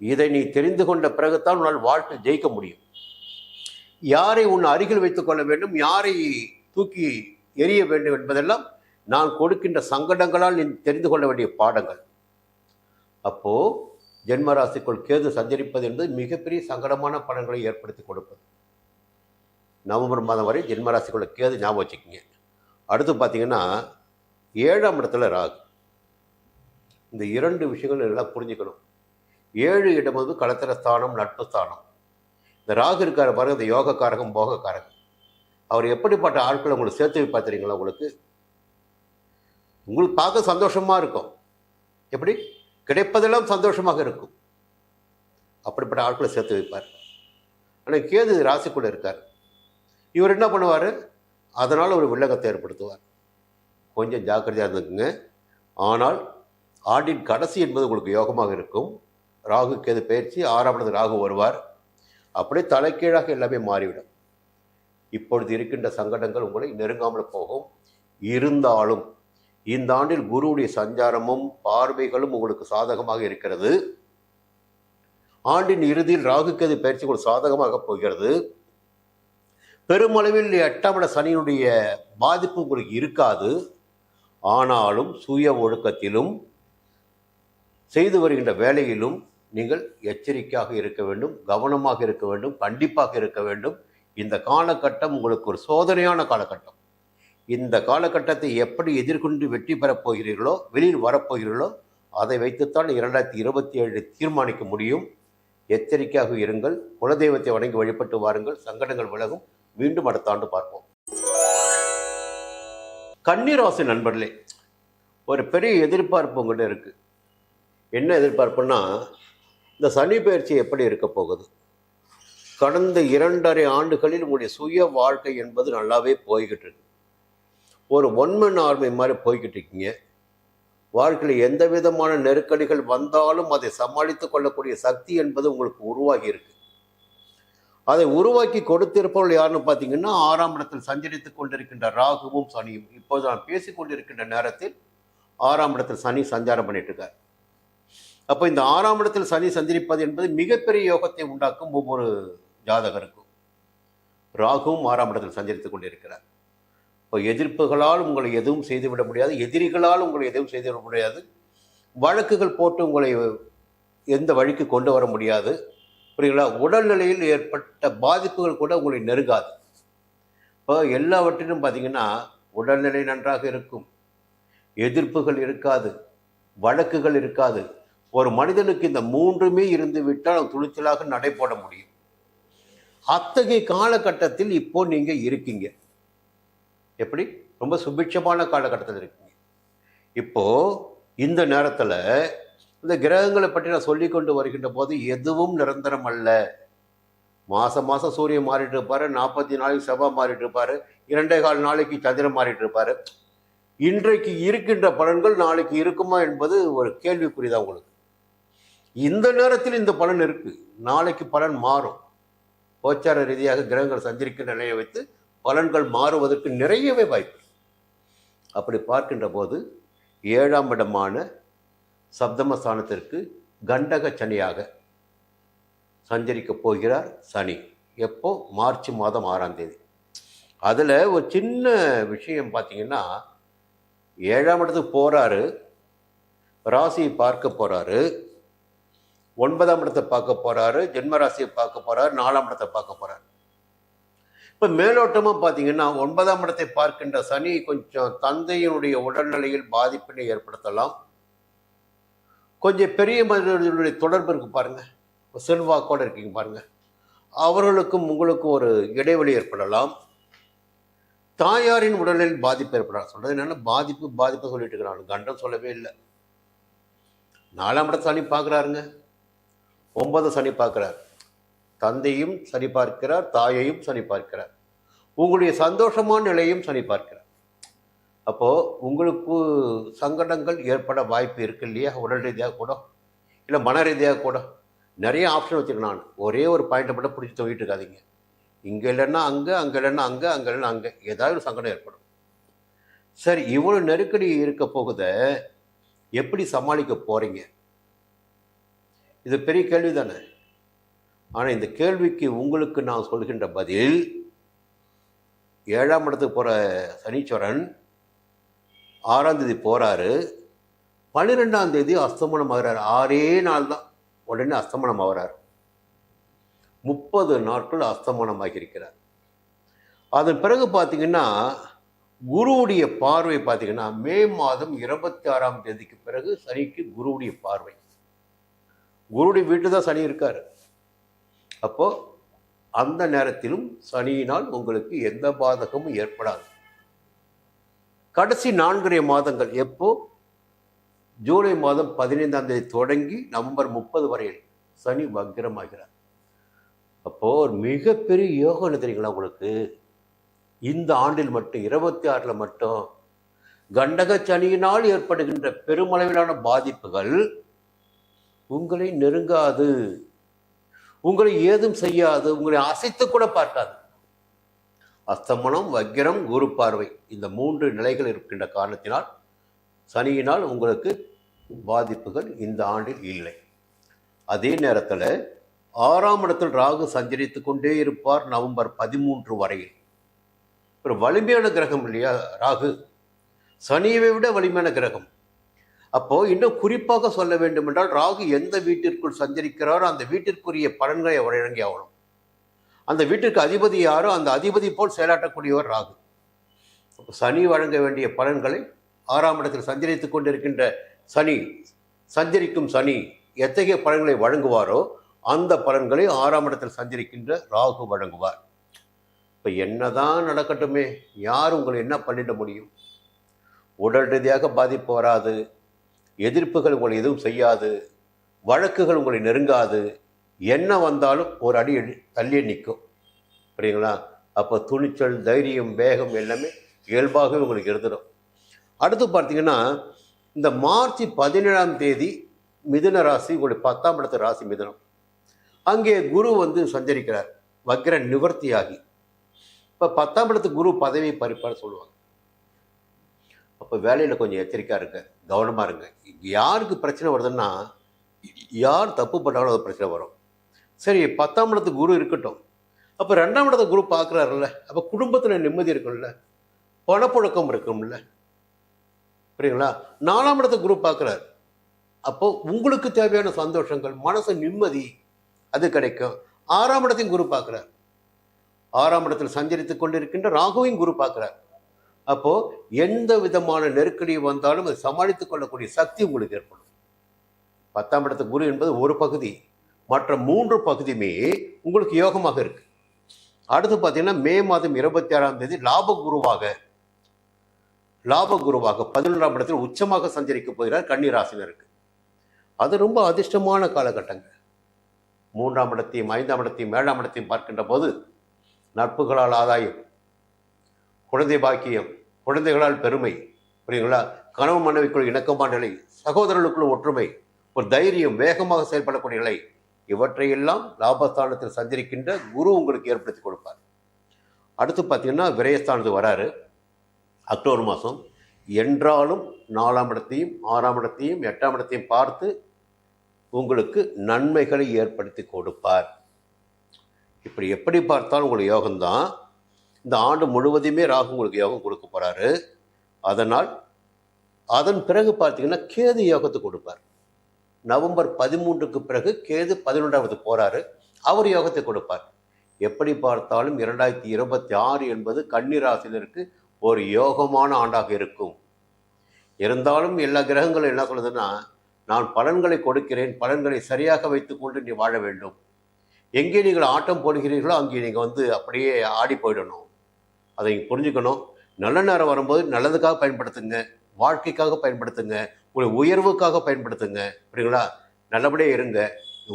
இதை நீ தெரிந்து கொண்ட பிறகுதான் உன்னால் வாழ்க்கை ஜெயிக்க முடியும். யாரை உன் அருகில் வைத்துக் கொள்ள வேண்டும், யாரை தூக்கி எறிய வேண்டும் என்பதெல்லாம் நான் கொடுக்கின்ற சங்கடங்களால் நீ தெரிந்து கொள்ள வேண்டிய பாடங்கள். அப்போ ஜென்மராசிக்குள் கேது சஞ்சரிப்பது என்பது மிகப்பெரிய சங்கடமான பலன்களை ஏற்படுத்தி கொடுப்பது. நவம்பர் மாதம் வரை ஜென்மராசிக்குள்ள கேது ஞாபகம் வச்சுக்கிங்க. அடுத்து பார்த்தீங்கன்னா 7ஆம் இடத்துல ராகு. இந்த 2 விஷயங்கள் எல்லாம் புரிஞ்சுக்கணும். 7 இடம் வந்து களத்திர ஸ்தானம், நட்பு ஸ்தானம். இந்த ராகு இருக்கார பாருங்க, இந்த யோகக்காரகம் போகக்காரகம். அவர் எப்படிப்பட்ட ஆட்களை உங்களுக்கு சேர்த்து வைப்பா தெரியுங்களா? உங்களுக்கு பார்க்க சந்தோஷமா இருக்கும், எப்படி கிடைப்பதெல்லாம் சந்தோஷமாக இருக்கும், அப்படிப்பட்ட ஆட்களை சேர்த்து வைப்பார். ஆனால் கேது ராசிக்குள்ள இருக்கார். இவர் என்ன பண்ணுவார், அதனால் ஒரு வில்லங்கத்தை ஏற்படுத்துவார். கொஞ்சம் ஜாக்கிரதையாக இருந்துக்குங்க. ஆனால் ஆண்டின் கடைசி என்பது உங்களுக்கு யோகமாக இருக்கும். ராகு கேது பயிற்சி, 6ஆம் இடத்துல ராகு வருவார். அப்படியே தலைக்கீழாக எல்லாமே மாறிவிடும். இப்பொழுது இருக்கின்ற சங்கடங்கள் உங்களை நெருங்காமல் போகும். இருந்தாலும் இந்த ஆண்டில் குருவுடைய சஞ்சாரமும் பார்வைகளும் உங்களுக்கு சாதகமாக இருக்கிறது. ஆண்டின் இறுதியில் ராகு கேது பயிற்சி உங்களுக்கு சாதகமாக போகிறது. பெருமளவில் 8ஆம் இட சனியினுடைய பாதிப்பு உங்களுக்கு இருக்காது. ஆனாலும் சுய ஒழுக்கத்திலும் செய்து வருகின்ற வேலையிலும் நீங்கள் எச்சரிக்கையாக இருக்க வேண்டும், கவனமாக இருக்க வேண்டும், கண்டிப்பாக இருக்க வேண்டும். இந்த காலகட்டம் உங்களுக்கு ஒரு சோதனையான காலகட்டம். இந்த காலகட்டத்தை எப்படி எதிர்கொண்டு வெற்றி பெறப் போகிறீர்களோ, வெளியில் வரப்போகிறீர்களோ, அதை வைத்துத்தான் 2027 தீர்மானிக்க முடியும். எச்சரிக்கையாக இருங்கள். குலதெய்வத்தை வணங்கி வழிபட்டு வாருங்கள். சங்கடங்கள் விலகும். மீண்டும் அடுத்த ஆண்டு பார்ப்போம். கன்னிராசி நண்பர்களே, ஒரு பெரிய எதிர்பார்ப்பு உங்கள்கிட்ட இருக்கு. என்ன எதிர்பார்ப்புன்னா, இந்த சனி பயிற்சி எப்படி இருக்க போகுது? கடந்த 2.5 ஆண்டுகளில் உங்களுடைய சுய வாழ்க்கை என்பது நல்லாவே போய்கிட்டு இருக்கு. ஒரு ஒன்மன் ஆர்மி மாதிரி போய்கிட்டு இருக்கீங்க. வாழ்க்கையில் எந்த விதமான நெருக்கடிகள் வந்தாலும் அதை சமாளித்துக் கொள்ளக்கூடிய சக்தி என்பது உங்களுக்கு உருவாகி இருக்கு. அதை உருவாக்கி கொடுத்திருப்பவர்கள் யாருன்னு பார்த்தீங்கன்னா, 6ஆம் இடத்தில் சஞ்சரித்துக் கொண்டிருக்கின்ற ராகுவும் சனியும். இப்போது நான் பேசிக் கொண்டிருக்கின்ற நேரத்தில் 6ஆம் இடத்தில் சனி சஞ்சாரம் பண்ணிட்டு இருக்கார். அப்போ இந்த 6ஆம் இடத்தில் சனி சஞ்சரிப்பது என்பது மிகப்பெரிய யோகத்தை உண்டாக்கும் ஒவ்வொரு ஜாதகருக்கும். ராகுவும் 6ஆம் இடத்தில் சஞ்சரித்துக் கொண்டிருக்கிறார். இப்போ எதிர்ப்புகளால் உங்களை எதுவும் செய்துவிட முடியாது, எதிரிகளால் உங்களை எதுவும் செய்துவிட முடியாது, வழக்குகள் போட்டு உங்களை எந்த வழிக்கு கொண்டு வர முடியாது. புரியுங்களா? உடல்நிலையில் ஏற்பட்ட பாதிப்புகள் கூட உங்களை நெருங்காது. இப்போ எல்லாவற்றிலும் பார்த்தீங்கன்னா உடல்நிலை நன்றாக இருக்கும், எதிர்ப்புகள் இருக்காது, வழக்குகள் இருக்காது. ஒரு மனிதனுக்கு இந்த 3மே இருந்து விட்டால் அவன் துணிச்சலாக நடை போட முடியும். அத்தகைய காலகட்டத்தில் இப்போ நீங்க இருக்கீங்க. எப்படி? ரொம்ப சுபிட்சமான காலகட்டத்தில் இருக்கீங்க. இப்போ இந்த நேரத்துல இந்த கிரகங்களை பற்றி நான் சொல்லி கொண்டு வருகின்ற போது எதுவும் நிரந்தரம் அல்ல. மாசம் மாசம் சூரியன் மாறிட்டு இருப்பாரு, 40 நாளைக்கு செவ்வாய் மாறிட்டு இருப்பாரு, 2.25 நாளைக்கு சந்திரன் மாறிட்டு இருப்பாரு. இன்றைக்கு இருக்கின்ற பலன்கள் நாளைக்கு இருக்குமா என்பது ஒரு கேள்விக்குறிதான் உங்களுக்கு. இந்த நேரத்தில் இந்த பலன் இருக்கு, நாளைக்கு பலன் மாறும். கோச்சார ரீதியாக கிரகங்கள் சஞ்சரிக்கின்ற நிலையை வைத்து பலன்கள் மாறுவதற்கு நிறையவே வாய்ப்பு. அப்படி பார்க்கின்ற போது 7ஆம் இடமான சப்தமஸ்தானத்திற்கு கண்டக சனியாக சஞ்சரிக்க போகிறார் சனி. எப்போ? மார்ச் மாதம் 6ஆம் தேதி. அதில் ஒரு சின்ன விஷயம் பார்த்தீங்கன்னா, 7ஆம் இடத்துக்கு போகிறாரு, ராசியை பார்க்க போகிறாரு, 9ஆம் இடத்தை பார்க்க போகிறாரு, ஜென்ம ராசியை பார்க்க போகிறாரு, 4ஆம் இடத்தை பார்க்க போகிறார். இப்போ மேலோட்டமாக பார்த்தீங்கன்னா 9ஆம் இடத்தை பார்க்கின்ற சனி கொஞ்சம் தந்தையினுடைய உடல்நிலையில் பாதிப்பினை ஏற்படுத்தலாம். கொஞ்சம் பெரிய மனிதர்களுடைய தொடர்பு இருக்கு பாருங்க, செல்வாக்கோடு இருக்கீங்க பாருங்க, அவர்களுக்கும் உங்களுக்கும் ஒரு இடைவெளி ஏற்படலாம். தாயாரின் உடலில் பாதிப்பு ஏற்படலாம். சொல்றது என்னன்னா பாதிப்பு சொல்லிட்டு இருக்கிறாங்க, கண்டம் சொல்லவே இல்லை. 4ஆம் இடத்தை சனி பார்க்குறாருங்க, 9 சனி பார்க்கிறார், தந்தையும் சனி பார்க்கிறார், தாயையும் சனி பார்க்கிறார், உங்களுடைய சந்தோஷமான நிலையும் சனி பார்க்கிறார். அப்போ உங்களுக்கு சங்கடங்கள் ஏற்பட வாய்ப்பு இருக்கு இல்லையா? உடல் ரீதியாக கூட இல்லை மன ரீதியாக கூட நிறைய ஆப்ஷன் வச்சுருக்கேன். நான் ஒரே ஒரு பாயிண்ட்டை மட்டும் பிடிச்சி தூக்கிட்டு இருக்காதீங்க. இங்கே இல்லைன்னா அங்கே, அங்கே இல்லைன்னா அங்கே, அங்கே இல்லைன்னா அங்கே, ஏதாவது ஒரு சங்கடம் ஏற்படும். சரி, இவ்வளோ நெருக்கடி இருக்க போகுத எப்படி சமாளிக்க போறீங்க? இது பெரிய கேள்வி தானே. ஆனால் இந்த கேள்விக்கு உங்களுக்கு நான் சொல்கின்ற பதில், 7ஆம் இடத்துக்கு போகிற சனீஸ்வரன் 6ஆம் தேதி போகிறாரு, 12ஆம் தேதி அஸ்தமனம் ஆகிறார். 6 நாள் தான், உடனே அஸ்தமனம் ஆகிறார். 30 நாட்கள் அஸ்தமனம் ஆகியிருக்கிறார். அதன் பிறகு பார்த்தீங்கன்னா குருவுடைய பார்வை பார்த்தீங்கன்னா மே மாதம் 26ஆம் தேதிக்கு பிறகு சனிக்கு குருவுடைய பார்வை. குருவுடைய வீட்டு தான் சனி இருக்காரு. அப்போ அந்த நேரத்திலும் சனியினால் உங்களுக்கு எந்த பாதகமும் ஏற்படாது. கடைசி 4 மாதங்கள் எப்போ? ஜூலை மாதம் 15ஆம் தேதி தொடங்கி நவம்பர் 30 வரையில் சனி வக்ரமாகிறார். அப்போ ஒரு மிகப்பெரிய யோகம் என்ன தெரியுங்களா உங்களுக்கு? இந்த ஆண்டில் மட்டும் 26ல் மட்டும் கண்டக சனியினால் ஏற்படுகின்ற பெருமளவிலான பாதிப்புகள் உங்களை நெருங்காது, உங்களை ஏதும் செய்யாது, உங்களை அசைத்து கூட பார்க்காது. அஸ்தமனம், வக்கிரம், குரு பார்வை, இந்த 3 நிலைகள் இருக்கின்ற காரணத்தினால் சனியினால் உங்களுக்கு பாதிப்புகள் இந்த ஆண்டில் இல்லை. அதே நேரத்தில் 6ஆம் இடத்தில் ராகு சஞ்சரித்து கொண்டே இருப்பார் நவம்பர் 13 வரையில். ஒரு வலிமையான கிரகம் இல்லையா ராகு? சனியை விட வலிமையான கிரகம். அப்போ இன்னும் குறிப்பாக சொல்ல வேண்டும் என்றால், ராகு எந்த வீட்டிற்குள் சஞ்சரிக்கிறாரோ அந்த வீட்டிற்குரிய பலன்களை வழங்கி ஆகணும். அந்த வீட்டிற்கு அதிபதி யாரோ அந்த அதிபதி போல் செயலாற்றக்கூடியவர் ராகு. சனி வழங்க வேண்டிய பலன்களை 6ஆம் இடத்தில் சஞ்சரித்துக் கொண்டிருக்கின்ற சஞ்சரிக்கும் சனி எத்தகைய பலன்களை வழங்குவாரோ அந்த பலன்களை 6ஆம் இடத்தில் சஞ்சரிக்கின்ற ராகு வழங்குவார். இப்போ என்னதான் நடக்கட்டுமே, யார் உங்களை என்ன பண்ணிட முடியும்? உடல் ரீதியாக பாதிப்பு வராது, எதிர்ப்புகள் உங்களை எதுவும் செய்யாது, வழக்குகள் உங்களை நெருங்காது, என்ன வந்தாலும் ஒரு அடி தள்ளியே நிற்கும். புரியுங்களா? அப்போ துணிச்சல், தைரியம், வேகம் எல்லாமே இயல்பாகவே உங்களுக்கு இருந்துடும். அடுத்து பார்த்தீங்கன்னா இந்த மார்ச் 17ஆம் தேதி மிதுன ராசி, உங்களுடைய 10ஆம் இடத்து ராசி மிதுனம், அங்கே குரு சஞ்சரிக்கிறார் வக்ர நிவர்த்தியாகி. இப்போ 10ஆம் இடத்து குரு பதவி பறிப்பார் சொல்லுவாங்க. அப்போ வேலையில் கொஞ்சம் எச்சரிக்கையாக இருங்க, கவனமாக இருங்க. யாருக்கு பிரச்சனை வருதுன்னா, யார் தப்பு பண்ணாலும் அது பிரச்சனை வரும். சரி, 10ஆம் இடத்து குரு இருக்கட்டும், அப்போ 2ஆம் இடத்து குரு பார்க்குறாருல்ல, அப்போ குடும்பத்தில் நிம்மதி இருக்கும்ல, பணப்புழக்கம் இருக்கும்ல, புரியுங்களா? 4ஆம் இடத்து குரு பார்க்குறாரு, அப்போ உங்களுக்கு தேவையான சந்தோஷங்கள், மனசு நிம்மதி அது கிடைக்கும். 6ஆம் இடத்தையும் குரு பார்க்குறார், 6ஆம் இடத்தில் சஞ்சரித்து கொண்டிருக்கின்ற ராகுவையும் குரு பார்க்குறார். அப்போ எந்த விதமான நெருக்கடி வந்தாலும் அதை சமாளித்துக் கொள்ளக்கூடிய சக்தி உங்களுக்கு ஏற்படும். 10ஆம் இடத்து குரு என்பது ஒரு பகுதி, மற்ற 3 பகுதியுமே உங்களுக்கு யோகமாக இருக்கு. அடுத்து பார்த்தீங்கன்னா மே மாதம் 26ஆம் தேதி லாபகுருவாக 11ஆம் இடத்தில் உச்சமாக சஞ்சரிக்க போகிறார் கன்னி ராசினருக்கு. அது ரொம்ப அதிர்ஷ்டமான காலகட்டங்கள். 3ஆம் இடத்தையும் 5ஆம் இடத்தையும் 7ஆம் இடத்தையும் பார்க்கின்ற போது நட்புகளால் ஆதாயம், குழந்தை பாக்கியம், குழந்தைகளால் பெருமை, புரியுங்களா, கணவன் மனைவிக்குள் இணக்கமான நிலை, சகோதரர்களுக்குள் ஒற்றுமை, ஒரு தைரியம், வேகமாக செயல்படக்கூடிய நிலை, இவற்றையெல்லாம் லாபஸ்தானத்தில் சஞ்சரிக்கின்ற குரு உங்களுக்கு ஏற்படுத்தி கொடுப்பார். அடுத்து பார்த்தீங்கன்னா விரயஸ்தானத்துக்கு வராரு அக்டோபர் மாதம். என்றாலும் 4ஆம் இடத்தையும் 6ஆம் இடத்தையும் 8ஆம் இடத்தையும் பார்த்து உங்களுக்கு நன்மைகளை ஏற்படுத்தி கொடுப்பார். இப்படி எப்படி பார்த்தாலும் உங்களுக்கு யோகம்தான். இந்த ஆண்டு முழுவதுமே ராகு உங்களுக்கு யோகம் கொடுக்க போகிறாரு. அதன் பிறகு பார்த்தீங்கன்னா கேது யோகத்தை கொடுப்பார். நவம்பர் 13க்கு பிறகு கேது 11ஆவது போகிறாரு, அவர் யோகத்தை கொடுப்பார். எப்படி பார்த்தாலும் 2026 என்பது கன்னி ராசினருக்கு ஒரு யோகமான ஆண்டாக இருக்கும். இருந்தாலும் எல்லா கிரகங்களும் என்ன சொல்லுதுன்னா, நான் பலன்களை கொடுக்கிறேன், பலன்களை சரியாக வைத்துக்கொண்டு நீ வாழ வேண்டும். எங்கே நீங்கள் ஆட்டம் போடுகிறீர்களோ அங்கே நீங்கள் அப்படியே ஆடி போயிடணும். அதை நீங்கள் புரிஞ்சுக்கணும். நல்ல நேரம் வரும்போது நல்லதுக்காக பயன்படுத்துங்க, வாழ்க்கைக்காக பயன்படுத்துங்க, உங்களுடைய உயர்வுக்காக பயன்படுத்துங்க, புரியுங்களா? நல்லபடியாக இருங்க.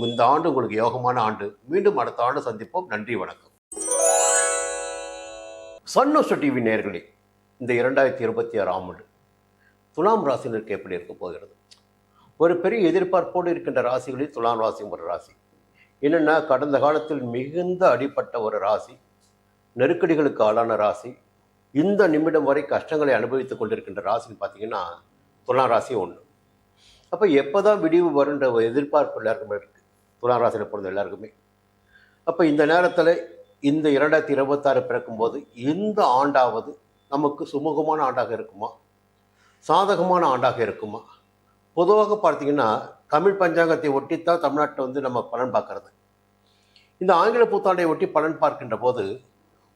இந்த ஆண்டு உங்களுக்கு யோகமான ஆண்டு. மீண்டும் அடுத்த ஆண்டு சந்திப்போம். நன்றி, வணக்கம். சன்னோஷ டிவி நேயர்களே, இந்த 2026ஆம் ஆண்டு துலாம் ராசினருக்கு எப்படி இருக்க போகிறது? ஒரு பெரிய எதிர்பார்ப்போடு இருக்கின்ற ராசிகளில் துலாம் ராசியும் ஒரு ராசி. என்னென்னா, கடந்த காலத்தில் மிகுந்த அடிப்பட்ட ஒரு ராசி, நெருக்கடிகளுக்கு ஆளான ராசி, இந்த நிமிடம் வரை கஷ்டங்களை அனுபவித்துக் கொண்டிருக்கின்ற ராசின்னு பார்த்தீங்கன்னா துலாம் ராசி ஒன்று. அப்போ எப்போ தான் விடிவு வருன்ற ஒரு எதிர்பார்ப்பு எல்லாருக்குமே இருக்குது, துலாம் ராசியில் பிறந்த எல்லாருக்குமே. அப்போ இந்த நேரத்தில் இந்த 2026 பிறக்கும்போது இந்த ஆண்டாவது நமக்கு சுமூகமான ஆண்டாக இருக்குமா, சாதகமான ஆண்டாக இருக்குமா? பொதுவாக பார்த்தீங்கன்னா தமிழ் பஞ்சாங்கத்தை ஒட்டித்தான் தமிழ்நாட்டில் நம்ம பலன் பார்க்கறது. இந்த ஆங்கில புத்தாண்டை ஒட்டி பலன் பார்க்கின்ற போது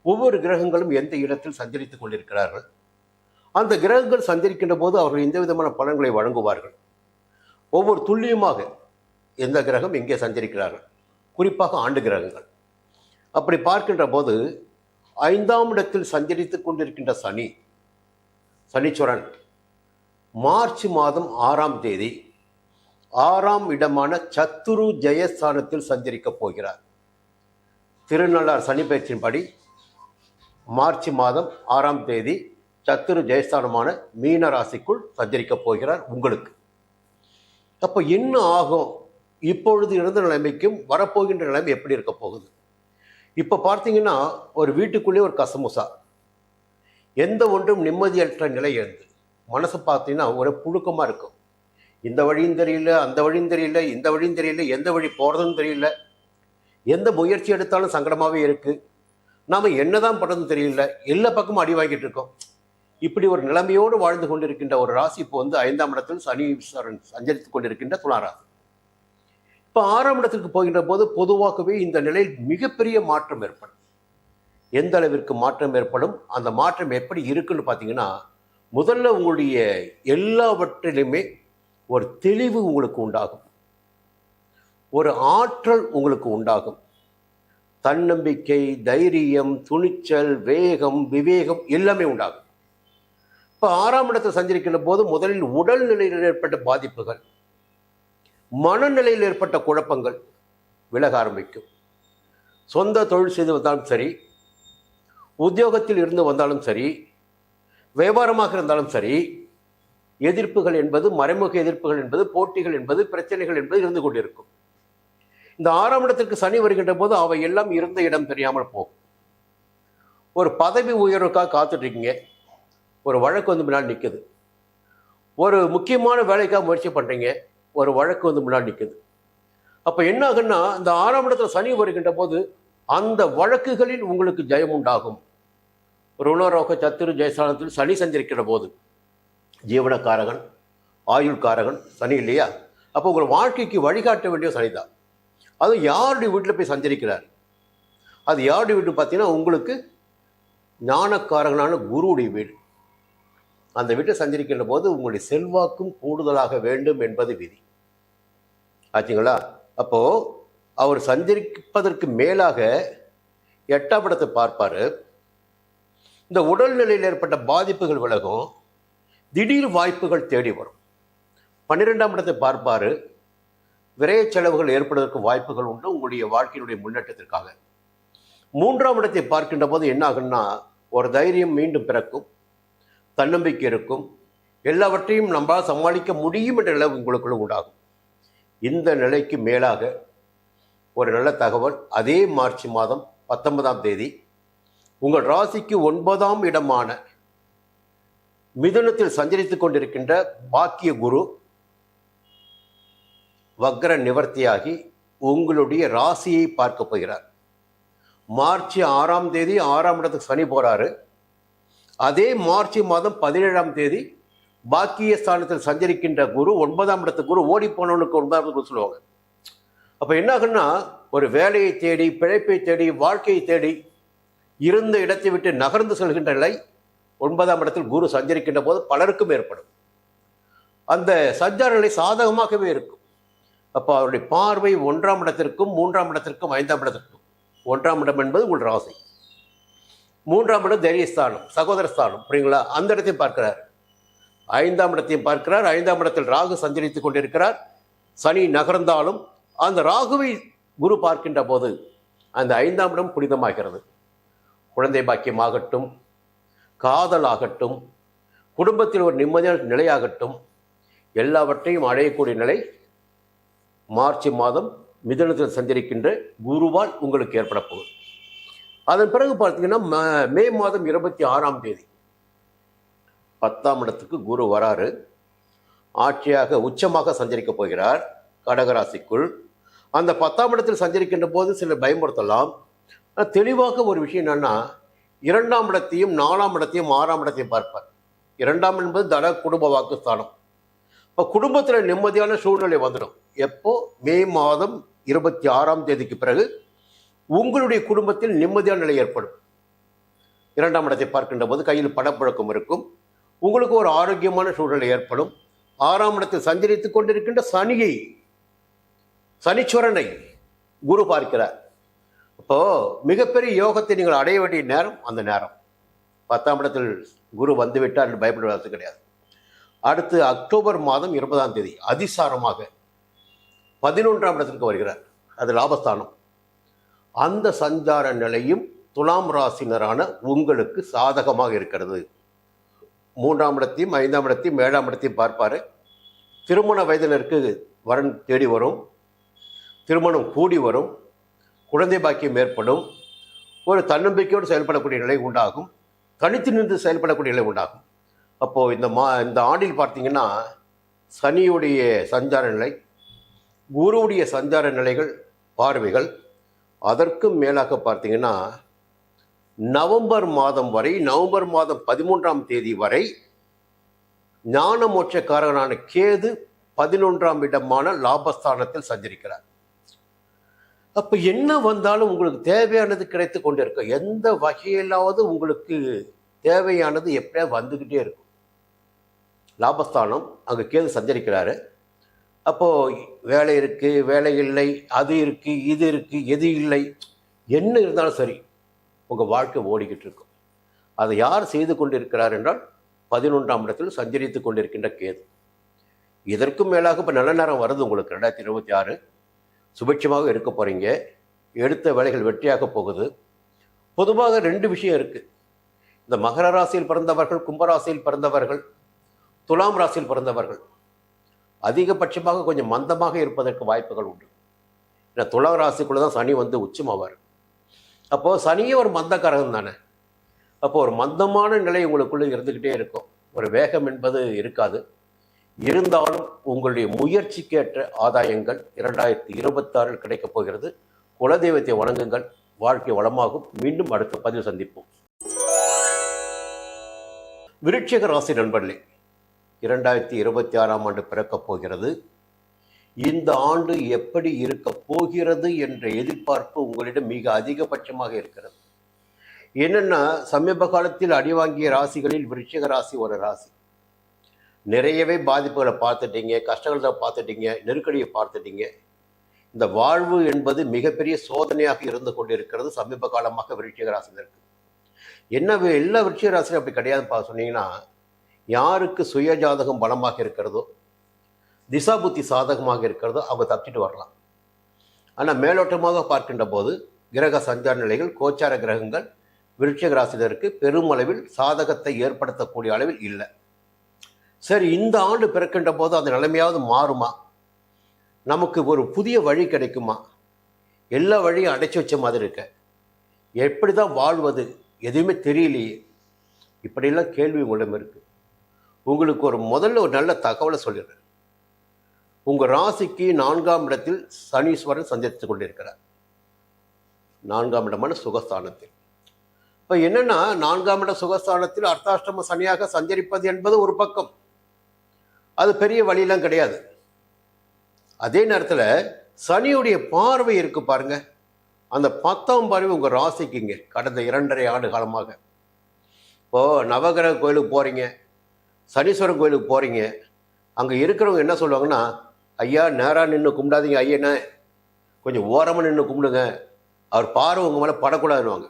ஒவ்வொரு கிரகங்களும் எந்த இடத்தில் சஞ்சரித்துக் கொண்டிருக்கிறார்கள், அந்த கிரகங்கள் சஞ்சரிக்கின்ற போது அவர்கள் எந்த விதமான பலன்களை வழங்குவார்கள், ஒவ்வொரு துல்லியமாக எந்த கிரகம் எங்கே சஞ்சரிக்கிறார்கள், குறிப்பாக ஆண்டு கிரகங்கள். அப்படி பார்க்கின்ற போது 5ஆம் இடத்தில் சஞ்சரித்துக் கொண்டிருக்கின்ற சனீஸ்வரன் மார்ச் மாதம் 6ஆம் தேதி 6ஆம் இடமான சத்துரு ஜெயஸ்தானத்தில் சஞ்சரிக்கப் போகிறார். திருநள்ளார் சனி பயிற்சியின்படி மார்ச் மாதம் 6ஆம் தேதி சத்துரு ஜெயஸ்தானமான மீன ராசிக்குள் சஞ்சரிக்கப் போகிறார் உங்களுக்கு. அப்போ என்ன ஆகும்? இப்பொழுது இருந்த நிலைமைக்கும் வரப்போகின்ற நிலைமை எப்படி இருக்க போகுது? இப்போ பார்த்தீங்கன்னா ஒரு வீட்டுக்குள்ளே ஒரு கசமுசா, எந்த ஒன்றும் நிம்மதியற்ற நிலை இருந்து மனசு பார்த்தீங்கன்னா ஒரு புழுக்கமாக இருக்கும். இந்த வழியும் தெரியல, அந்த வழியும் தெரியல, இந்த வழியும் தெரியல, எந்த வழி போகிறதுன்னு தெரியல, எந்த முயற்சி எடுத்தாலும் சங்கடமாகவே இருக்குது, நாம் என்னதான் பண்ணுறதுன்னு தெரியல, எல்லா பக்கமும் அடி வாங்கிட்டு இருக்கோம். இப்படி ஒரு நிலைமையோடு வாழ்ந்து கொண்டிருக்கின்ற ஒரு ராசி இப்போ 5ஆம் இடத்தில் சனீஸ்வரன் சஞ்சரித்துக் கொண்டிருக்கின்ற துலா ராசி. இப்போ 6ஆம் இடத்திற்கு போகின்ற போது பொதுவாகவே இந்த நிலையில் மிகப்பெரிய மாற்றம் ஏற்படும். எந்த அளவிற்கு மாற்றம் ஏற்படும், அந்த மாற்றம் எப்படி இருக்குன்னு பார்த்தீங்கன்னா, முதல்ல உங்களுடைய எல்லாவற்றிலுமே ஒரு தெளிவு உங்களுக்கு உண்டாகும், ஒரு ஆற்றல் உங்களுக்கு உண்டாகும், தன்னம்பிக்கை, தைரியம், துணிச்சல், வேகம், விவேகம் எல்லாமே உண்டாகும். இப்போ 6ஆம் இடத்தை சஞ்சரிக்கின்ற போது முதலில் உடல் நிலையில் ஏற்பட்ட பாதிப்புகள், மனநிலையில் ஏற்பட்ட குழப்பங்கள் விலக ஆரம்பிக்கும். சொந்த தொழில் செய்து வந்தாலும் சரி, உத்தியோகத்தில் இருந்து வந்தாலும் சரி, வியாபாரமாக இருந்தாலும் சரி, எதிர்ப்புகள் என்பது, மறைமுக எதிர்ப்புகள் என்பது, போட்டிகள் என்பது, பிரச்சனைகள் என்பது இருந்து கொண்டிருக்கும். இந்த 6ஆம் இடத்திற்கு சனி வருகின்ற போது அவை எல்லாம் இருந்த இடம் தெரியாமல் போகும். ஒரு பதவி உயர்வுக்காக காத்துட்டு இருக்கீங்க, ஒரு வழக்கு முன்னாடி நிற்குது. ஒரு முக்கியமான வேலைக்காக முயற்சி பண்ணுறீங்க, ஒரு வழக்கு முன்னாடி நிற்குது. அப்போ என்ன ஆகுன்னா, இந்த 6ஆம் இடத்துல சனி வருகின்ற போது அந்த வழக்குகளில் உங்களுக்கு ஜெயம் உண்டாகும். ருணரோக சத்துரு ஜெயஸ்தானத்தில் சனி சஞ்சரிக்கிற போது ஜீவனக்காரகன், ஆயுள்காரகன் சனி இல்லையா? அப்போ உங்கள் வாழ்க்கைக்கு வழிகாட்ட வேண்டிய சனிதான். அது யாருடைய வீட்டில் போய் சஞ்சரிக்கிறார்? அது யாருடைய வீட்டு பார்த்தீங்கன்னா உங்களுக்கு ஞானக்காரகனான குருவுடைய வீடு. அந்த வீட்டை சஞ்சரிக்கின்ற போது உங்களுடைய செல்வாக்கும் கூடுதலாக வேண்டும் என்பது விதி. ஆச்சுங்களா? அப்போது அவர் சஞ்சரிப்பதற்கு மேலாக 8ஆம் இடத்தை பார்ப்பாரு. இந்த உடல்நிலையில் ஏற்பட்ட பாதிப்புகள் விலகும், திடீர் வாய்ப்புகள் தேடி வரும். 12ஆம் இடத்தை பார்ப்பாரு. விரைய செலவுகள் ஏற்படுவதற்கு வாய்ப்புகள் உண்டு உங்களுடைய வாழ்க்கையினுடைய முன்னேற்றத்திற்காக. 3ஆம் இடத்தை பார்க்கின்ற போது என்ன ஆகுன்னா, ஒரு தைரியம் மீண்டும் பிறக்கும், தன்னம்பிக்கை இருக்கும், எல்லாவற்றையும் நம்மால் சமாளிக்க முடியும் என்ற நிலை உங்களுக்குள்ள உண்டாகும். இந்த நிலைக்கு மேலாக ஒரு நல்ல தகவல், அதே மார்ச் மாதம் 19ஆம் தேதி உங்கள் ராசிக்கு 9ஆம் இடமான மிதுனத்தில் சஞ்சரித்துக் கொண்டிருக்கின்ற பாக்கிய குரு வக்ர நிவர்த்தியாகி உங்களுடைய ராசியை பார்க்க போகிறார். மார்ச் 6ஆம் தேதி 6ஆம் இடத்துக்கு சனி போறாரு. அதே மார்ச் மாதம் 17ஆம் தேதி பாக்கிய ஸ்தானத்தில் சஞ்சரிக்கின்ற குரு 9ஆம் இடத்து குரு ஓடி போனவனுக்கு 9ஆம் குரு சொல்லுவாங்க. அப்போ என்ன ஆகுன்னா, ஒரு வேலையை தேடி, பிழைப்பை தேடி, வாழ்க்கையை தேடி இருந்த இடத்தை விட்டு நகர்ந்து செல்கின்ற நிலை 9ஆம் இடத்தில் குரு சஞ்சரிக்கின்ற போது பலருக்கும் ஏற்படும். அந்த சஞ்சார நிலை சாதகமாகவே இருக்கும். அப்போ அவருடைய பார்வை 1ஆம் இடத்திற்கும் 3ஆம் இடத்திற்கும் 5ஆம் இடத்திற்கும். 1ஆம் இடம் என்பது உங்கள் ராசி, 3ஆம் இடம் தைரியஸ்தானம், சகோதரஸ்தானம், புரியுங்களா? அந்த இடத்தையும் பார்க்கிறார். 5ஆம் இடத்தையும் பார்க்கிறார். 5ஆம் இடத்தில் ராகு சஞ்சரித்துக் கொண்டிருக்கிறார். சனி நகர்ந்தாலும் அந்த ராகுவை குரு பார்க்கின்ற போது அந்த 5ஆம் இடம் புனிதமாகிறது. குழந்தை பாக்கியமாகட்டும், காதல் ஆகட்டும், குடும்பத்தில் ஒரு நிம்மதியான நிலையாகட்டும், எல்லாவற்றையும் அடையக்கூடிய நிலை மார்ச் மாதம் மிதுனத்தில் சஞ்சரிக்கின்ற குருவால் உங்களுக்கு ஏற்பட போகுது. அதன் பிறகு பார்த்தீங்கன்னா மே மாதம் 26ஆம் தேதி 10ஆம் இடத்துக்கு குரு வராரு. ஆட்சியாக உச்சமாக சஞ்சரிக்க போகிறார் கடகராசிக்குள். அந்த 10ஆம் இடத்தில் சஞ்சரிக்கின்ற போது சிலர் பயமுறுத்தலாம். தெளிவாக ஒரு விஷயம் என்னன்னா, 2ஆம் இடத்தையும் 4ஆம் இடத்தையும் 6ஆம் இடத்தையும் பார்ப்பார். 2ஆம் என்பது தன குடும்ப வாக்குஸ்தானம். இப்போ குடும்பத்தில் நிம்மதியான சூழ்நிலை வந்துடும். எப்போ? மே மாதம் 26ஆம் தேதிக்கு பிறகு உங்களுடைய குடும்பத்தில் நிம்மதியான நிலை ஏற்படும். 2ஆம் இடத்தை பார்க்கின்ற போது கையில் பணப்புழக்கம் இருக்கும், உங்களுக்கு ஒரு ஆரோக்கியமான சூழ்நிலை ஏற்படும். 6ஆம் இடத்தில் சஞ்சரித்துக் கொண்டிருக்கின்ற சனீஸ்வரனை குரு பார்க்கிறார். அப்போ மிகப்பெரிய யோகத்தை நீங்கள் அடைய வேண்டிய நேரம் அந்த நேரம். 10ஆம் இடத்தில் குரு வந்துவிட்டார் என்று பயப்படுவது கிடையாது. அடுத்து அக்டோபர் மாதம் 20ஆம் தேதி அதிசாரமாக 11ஆம் இடத்திற்கு வருகிறார். அது லாபஸ்தானம். அந்த சஞ்சார நிலையும் துலாம் ராசினரான உங்களுக்கு சாதகமாக இருக்கிறது. 3ஆம் இடத்தையும் 5ஆம் இடத்தையும் 7ஆம் இடத்தையும் பார்ப்பாரு. திருமண வயதினருக்கு வரன் தேடி வரும், திருமணம் கூடி வரும், குழந்தை பாக்கியம் ஏற்படும், ஒரு தன்னம்பிக்கையோடு செயல்படக்கூடிய நிலை உண்டாகும், தனித்து நின்று செயல்படக்கூடிய நிலை உண்டாகும். அப்போது இந்த ஆண்டில் பார்த்தீங்கன்னா சனியுடைய சஞ்சார நிலை, குருவுடைய சஞ்சார நிலைகள், பார்வைகள், அதற்கும் மேலாக பார்த்தீங்கன்னா நவம்பர் மாதம் வரை, நவம்பர் மாதம் 13ஆம் தேதி வரை ஞான மோட்சக்காரனான கேது 11ஆம் இடமான லாபஸ்தானத்தில் சஞ்சரிக்கிறார். அப்போ என்ன வந்தாலும் உங்களுக்கு தேவையானது கிடைத்து கொண்டே இருக்கும். எந்த வகையிலாவது உங்களுக்கு தேவையானது எப்படியா வந்துக்கிட்டே இருக்கும். லாபஸ்தானம், அங்கே கேது சஞ்சரிக்கிறாரு. அப்போது வேலை இருக்குது, வேலை இல்லை, அது இருக்குது, இது இருக்குது, எது இல்லை, என்ன இருந்தாலும் சரி உங்கள் வாழ்க்கை ஓடிக்கிட்டு இருக்கும். அதை யார் செய்து கொண்டிருக்கிறார் என்றால் 11ஆம் இடத்தில் சஞ்சரித்து கொண்டிருக்கின்ற கேது. இதற்கும் மேலாக இப்போ நல்ல நேரம் வருது உங்களுக்கு. 2026 சுபிட்சமாக இருக்க போகிறீங்க. எடுத்த வேலைகள் வெற்றியாக போகுது. பொதுவாக 2 விஷயம் இருக்குது. இந்த மகர ராசியில் பிறந்தவர்கள், கும்பராசியில் பிறந்தவர்கள், துலாம் ராசியில் பிறந்தவர்கள் அதிகபட்சமாக கொஞ்சம் மந்தமாக இருப்பதற்கு வாய்ப்புகள் உண்டு. ஏன்னா துலாம் ராசிக்குள்ளே தான் சனி வந்து உச்சமாவார். அப்போது சனியே ஒரு மந்தக்காரகம் தானே. அப்போது ஒரு மந்தமான நிலை உங்களுக்குள்ளே இருந்துக்கிட்டே இருக்கும். ஒரு வேகம் என்பது இருக்காது. இருந்தாலும் உங்களுடைய முயற்சிக்கேற்ற ஆதாயங்கள் 2026 கிடைக்கப் போகிறது. குலதெய்வத்தை வணங்குங்கள், வாழ்க்கை வளமாகும். மீண்டும் அடுத்த பதிவு சந்திப்போம். விருச்சிக ராசி நண்பர்களே, 2026ஆம் ஆண்டு பிறக்கப் போகிறது. இந்த ஆண்டு எப்படி இருக்க போகிறது என்ற எதிர்பார்ப்பு உங்களிடம் மிக அதிகபட்சமாக இருக்கிறது. என்னென்னா, சமீப காலத்தில் அடிவாங்கிய ராசிகளில் விருச்சிக ராசி ஒரு ராசி. நிறையவே பாதிப்புகளை பார்த்துட்டீங்க, கஷ்டங்களை பார்த்துட்டீங்க, நெருக்கடியை பார்த்துட்டீங்க. இந்த வாழ்வு என்பது மிகப்பெரிய சோதனையாக இருந்து கொண்டிருக்கிறது சமீப காலமாக விருச்சிக ராசினருக்கு. என்ன எல்லா விருச்சிக ராசியும் அப்படி கிடையாதுப்பா சொன்னீங்கன்னா, யாருக்கு சுய ஜாதகம் பலமாக இருக்கிறதோ, திசா புத்தி சாதகமாக இருக்கிறதோ அவங்க தப்பிச்சுட்டு வரலாம். ஆனால் மேலோட்டமாக பார்க்கின்ற போது கிரக சஞ்சார நிலைகள், கோச்சார கிரகங்கள் விருச்சிக ராசினருக்கு பெருமளவில் சாதகத்தை ஏற்படுத்தக்கூடிய அளவில் இல்லை. சரி, இந்த ஆண்டு பிறக்கின்ற போது அந்த நிலைமையாவது மாறுமா? நமக்கு ஒரு புதிய வழி கிடைக்குமா? எல்லா வழியும் அடைச்சி வச்ச மாதிரி இருக்க, எப்படி தான் வாழ்வது எதுவுமே தெரியலையே, இப்படியெல்லாம் கேள்வி உங்களிடம் இருக்கு. உங்களுக்கு முதல்ல ஒரு நல்ல தகவலை சொல்லிடுறேன். உங்கள் ராசிக்கு 4ஆம் இடத்தில் சனீஸ்வரன் சந்தித்து கொண்டிருக்கிறார். 4ஆம் இடமான சுகஸ்தானத்தில். இப்போ என்னன்னா, 4ஆம் இட சுகஸ்தானத்தில் அர்த்தாஷ்டம சனியாக சஞ்சரிப்பது என்பது ஒரு பக்கம், அது பெரிய வழியெல்லாம் கிடையாது. அதே நேரத்தில் சனியுடைய பார்வை இருக்கு பாருங்க, அந்த 10ஆம் பார்வை உங்கள் ராசிக்குங்க. கடந்த 2.5 ஆண்டு காலமாக இப்போது நவகிரக கோயிலுக்கு போகிறீங்க, சனீஸ்வரன் கோயிலுக்கு போகிறீங்க, அங்கே இருக்கிறவங்க என்ன சொல்லுவாங்கன்னா, ஐயா நேராக நின்று கும்பிடாதீங்க, ஐயனே கொஞ்சம் ஓரமாக நின்று கும்பிடுங்க, அவர் பார்வை உங்கள் மேலே படக்கூடாதுன்னுவாங்க.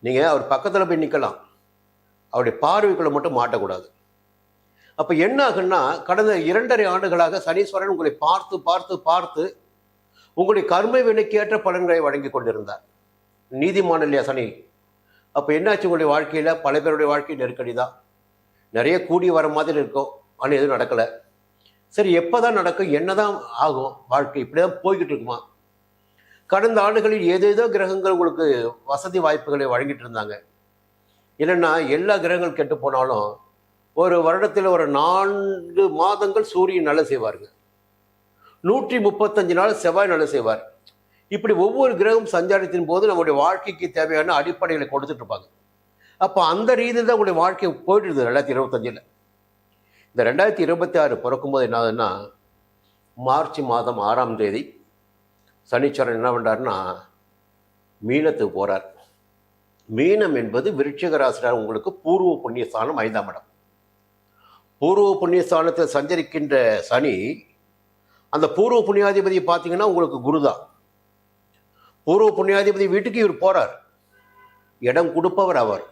நீங்கள் அவர் பக்கத்தில் போய் நிற்கலாம், அவருடைய பார்வைக்குள்ளே மட்டும் மாட்டக்கூடாது. அப்போ என்ன ஆகுன்னா, கடந்த 2.5 ஆண்டுகளாக சனீஸ்வரன் உங்களை பார்த்து பார்த்து பார்த்து உங்களுடைய கர்ம வினைக்கு ஏற்ற பலன்களை வழங்கி கொண்டிருந்தார். நீதிமான் இல்லையா சனி? அப்போ என்னாச்சு, உங்களுடைய வாழ்க்கையில் பல பேருடைய வாழ்க்கை நெருக்கடி தான். நிறைய கூடி வர மாதிரி இருக்கும், ஆனால் எதுவும் நடக்கலை. சரி, எப்போ தான் நடக்கும், என்ன தான் ஆகும், வாழ்க்கை இப்படி தான் போய்கிட்டு இருக்குமா? கடந்த ஆண்டுகளில் ஏதேதோ கிரகங்கள் உங்களுக்கு வசதி வாய்ப்புகளை வழங்கிட்டு இருந்தாங்க. இல்லைன்னா எல்லா கிரகங்கள் கெட்டு போனாலும் ஒரு வருடத்தில் ஒரு 4 மாதங்கள் சூரியன் நல்ல செய்வாருங்க, 135 நாள் செவ்வாய் நல்ல செய்வார். இப்படி ஒவ்வொரு கிரகம் சஞ்சாரத்தின் போது நம்முடைய வாழ்க்கைக்கு தேவையான அடிப்படைகளை கொடுத்துட்டு இருப்பாங்க. அப்போ அந்த ரீதியில் தான் உங்களுடைய வாழ்க்கை போயிட்டு 2025. இந்த 2026 பிறக்கும்போது என்ன ஆகுதுன்னா, மார்ச் மாதம் 6ஆம் தேதி சனீஸ்வரன் என்ன பண்ணுறாருன்னா மீனத்துக்கு போகிறார். மீனம் என்பது விருச்சிக ராசியார் உங்களுக்கு பூர்வ புண்ணியஸ்தானம் 5ஆம் இடம். பூர்வ புண்ணியஸ்தானத்தில் சஞ்சரிக்கின்ற சனி, அந்த பூர்வ புண்ணியாதிபதி பார்த்தீங்கன்னா உங்களுக்கு குருதான். பூர்வ புண்ணியாதிபதி வீட்டுக்கு இவர் போறார், இடம் கொடுப்பவர் அவர்.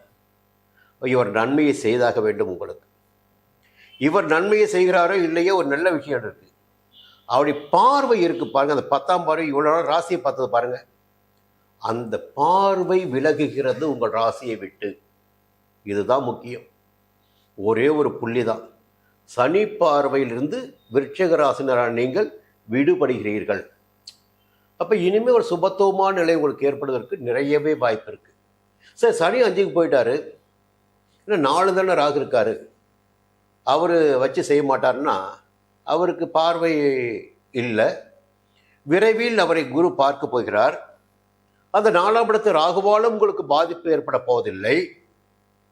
இவர் நன்மையை செய்தாக வேண்டும் உங்களுக்கு. இவர் நன்மையை செய்கிறாரோ இல்லையோ ஒரு நல்ல விஷயம் இருக்கு, அவருடைய பார்வை இருக்கு பாருங்க, அந்த 10ஆம் பார்வை. இவ்வளோ நாள் ராசியை பார்த்தது பாருங்க, அந்த பார்வை விலகுகிறது உங்கள் ராசியை விட்டு. இதுதான் முக்கியம், ஒரே ஒரு புள்ளி தான். சனி பார்வையிலிருந்து விருச்சிக ராசினரான நீங்கள் விடுபடுகிறீர்கள். அப்போ இனிமேல் ஒரு சுபத்துவமான நிலை உங்களுக்கு ஏற்படுவதற்கு நிறையவே வாய்ப்பு இருக்கு. சரி, சனி 5க்கு போயிட்டாரு, இன்னும் 4 தானே ராகு இருக்காரு, அவர் வச்சு செய்ய மாட்டாருன்னா அவருக்கு பார்வை இல்லை. விரைவில் அவரை குரு பார்க்க போகிறார். அந்த 4ஆம் இடத்து ராகுவாலும் உங்களுக்கு பாதிப்பு ஏற்பட போவதில்லை.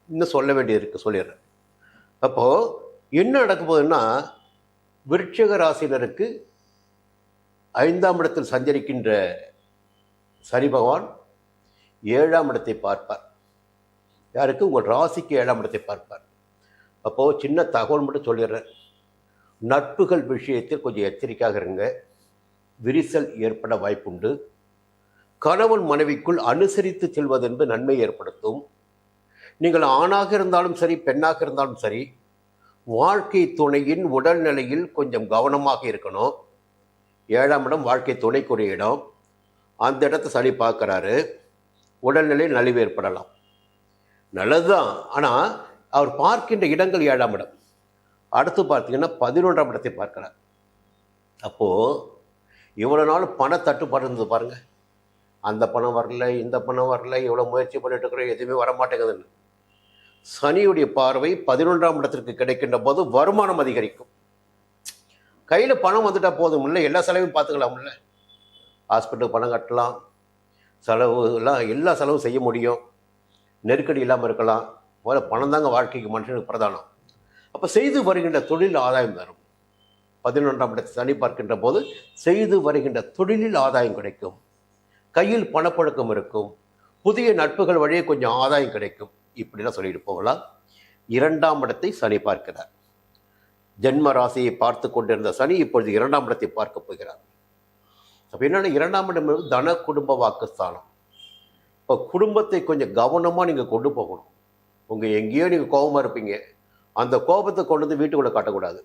இன்னும் சொல்ல வேண்டியது இருக்கு, சொல்லிடுறேன். அப்போது என்ன நடக்க போகுதுன்னா, விருச்சிக ராசினருக்கு 5ஆம் இடத்தில் சஞ்சரிக்கின்ற சனி பகவான் 7ஆம் இடத்தை பார்ப்பார். யாருக்கு? உங்கள் ராசிக்கு 7ஆம் இடத்தை பார்ப்பார். அப்போது சின்ன தகவல் மட்டும் சொல்லிடுறேன், நட்புகள் விஷயத்தில் கொஞ்சம் எச்சரிக்கையாக இருங்க. விரிசல் ஏற்பட வாய்ப்புண்டு. கணவன் மனைவிக்குள் அனுசரித்து செல்வது என்பது நன்மை ஏற்படுத்தும். நீங்கள் ஆணாக இருந்தாலும் சரி, பெண்ணாக இருந்தாலும் சரி, வாழ்க்கை துணையின் உடல்நிலையில் கொஞ்சம் கவனமாக இருக்கணும். 7ஆம் இடம் வாழ்க்கை துணைக்குரிய இடம், அந்த இடத்தை சனி பார்க்குறாரு. உடல்நிலையில் நலிவு ஏற்படலாம், நல்லதுதான். ஆனால் அவர் பார்க்கின்ற இடங்கள் 7ஆம் இடம். அடுத்து பார்த்தீங்கன்னா 11ஆம் இடத்தை பார்க்கிறார். அப்போது இவ்வளோ நாள் பண தட்டுப்பாடு இருந்தது பாருங்கள், அந்த பணம் வரல, இந்த பணம் வரல, இவ்வளோ முயற்சி பண்ணிட்டு இருக்கிறோம், எதுவுமே வரமாட்டேங்குதுன்னு. சனியுடைய பார்வை 11ஆம் இடத்திற்கு கிடைக்கின்ற போது வருமானம் அதிகரிக்கும். கையில் பணம் வந்துட்டால் போதும் இல்லை, எல்லா செலவையும் பார்த்துக்கலாம் இல்லை. ஹாஸ்பிட்டலுக்கு பணம் கட்டலாம், செலவுலாம் எல்லா செலவும் செய்ய முடியும், நெருக்கடி இல்லாமல் இருக்கலாம். முதல்ல பணம் தாங்க வாழ்க்கைக்கு மனுஷனுக்கு பிரதானம். அப்போ செய்து வருகின்ற தொழில் ஆதாயம் தரும். 11ஆம் இடத்தை சனி பார்க்கின்ற போது செய்து வருகின்ற தொழிலில் ஆதாயம் கிடைக்கும், கையில் பணப்பழக்கம் இருக்கும், புதிய நட்புகள் வழியே கொஞ்சம் ஆதாயம் கிடைக்கும். இப்படிலாம் சொல்லிட்டு போகலாம். 2ஆம் இடத்தை சனி பார்க்கிறார். ஜென்ம ராசியை பார்த்து கொண்டிருந்த சனி இப்பொழுது 2ஆம் இடத்தை பார்க்க போகிறார். அப்போ என்னென்னா 2ஆம் இடம் என்பது தன குடும்ப வாக்குஸ்தானம். இப்போ குடும்பத்தை கொஞ்சம் கவனமாக நீங்கள் கொண்டு போகணும். உங்கள் எங்கேயோ நீங்கள் கோபமாக இருப்பீங்க, அந்த கோபத்தை கொண்டு வந்து வீட்டுக்குள்ளே காட்டக்கூடாது.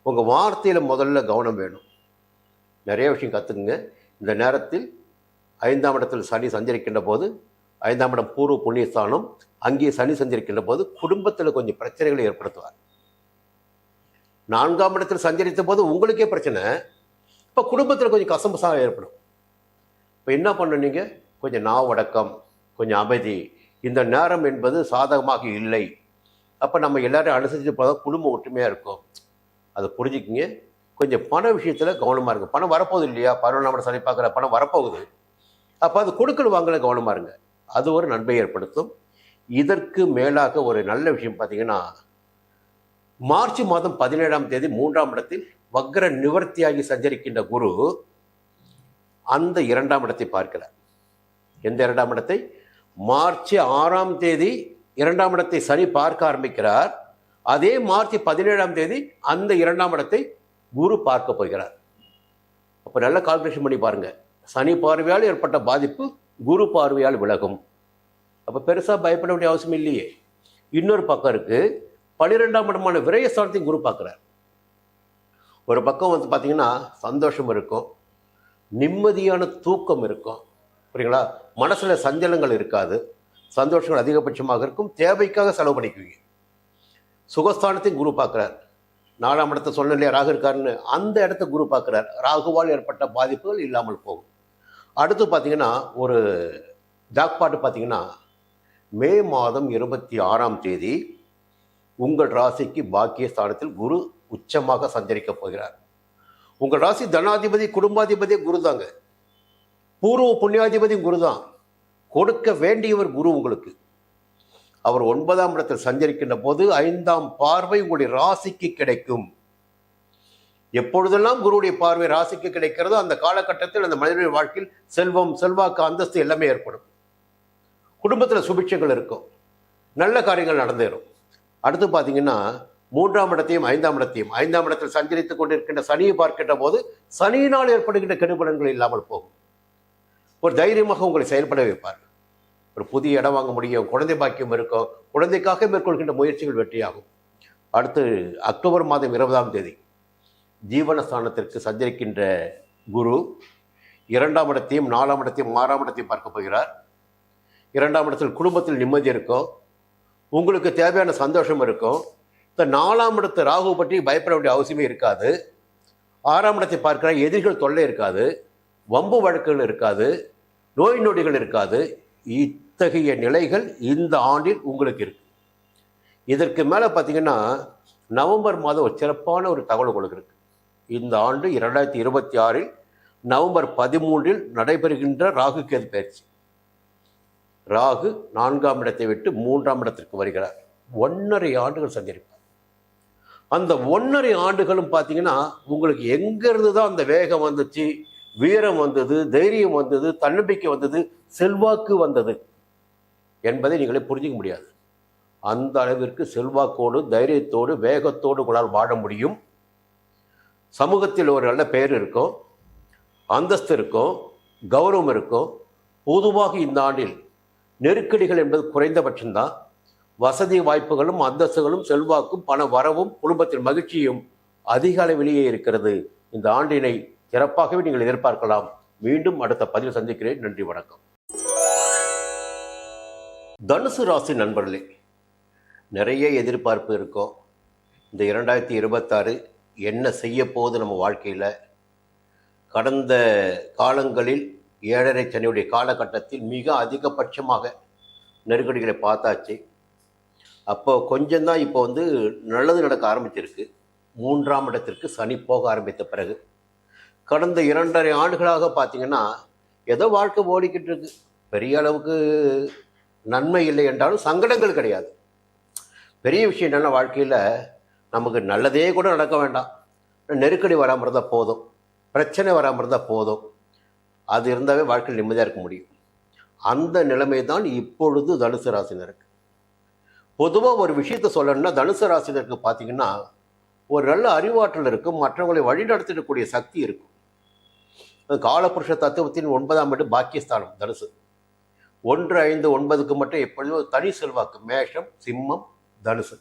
உங்கள் வார்த்தையில் முதல்ல கவனம் வேணும். நிறைய விஷயம் கற்றுக்குங்க. இந்த நேரத்தில் 5ஆம் இடத்தில் சனி சஞ்சரிக்கின்ற போது, 5ஆம் இடம் பூர்வ புண்ணியஸ்தானம், அங்கே சனி சஞ்சரிக்கின்ற போது குடும்பத்தில் கொஞ்சம் பிரச்சனைகளை ஏற்படுத்துவார். 4ஆம் இடத்தில் சஞ்சரித்த போது உங்களுக்கே பிரச்சனை, இப்போ குடும்பத்தில் கொஞ்சம் கசம்பசாக ஏற்படும். இப்போ என்ன பண்ண கொஞ்சம் நாவடக்கம், கொஞ்சம் அமைதி. இந்த நேரம் என்பது சாதகமாக இல்லை. அப்போ நம்ம எல்லாரும் அனுசரித்து போதான் குடும்பம் ஒற்றுமையாக இருக்கும். அதை புரிஞ்சுக்கிங்க. கொஞ்சம் பண விஷயத்தில் கவனமாக இருங்க. பணம் வரப்போகுது இல்லையா, 11ஆம் இடம் சனி பார்க்குற பணம் வரப்போகுது. அப்போ அது கொடுக்கல் வாங்கல கவனமாக இருங்க. அது ஒரு நன்மை ஏற்படுத்தும். இதற்கு மேலாக ஒரு நல்ல விஷயம் பார்த்தீங்கன்னா, மார்ச் மாதம் 17ஆம் தேதி 3ஆம் இடத்தில் வக்ர நிவர்த்தியாகி சஞ்சரிக்கின்ற குரு அந்த 2ஆம் இடத்தை பார்க்கிறார். எந்த 2ஆம் இடத்தை? மார்ச் 6ஆம் தேதி 2ஆம் இடத்தை சனி பார்க்க ஆரம்பிக்கிறார். அதே மார்ச் 17ஆம் தேதி அந்த 2ஆம் இடத்தை குரு பார்க்க போகிறார். அப்போ நல்ல கால்குலேஷன் பண்ணி பாருங்க. சனி பார்வையால் ஏற்பட்ட பாதிப்பு குரு பார்வையால் விலகும். அப்போ பெருசாக பயப்பட வேண்டிய அவசியம் இல்லையே. இன்னொரு பக்கம் இருக்கு, 12ஆம் இடமான விரயஸ்தானத்தையும் குரு பார்க்குறார். ஒரு பக்கம் வந்து பார்த்தீங்கன்னா சந்தோஷம் இருக்கும், நிம்மதியான தூக்கம் இருக்கும், புரியுங்களா? மனசில் சஞ்சலங்கள் இருக்காது, சந்தோஷங்கள் அதிகபட்சமாக இருக்கும், தேவைக்காக செலவு பண்ணிக்குவீங்க. சுகஸ்தானத்தையும் குரு பார்க்குறார். 4ஆம் இடத்தை சொன்ன இல்லையா ராகு இருக்காருன்னு, அந்த இடத்த குரு பார்க்குறார். ராகுவால் ஏற்பட்ட பாதிப்புகள் இல்லாமல் போகும். அடுத்து பார்த்தீங்கன்னா ஒரு ஜாக்பாட்டு பார்த்தீங்கன்னா, மே மாதம் 26ஆம் தேதி உங்கள் ராசிக்கு பாக்கிய ஸ்தானத்தில் குரு உச்சமாக சஞ்சரிக்க போகிறார். உங்கள் ராசி தனாதிபதி குடும்பாதிபதியே குரு தாங்க, பூர்வ புண்ணியாதிபதியும் குரு தான். கொடுக்க வேண்டியவர் குரு உங்களுக்கு. அவர் 9ஆம் இடத்தில் சஞ்சரிக்கின்ற போது 5ஆம் பார்வை உங்களுடைய ராசிக்கு கிடைக்கும். எப்பொழுதெல்லாம் குருவுடைய பார்வை ராசிக்கு கிடைக்கிறதோ அந்த காலகட்டத்தில் அந்த மனிதனுடைய வாழ்க்கையில் செல்வம், செல்வாக்கு, அந்தஸ்து எல்லாமே ஏற்படும். குடும்பத்தில் சுபிட்சங்கள் இருக்கும், நல்ல காரியங்கள் நடந்தேறும். அடுத்து பார்த்தீங்கன்னா 3ஆம் இடத்தையும் 5ஆம் இடத்தையும் 5ஆம் இடத்தில் சஞ்சரித்துக் கொண்டிருக்கின்ற சனியை பார்க்கின்ற போது சனியினால் ஏற்படுகின்ற கெடுபலன்கள் இல்லாமல் போகும். ஒரு தைரியமாக உங்களை செயல்பட வைப்பார். ஒரு புதிய இடம் வாங்க முடியும், குழந்தை பாக்கியம் இருக்கும், குழந்தைக்காக மேற்கொள்கின்ற முயற்சிகள் வெற்றியாகும். அடுத்து அக்டோபர் மாதம் 20ஆம் தேதி ஜீவனஸ்தானத்திற்கு சஞ்சரிக்கின்ற குரு 2ஆம் இடத்தையும் 4ஆம் இடத்தையும் 6ஆம் இடத்தையும் பார்க்க போகிறார். 2ஆம் இடத்தில் குடும்பத்தில் நிம்மதி இருக்கும், உங்களுக்கு தேவையான சந்தோஷம் இருக்கும். இந்த 4ஆம் இடத்து ராகு பற்றி பயப்பட வேண்டிய அவசியமே இருக்காது. 6ஆம் இடத்தை பார்க்கிற எதிரிகள் தொல்லை இருக்காது, வம்பு வழக்குகள் இருக்காது, நோய் நொடிகள் இருக்காது. இத்தகைய நிலைகள் இந்த ஆண்டில் உங்களுக்கு இருக்கு. இதற்கு மேலே பார்த்தீங்கன்னா நவம்பர் மாதம் ஒரு சிறப்பான ஒரு தகவல் உங்களுக்கு இருக்கு. இந்த ஆண்டு 2026 நவம்பர் 13 நடைபெறுகின்ற ராகு கேது பயிற்சி. ராகு 4ஆம் இடத்தை விட்டு 3ஆம் இடத்திற்கு வருகிறார். 1.5 ஆண்டுகள் சஞ்சரிப்பார். அந்த 1.5 ஆண்டுகளும் பார்த்தீங்கன்னா உங்களுக்கு எங்கிருந்து தான் அந்த வேகம் வந்துச்சு, வீரம் வந்தது, தைரியம் வந்தது, தன்னம்பிக்கை வந்தது, செல்வாக்கு வந்தது என்பதை நீங்களே புரிஞ்சிக்க முடியாது. அந்த அளவிற்கு செல்வாக்கோடு, தைரியத்தோடு, வேகத்தோடு உங்களால் வாழ முடியும். சமூகத்தில் ஒரு நல்ல பெயர் இருக்கும், அந்தஸ்து இருக்கும், கௌரவம் இருக்கும். பொதுவாக இந்த ஆண்டில் நெருக்கடிகள் என்பது குறைந்தபட்சம்தான். வசதி வாய்ப்புகளும், அந்தஸ்துகளும், செல்வாக்கும், பண வரவும், குடும்பத்தில் மகிழ்ச்சியும் அதிக அளவிலேயே இருக்கிறது. இந்த ஆண்டினை சிறப்பாகவே நீங்கள் எதிர்பார்க்கலாம். மீண்டும் அடுத்த பதிவில் சந்திக்கிறேன். நன்றி, வணக்கம். தனுசு ராசி நண்பர்களே, நிறைய எதிர்பார்ப்பு இருக்கும். இந்த 2026 என்ன செய்ய போகுது நம்ம வாழ்க்கையில்? கடந்த காலங்களில் 7.5 சனியுடைய காலகட்டத்தில் மிக அதிகபட்சமாக நெருக்கடிகளை பார்த்தாச்சு. அப்போ கொஞ்சம்தான் இப்போ வந்து நல்லது நடக்க ஆரம்பிச்சிருக்கு. 3ஆம் இடத்திற்கு சனி போக ஆரம்பித்த பிறகு கடந்த 2.5 ஆண்டுகளாக பார்த்தீங்கன்னா ஏதோ வாழ்க்கை ஓடிக்கிட்டு இருக்கு. பெரிய அளவுக்கு நன்மை இல்லை என்றாலும் சங்கடங்கள் கிடையாது. பெரிய விஷயம் என்னென்னா, வாழ்க்கையில் நமக்கு நல்லதே கூட நடக்க வேண்டாம், நெருக்கடி வராமல் இருந்தால் போதும், பிரச்சனை வராமல் இருந்தால் போதும். அது இருந்தாவே வாழ்க்கையில் நிம்மதியாக இருக்க முடியும். அந்த நிலைமை தான் இப்பொழுது தனுசு ராசினருக்கு. பொதுவாக ஒரு விஷயத்தை சொல்லணும்னா, தனுசு ராசினருக்கு பார்த்தீங்கன்னா ஒரு நல்ல அறிவாற்றல் இருக்கும், மற்றவங்களை வழிநடத்திடக்கூடிய சக்தி இருக்கும். காலபுருஷ தத்துவத்தின் 9ஆம் வீடு பாக்கியஸ்தானம் தனுசு. 1, 5, 9க்கு மட்டும் எப்பொழுதும் ஒரு தனி செல்வாக்கு. மேஷம், சிம்மம், தனுசு,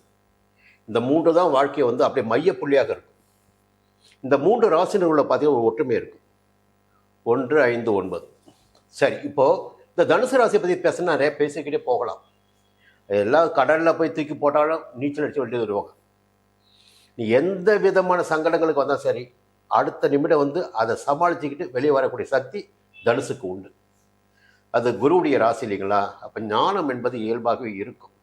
இந்த 3 தான் வாழ்க்கையை வந்து அப்படியே மையப்புள்ளியாக இருக்கும். இந்த 3 ராசினர்களை பார்த்தீங்கன்னா ஒரு ஒற்றுமை இருக்கும். 1, 5, 9. சரி, இப்போது இந்த தனுசு ராசியை பற்றி பேசினா நிறைய பேசிக்கிட்டே போகலாம். எல்லாம் கடலில் போய் தூக்கி போட்டாலும் நீச்சல் அடித்து வெளியே வருவாங்க. நீ எந்த விதமான சங்கடங்களுக்கு வந்தால் சரி, அடுத்த நிமிடம் வந்து அதை சமாளிச்சுக்கிட்டு வெளியே வரக்கூடிய சக்தி தனுசுக்கு உண்டு. அது குருவுடைய ராசி இல்லைங்களா? அப்போ ஞானம் என்பது இயல்பாகவே இருக்கும்.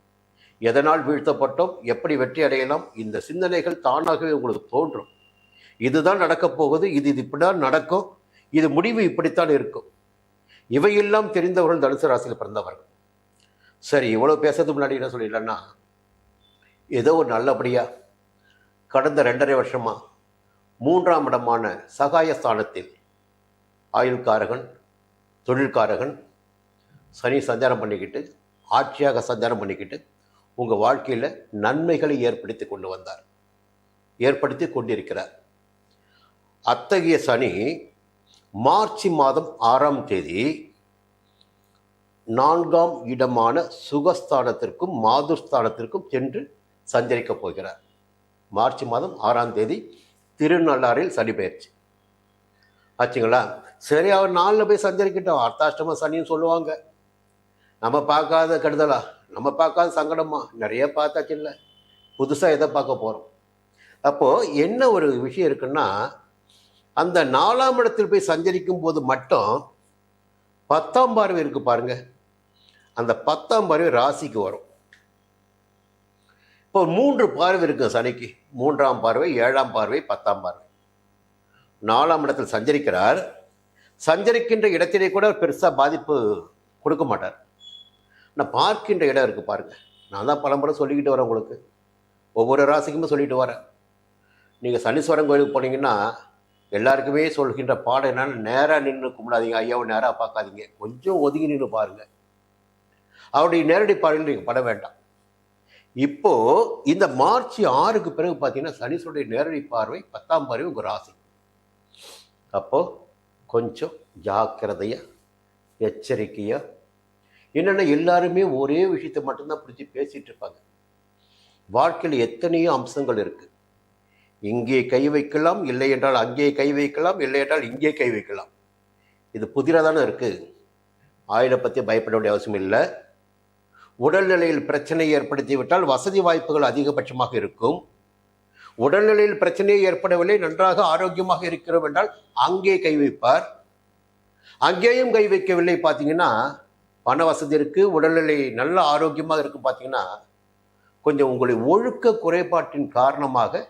எதனால் வீழ்த்தப்பட்டோம், எப்படி வெற்றி அடையலாம், இந்த சிந்தனைகள் தானாகவே உங்களுக்கு தோன்றும். இதுதான் நடக்கப் போகுது, இது இப்படிதான் நடக்கும், இது முடிவு இப்படித்தான் இருக்கும். இவையெல்லாம் தெரிந்தவர்கள் தனுசு ராசியில் பிறந்தவர்கள். சரி, இவ்வளோ பேசுறதுக்கு முன்னாடி என்ன சொல்லிடலன்னா, ஏதோ ஒரு நல்லபடியாக கடந்த 2.5 வருஷமா 3ஆம் இடமான சகாயஸ்தானத்தில் ஆயுள்காரகன், தொழில்காரகன் சனி சஞ்சாரம் பண்ணிக்கிட்டு, ஆட்சியாக சஞ்சாரம் பண்ணிக்கிட்டு உங்கள் வாழ்க்கையில் நன்மைகளை ஏற்படுத்தி கொண்டு வந்தார், ஏற்படுத்தி கொண்டிருக்கிறார். அத்தகைய சனி மார்ச் மாதம் 6ஆம் தேதி 4ஆம் இடமான சுகஸ்தானத்திற்கும் மாதுஸ்தானத்திற்கும் சென்று சஞ்சரிக்கப் போகிறார். மார்ச் மாதம் 6ஆம் தேதி திருநள்ளாறில் சனி பெயர்ச்சி ஆச்சுங்களா? சரி, அவர் 4 போய் சஞ்சரிக்கிட்டோம். அர்த்தாஷ்டம சனின்னு சொல்லுவாங்க. நம்ம பார்க்காத கெடுதலா, நம்ம பார்க்காத சங்கடமா, நிறைய பார்த்தாச்சு. இல்லை, புதுசாக எதை பார்க்க போகிறோம்? அப்போது என்ன ஒரு விஷயம் இருக்குன்னா, அந்த 4ஆம் இடத்தில் போய் சஞ்சரிக்கும் போது மட்டும் 10ஆம் பார்வை இருக்கு பாருங்க. அந்த 10ஆம் பார்வை ராசிக்கு வரும். இப்போ 3 பார்வை இருக்கு சனிக்கு. 3ஆம் பார்வை, 7ஆம் பார்வை, 10ஆம் பார்வை. 4ஆம் இடத்தில் சஞ்சரிக்கிறார். சஞ்சரிக்கின்ற இடத்திலே கூட பெருசாக பாதிப்பு கொடுக்க மாட்டார். நான் பார்க்கின்ற இடம் இருக்கு பாருங்க. நான் தான் பலமுறை சொல்லிக்கிட்டு வரேன் உங்களுக்கு, ஒவ்வொரு ராசிக்குமே சொல்லிட்டு வரேன். நீங்கள் சனீஸ்வரன் கோயிலுக்கு போனீங்கன்னா எல்லாருக்குமே சொல்கின்ற பாடம் என்னன்னா, நேராக நின்று கும்பிடாதீங்க, ஐயாவை நேராக பார்க்காதீங்க, கொஞ்சம் ஒதுங்கி நின்று பாருங்க. அவருடைய நேரடி பார்வையில் நீங்கள் பட வேண்டாம். இப்போ இந்த மார்ச் 6க்கு பிறகு பார்த்தீங்கன்னா சனீஸ்வருடைய நேரடி பார்வை 10ஆம் பார்வை உங்கள் ராசி. அப்போ கொஞ்சம் ஜாக்கிரதையா, எச்சரிக்கையா. என்னென்னா, எல்லாருமே ஒரே விஷயத்தை மட்டும்தான் பிடிச்சி பேசிகிட்டு இருப்பாங்க. வாழ்க்கையில் எத்தனையோ அம்சங்கள் இருக்குது. இங்கே கை வைக்கலாம், இல்லை என்றால் அங்கே கை வைக்கலாம், இல்லை என்றால் இங்கே கை வைக்கலாம். இது புதிராக தானே இருக்குது. ஆயுளை பற்றி பயப்பட வேண்டிய அவசியம் இல்லை. உடல்நிலையில் பிரச்சனை ஏற்படுத்திவிட்டால் வசதி வாய்ப்புகள் அதிகபட்சமாக இருக்கும். உடல்நிலையில் பிரச்சனையை ஏற்படவில்லை, நன்றாக ஆரோக்கியமாக இருக்கிறோம் என்றால் அங்கே கை வைப்பார். அங்கேயும் கை வைக்கவில்லை, பார்த்தீங்கன்னா பண வசதி இருக்குது, உடல்நிலை நல்ல ஆரோக்கியமாக இருக்குது, பார்த்தீங்கன்னா கொஞ்சம் உங்களுடைய ஒழுக்க குறைபாட்டின் காரணமாக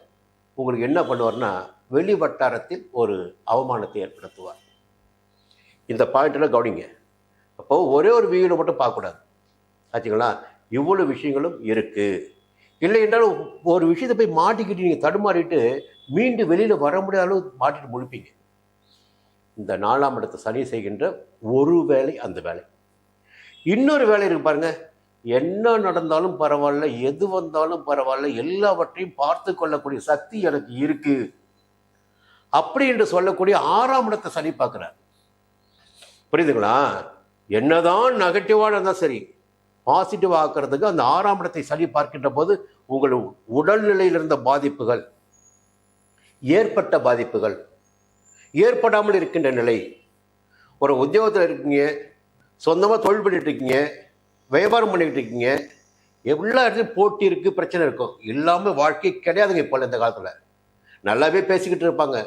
உங்களுக்கு என்ன பண்ணுவார்னா, வெளி வட்டாரத்தில் ஒரு அவமானத்தை ஏற்படுத்துவார். இந்த பாயிண்டில் கவனிங்க. அப்போது ஒரே ஒரு வீடு மட்டும் பார்க்கக்கூடாது ஆச்சுங்களா? இவ்வளோ விஷயங்களும் இருக்குது. இல்லை என்றால் ஒரு விஷயத்தை போய் மாட்டிக்கிட்டு நீங்கள் தடுமாறிட்டு மீண்டு வெளியில் வர முடியாத அளவு மாட்டிட்டு முழிப்பீங்க. இந்த 4ஆம் இடத்தை சனி செய்கின்ற ஒரு வேலை அந்த வேலை. இன்னொரு வேலை இருக்கு பாருங்க. என்ன நடந்தாலும் பரவாயில்ல, எது வந்தாலும் பரவாயில்ல, எல்லாவற்றையும் பார்த்து கொள்ளக்கூடிய சக்தி எனக்கு இருக்கு அப்படி என்று சொல்லக்கூடிய 6ஆம் இடத்தை சனி பார்க்குறார். புரியுதுங்களா? என்னதான் நெகட்டிவாக இருந்தால் சரி, பாசிட்டிவ் ஆக்கிறதுக்கு அந்த 6ஆம் இடத்தை சனி பார்க்கின்ற போது உங்கள் உடல்நிலையில் இருந்த பாதிப்புகள், ஏற்பட்ட பாதிப்புகள், ஏற்படாமல் இருக்கின்ற நிலை, ஒரு உத்தியோகத்தில் இருக்கீங்க, சொந்தமாக தொழில் பண்ணிட்டு இருக்கீங்க, வியாபாரம் பண்ணிக்கிட்டு இருக்கீங்க, எல்லா இடத்துலையும் போட்டி இருக்குது, பிரச்சனை இருக்கும். இல்லாமல் வாழ்க்கை கிடையாதுங்க. இப்போ இந்த காலத்தில் நல்லாவே பேசிக்கிட்டு இருப்பாங்க,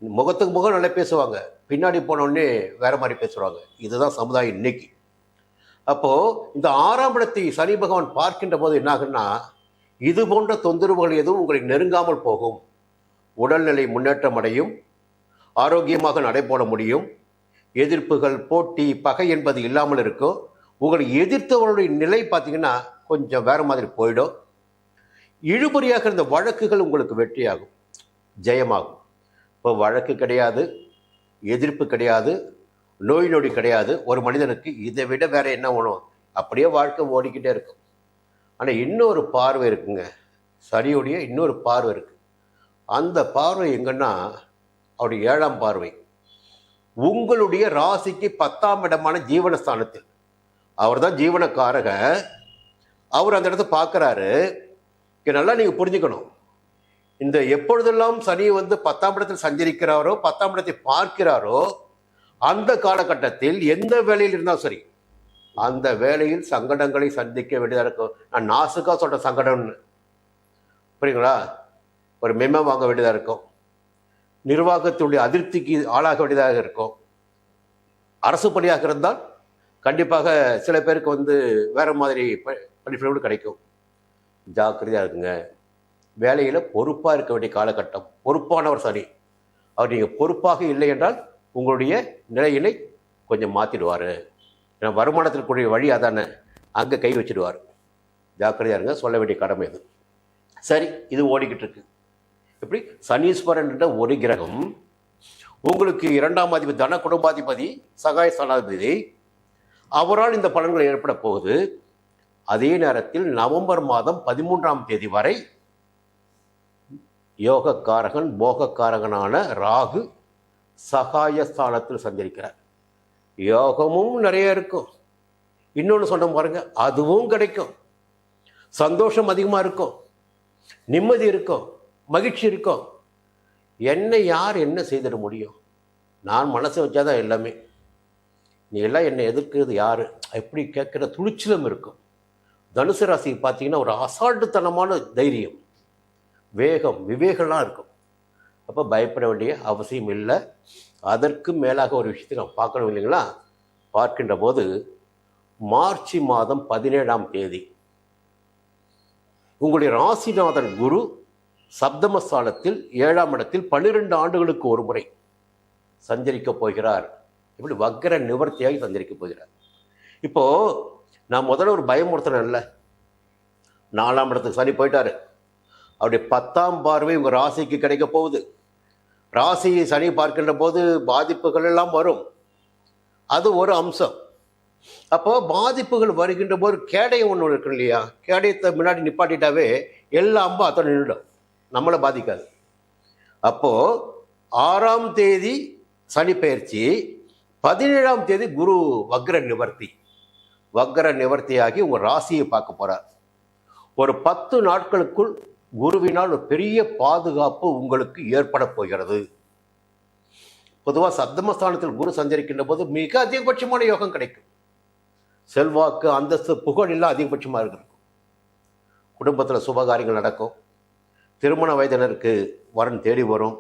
முகத்துக்கு முகம் நல்லா பேசுவாங்க, பின்னாடி போனோடனே வேற மாதிரி பேசுவாங்க. இதுதான் சமுதாயம் இன்னைக்கு. அப்போது இந்த 6ஆம் இடத்தை சனி பகவான் பார்க்கின்ற போது என்னாகுன்னா, இது போன்ற தொந்தரவுகள் எதுவும் உங்களை நெருங்காமல் போகும். உடல்நிலை முன்னேற்றம் அடையும், ஆரோக்கியமாக நடைபோட முடியும், எதிர்ப்புகள், போட்டி, பகை என்பது இல்லாமல் இருக்கும். உங்களை எதிர்த்தவர்களுடைய நிலை பார்த்தீங்கன்னா கொஞ்சம் வேறு மாதிரி போயிடும். இழுபறியாக இருந்த வழக்குகள் உங்களுக்கு வெற்றியாகும், ஜெயமாகும். இப்போ வழக்கு கிடையாது, எதிர்ப்பு கிடையாது, நோய் நொடி கிடையாது. ஒரு மனிதனுக்கு இதை விட வேற என்ன வேணும்? அப்படியே வாழ்க்கை ஓடிக்கிட்டே இருக்கும். ஆனால் இன்னொரு பார்வை இருக்குங்க, சனியுடைய இன்னொரு பார்வை இருக்குது. அந்த பார்வை எங்கன்னா அவருடைய 7ஆம் பார்வை. உங்களுடைய ராசிக்கு 10ஆம் இடமான ஜீவனஸ்தானத்தில், அவர் தான் ஜீவனக்காரக, அவர் அந்த இடத்த பார்க்குறாரு. நல்லா நீங்கள் புரிஞ்சுக்கணும், இந்த எப்பொழுதெல்லாம் சனி வந்து 10ஆம் இடத்தில் சஞ்சரிக்கிறாரோ, 10ஆம் இடத்தை பார்க்கிறாரோ, அந்த காலகட்டத்தில் எந்த வேலையில் இருந்தாலும் சரி, அந்த வேலையில் சங்கடங்களை சந்திக்க வேண்டியதாக இருக்கும். நான் நாசுக்காக சொல்கிற சங்கடம்னு, புரியுங்களா? ஒரு மெமோ வாங்க வேண்டியதாக இருக்கும், நிர்வாகத்துடைய அதிருப்திக்கு ஆளாக வேண்டியதாக இருக்கும். அரசு பணியாக இருந்தால் கண்டிப்பாக சில பேருக்கு வந்து வேறு மாதிரி பணிஃபோடு கிடைக்கும். ஜாக்கிரதையாக இருக்குங்க. வேலையில் பொறுப்பாக இருக்க வேண்டிய காலகட்டம். பொறுப்பானவர் சரி, அவர் நீங்கள் பொறுப்பாக இல்லை என்றால் உங்களுடைய நிலையினை கொஞ்சம் மாற்றிடுவார். ஏன்னா வருமானத்திற்குரிய வழி அதானே, அங்கே கை வச்சிடுவார். ஜாக்கிரதையாக இருங்க, சொல்ல வேண்டிய கடமை இது. சரி, இது ஓடிக்கிட்டு இருக்கு. எப்படி சனீஸ்வரன் என்ற ஒரு கிரகம் உங்களுக்கு 2ஆம் அதிபதி, தன குடும்பாதிபதி, சகாய ஸ்தானாதிபதி, அவரால் இந்த பலன்கள் ஏற்பட போகுது. அதே நேரத்தில் நவம்பர் மாதம் 13ஆம் தேதி வரை யோகக்காரகன் போகக்காரகனான ராகு சகாயஸ்தானத்தில் சஞ்சரிக்கிறார். யோகமும் நிறைய இருக்கும். இன்னொன்று சொன்ன பாருங்க, அதுவும் கிடைக்கும். சந்தோஷம் அதிகமாக இருக்கும், நிம்மதி இருக்கும், மகிழ்ச்சி இருக்கும். என்னை யார் என்ன செய்திட முடியும்? நான் மனசை வச்சாதான் எல்லாமே. நீ எல்லாம் என்னை எதிர்க்கிறது யார் எப்படி கேட்குற துணிச்சலும் இருக்கும். தனுசு ராசி பார்த்தீங்கன்னா ஒரு அசால்ட்டுத்தனமான தைரியம், வேகம், விவேகம்லாம் இருக்கும். அப்போ பயப்பட வேண்டிய அவசியம் இல்லை. அதற்கு மேலாக ஒரு விஷயத்தை நான் பார்க்கணும் இல்லைங்களா? பார்க்கின்ற போது மார்ச் மாதம் 17ஆம் தேதி உங்களுடைய ராசிநாதன் குரு சப்தமஸ்தானத்தில் 7ஆம் இடத்தில் 12 ஆண்டுகளுக்கு ஒரு முறை சஞ்சரிக்கப் போகிறார். இப்படி வக்கர நிவர்த்தியாகி சஞ்சரிக்கப் போகிறார். இப்போது நான் முதல்ல ஒரு பயமுறுத்தினேன் இல்லை, 4ஆம் இடத்துக்கு சனி போயிட்டாரு, அவருடைய 10ஆம் பார்வை உங்கள் ராசிக்கு கிடைக்க போகுது. ராசியை சனி பார்க்கின்ற போது பாதிப்புகள் எல்லாம் வரும், அது ஒரு அம்சம். அப்போது பாதிப்புகள் வருகின்ற போது கேடயம் ஒன்று இருக்கு இல்லையா? கேடயத்தை முன்னாடி நிப்பாட்டிட்டாவே எல்லா அம்பும் அத்தனை நின்றுடும், நம்மளை பாதிக்காது. அப்போது 6ஆம் தேதி சனி பயிற்சி, 17ஆம் தேதி குரு வக்ர நிவர்த்தியாகி உங்கள் ராசியை பார்க்க போகிறார். ஒரு 10 நாட்களுக்குள் குருவினால் ஒரு பெரிய பாதுகாப்பு உங்களுக்கு ஏற்பட போகிறது. பொதுவாக சப்தமஸ்தானத்தில் குரு சஞ்சரிக்கின்ற போது மிக அதிகபட்சமான யோகம் கிடைக்கும். செல்வாக்கு, அந்தஸ்து, புகழ் எல்லாம் அதிகபட்சமாக இருக்கும். குடும்பத்தில் சுபகாரியங்கள் நடக்கும். திருமண வயதினருக்கு வரன் தேடி வரும்.